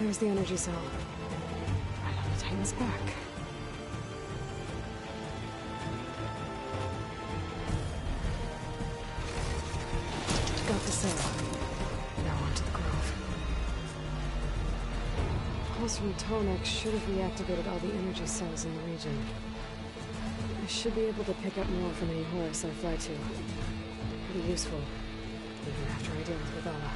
There's the energy cell. Right on the Titan's back. Got the cell. Now onto the grove. Pulse from Tonex should have reactivated all the energy cells in the region. I should be able to pick up more from any Horus I fly to. Pretty useful, even after I deal with Regala.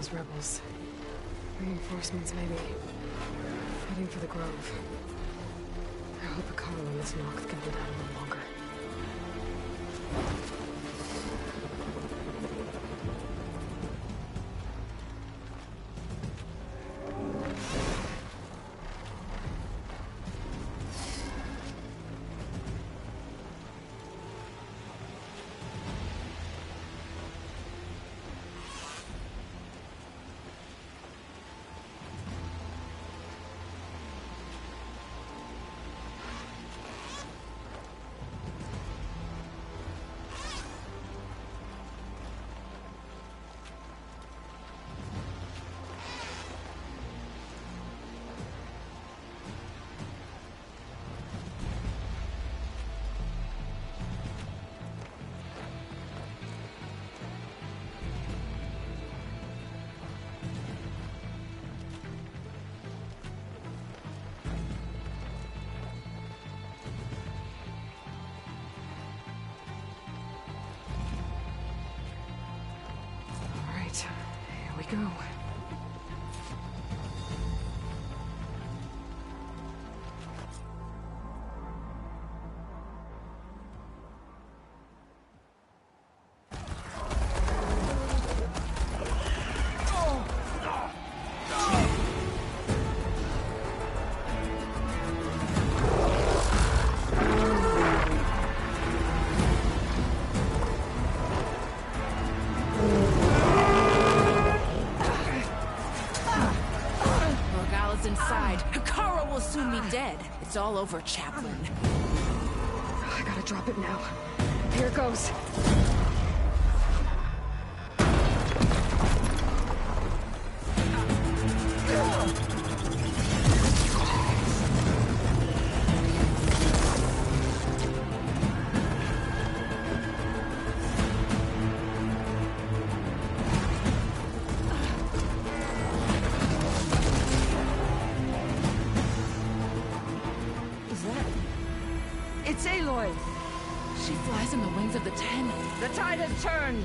those rebels. Reinforcements, maybe. Heading for the Grove. I hope Pikachu and this Noct can hold out a little longer. Here we go. It's all over, Chaplain. I gotta drop it now. Here it goes. She flies in the wings of the Ten. The tide has turned!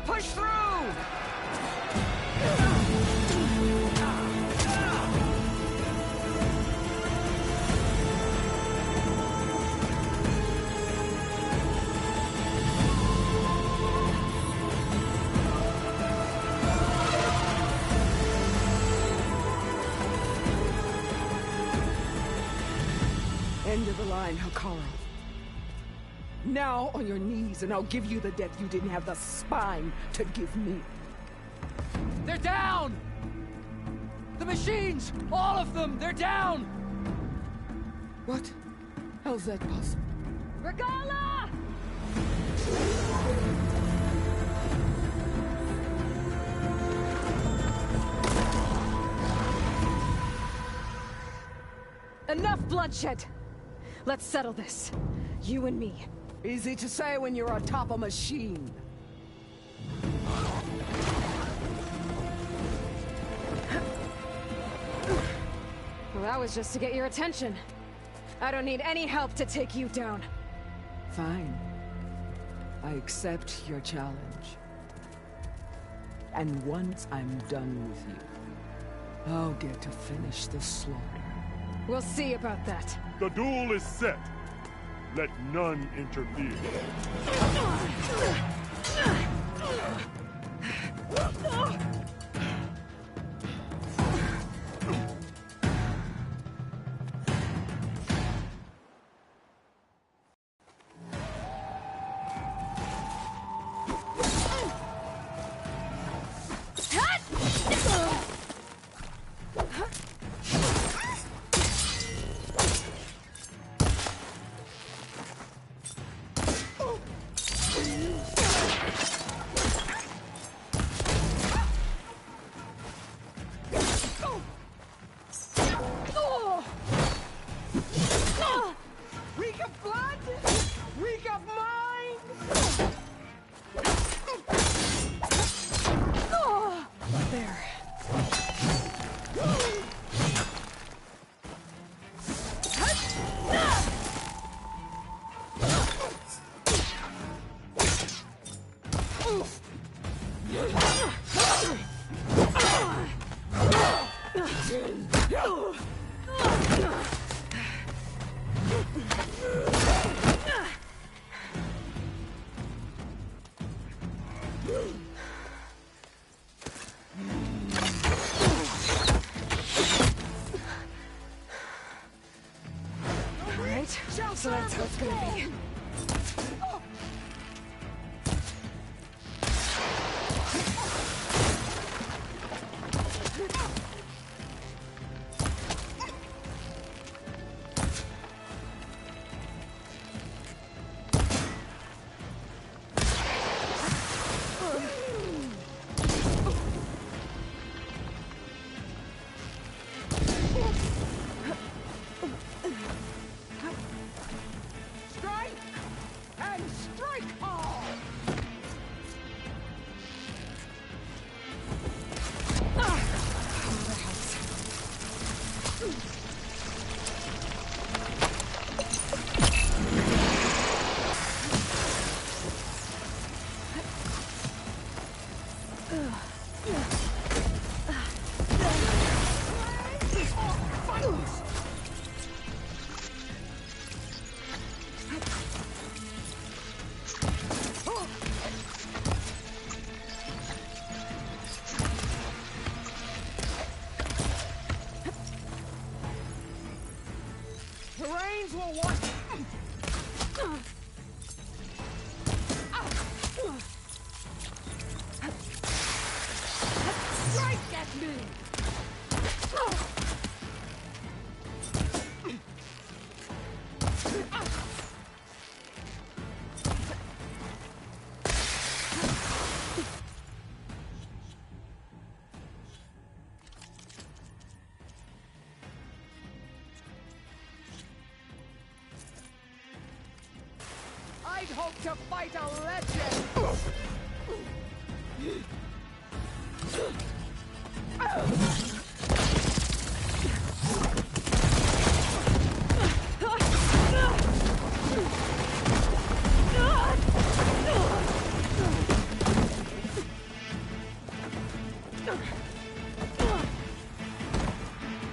Push through! End of the line, Hikaru. Now on your knees, and I'll give you the death you didn't have the spine to give me. They're down! The machines! All of them! They're down! What? How's that possible? Regala! Enough bloodshed! Let's settle this. You and me. Easy to say when you're atop a machine. Well, that was just to get your attention. I don't need any help to take you down. Fine. I accept your challenge. And once I'm done with you, I'll get to finish the slaughter. We'll see about that. The duel is set. Let none interfere. Alright, so that's how it's gonna be. Strike! And strike hard! The rains will want... Strike at me! I'd hope to fight a legend!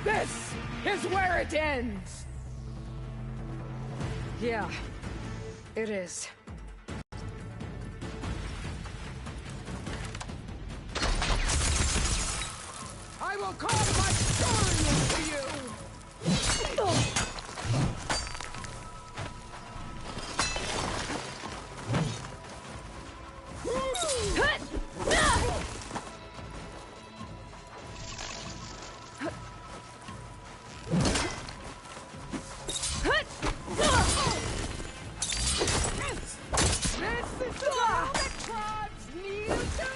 This is where it ends! Yeah, it is. I will call my story to you! This is all that tribes need to...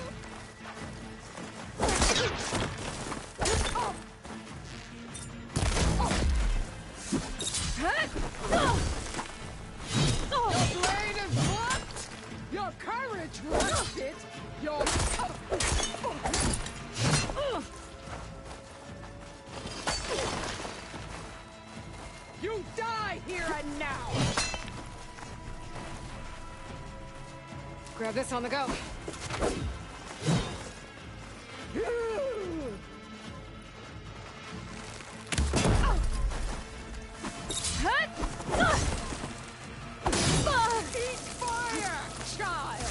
Your blade is blocked! Your courage rusted! Your... You die here and now! Grab this on the go. Eat fire, child!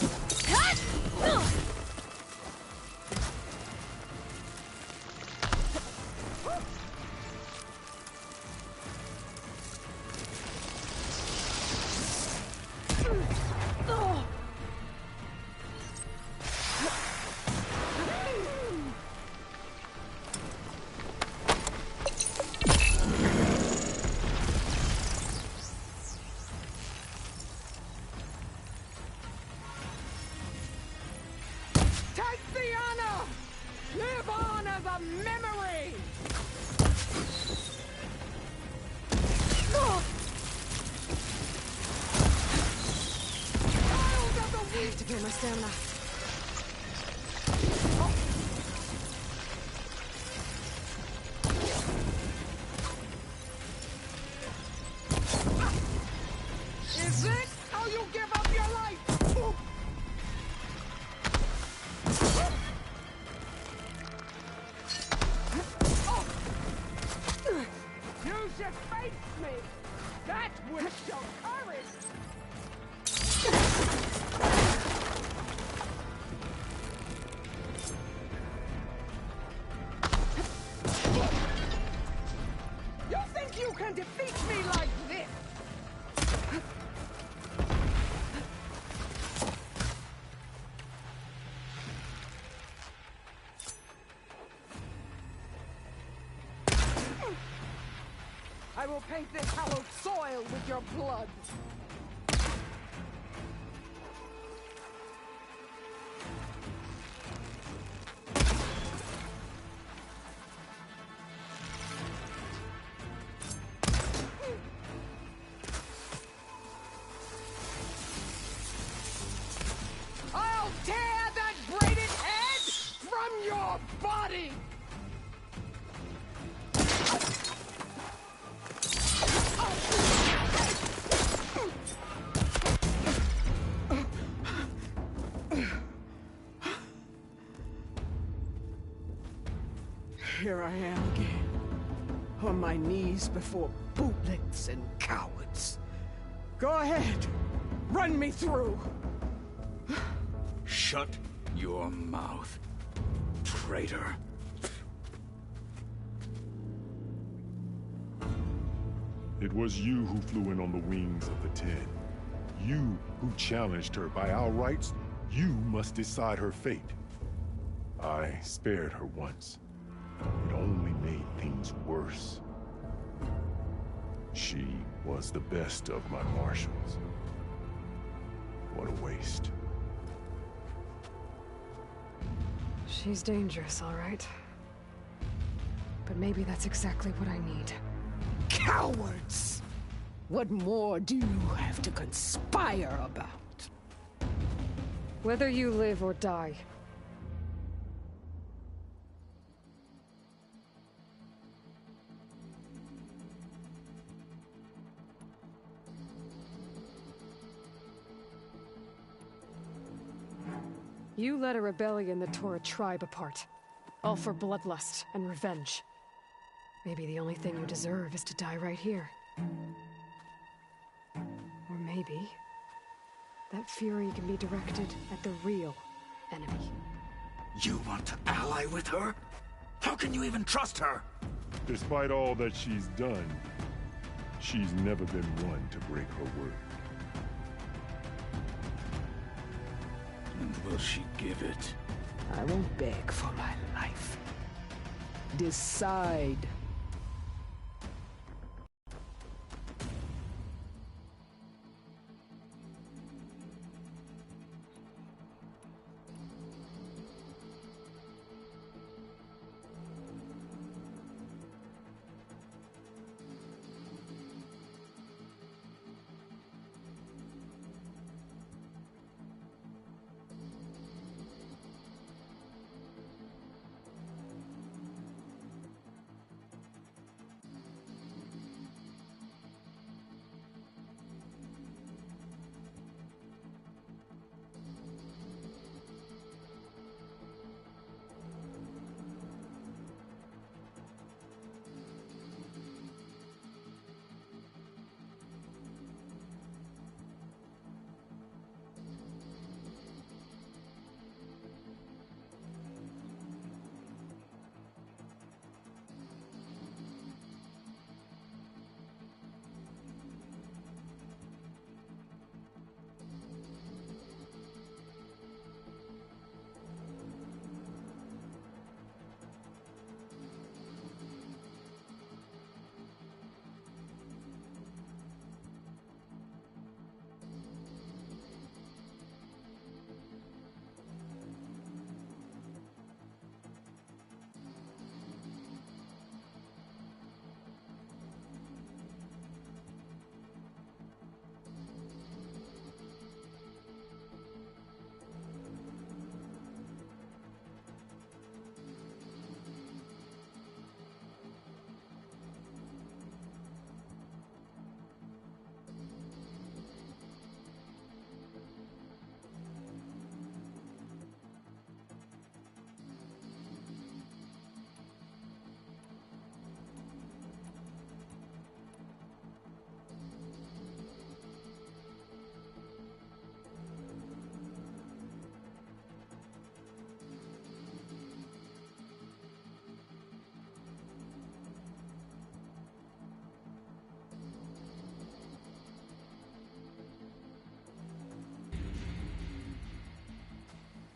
Take the honor! Live on as a memory! I have to build my stamina. Is this how you give up your life? Oh. face me! That would show courage! You think you can defeat me like this? I will paint this hallowed soil with your blood. I'll tear that braided head from your body! Here I am again, on my knees before bootlets and cowards. Go ahead, run me through. Shut your mouth, traitor. It was you who flew in on the wings of the Ten. You who challenged her. By our rights, you must decide her fate. I spared her once. It only made things worse. She was the best of my marshals. What a waste. She's dangerous, all right. But maybe that's exactly what I need. Cowards! What more do you have to conspire about? Whether you live or die. You led a rebellion that tore a tribe apart. All for bloodlust and revenge. Maybe the only thing you deserve is to die right here. Or maybe that fury can be directed at the real enemy. You want to ally with her? How can you even trust her? Despite all that she's done, she's never been one to break her word. And will she give it? I won't beg for my life. Decide.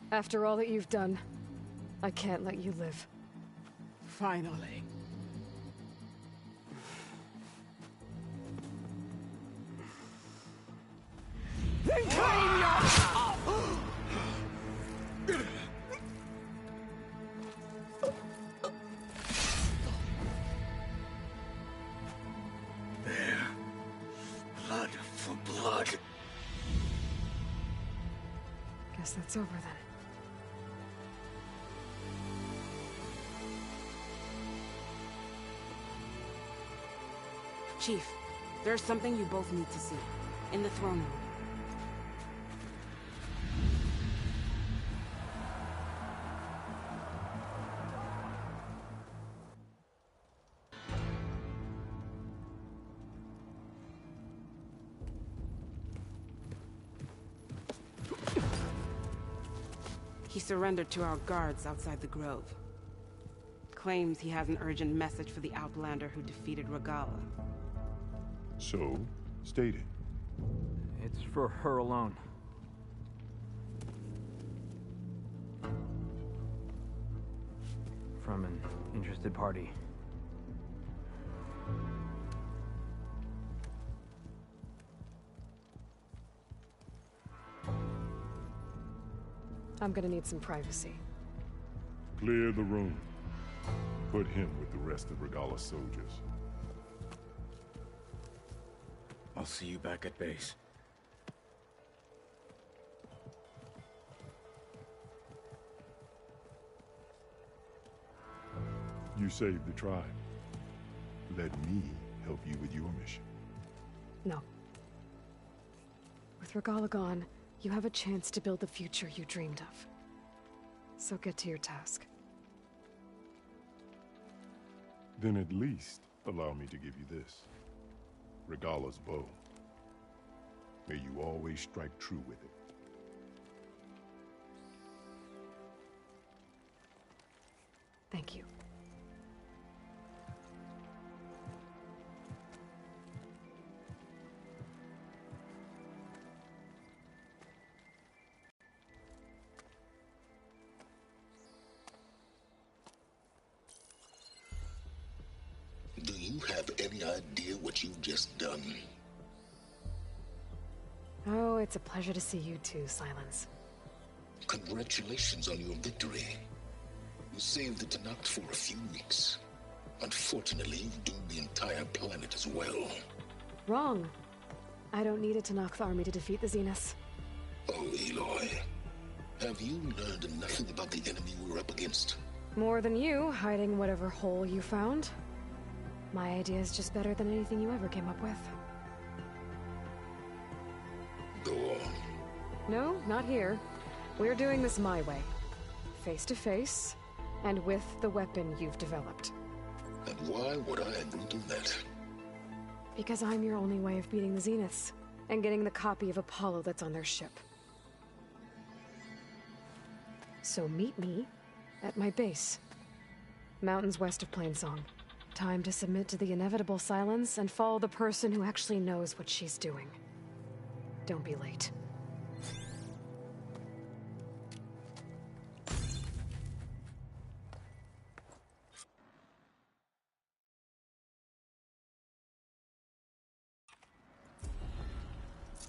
After all that you've done, I can't let you live. Finally. Then claim your... There. Blood for blood. Guess that's over then. Chief, there's something you both need to see. In the throne room. He surrendered to our guards outside the grove. Claims he has an urgent message for the Outlander who defeated Regala. So, state it. It's for her alone. From an interested party. I'm gonna need some privacy. Clear the room. Put him with the rest of Regala's soldiers. I'll see you back at base. You saved the tribe. Let me help you with your mission. No. With Regala gone, you have a chance to build the future you dreamed of. So get to your task. Then at least allow me to give you this. Regala's bow. May you always strike true with it. Thank you. Do you have any idea what you've just done? Oh, it's a pleasure to see you too, Silence. Congratulations on your victory. You saved the Tanakh for a few weeks. Unfortunately, you've doomed the entire planet as well. Wrong. I don't need a Tanakh army to defeat the Zeniths. Oh, Aloy. Have you learned nothing about the enemy we're up against? More than you, hiding whatever hole you found. My idea is just better than anything you ever came up with. Go on. No, not here. We're doing this my way. Face to face, and with the weapon you've developed. And why would I agree to that? Because I'm your only way of beating the Zeniths, and getting the copy of Apollo that's on their ship. So meet me at my base. Mountains west of Plainsong. Time to submit to the inevitable silence and follow the person who actually knows what she's doing. Don't be late.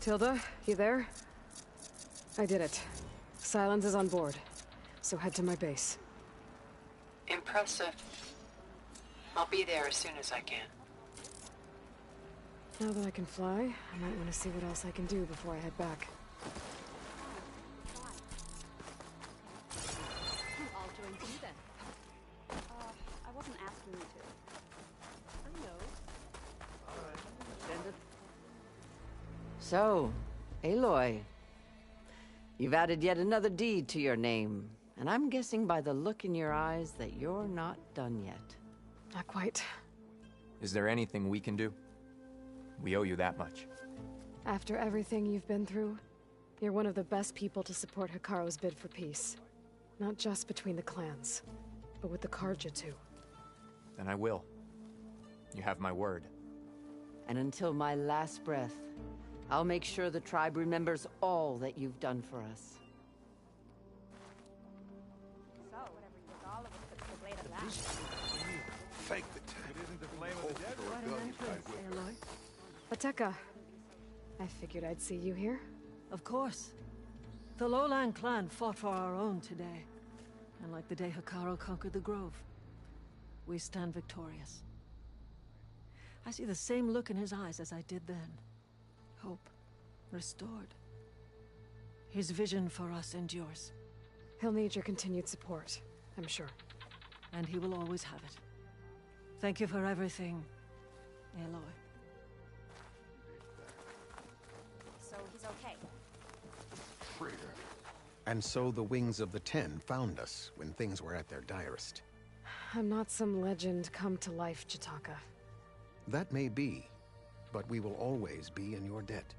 Tilda, you there? I did it. Silence is on board, so head to my base. Impressive. I'll be there as soon as I can. Now that I can fly, I might want to see what else I can do before I head back. I'll join you then. I wasn't asking you to. I know. So, Aloy, you've added yet another deed to your name, and I'm guessing by the look in your eyes that you're not done yet. Not quite. Is there anything we can do? We owe you that much. After everything you've been through, you're one of the best people to support Hikaru's bid for peace. Not just between the clans, but with the Carja too. Then I will. You have my word. And until my last breath, I'll make sure the tribe remembers all that you've done for us. Fake the tank. It isn't the flame of the desert. What an entrance, Aloy. Ateka. I figured I'd see you here. Of course. The Lowland clan fought for our own today. And like the day Hikaru conquered the Grove, we stand victorious. I see the same look in his eyes as I did then. Hope. Restored. His vision for us endures. He'll need your continued support, I'm sure. And he will always have it. Thank you for everything, Aloy. So he's okay. Traitor. And so the Wings of the Ten found us when things were at their direst. I'm not some legend come to life, Chitaka. That may be, but we will always be in your debt.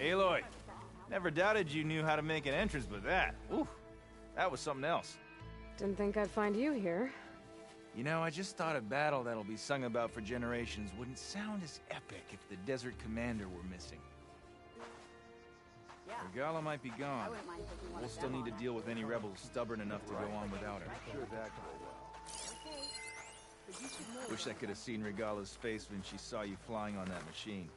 Aloy, never doubted you knew how to make an entrance, but that, ooh, that was something else. Didn't think I'd find you here. You know, I just thought a battle that'll be sung about for generations wouldn't sound as epic if the Desert Commander were missing. Regala might be gone. We'll still need to deal with any rebels stubborn enough to go on without her. Sure that go well. Wish I could have seen Regala's face when she saw you flying on that machine.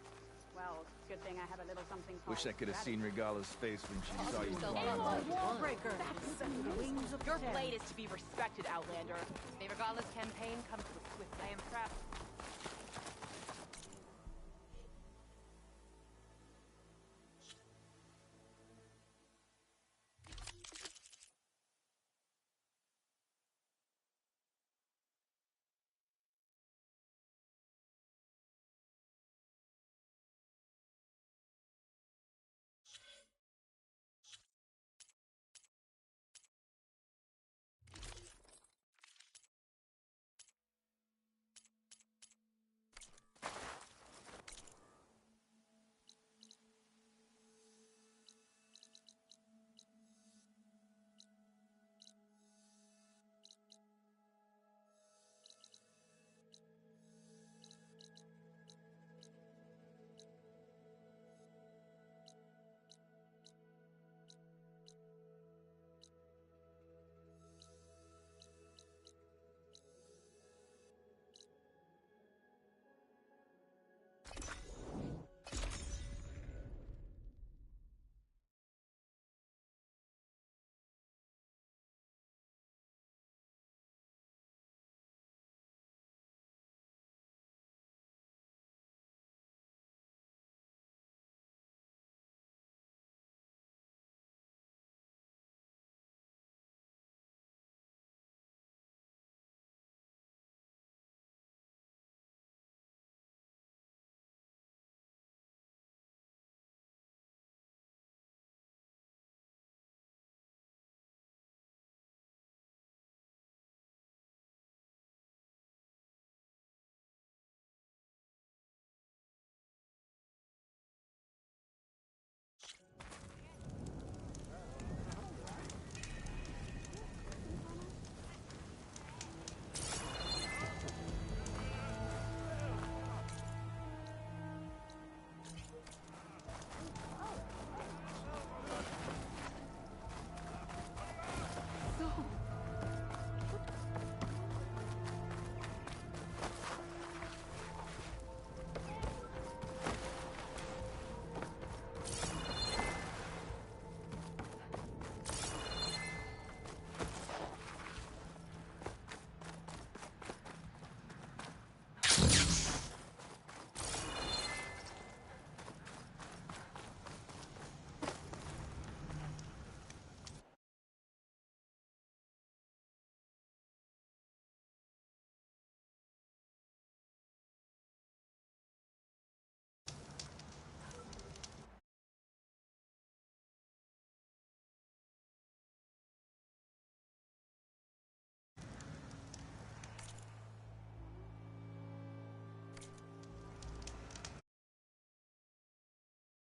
Well, good thing I have a little something called Wish I could have seen Regala's face when she saw you flying on that machine. Your blade is to be respected, Outlander. May Regala's campaign come to a swift. I am trapped.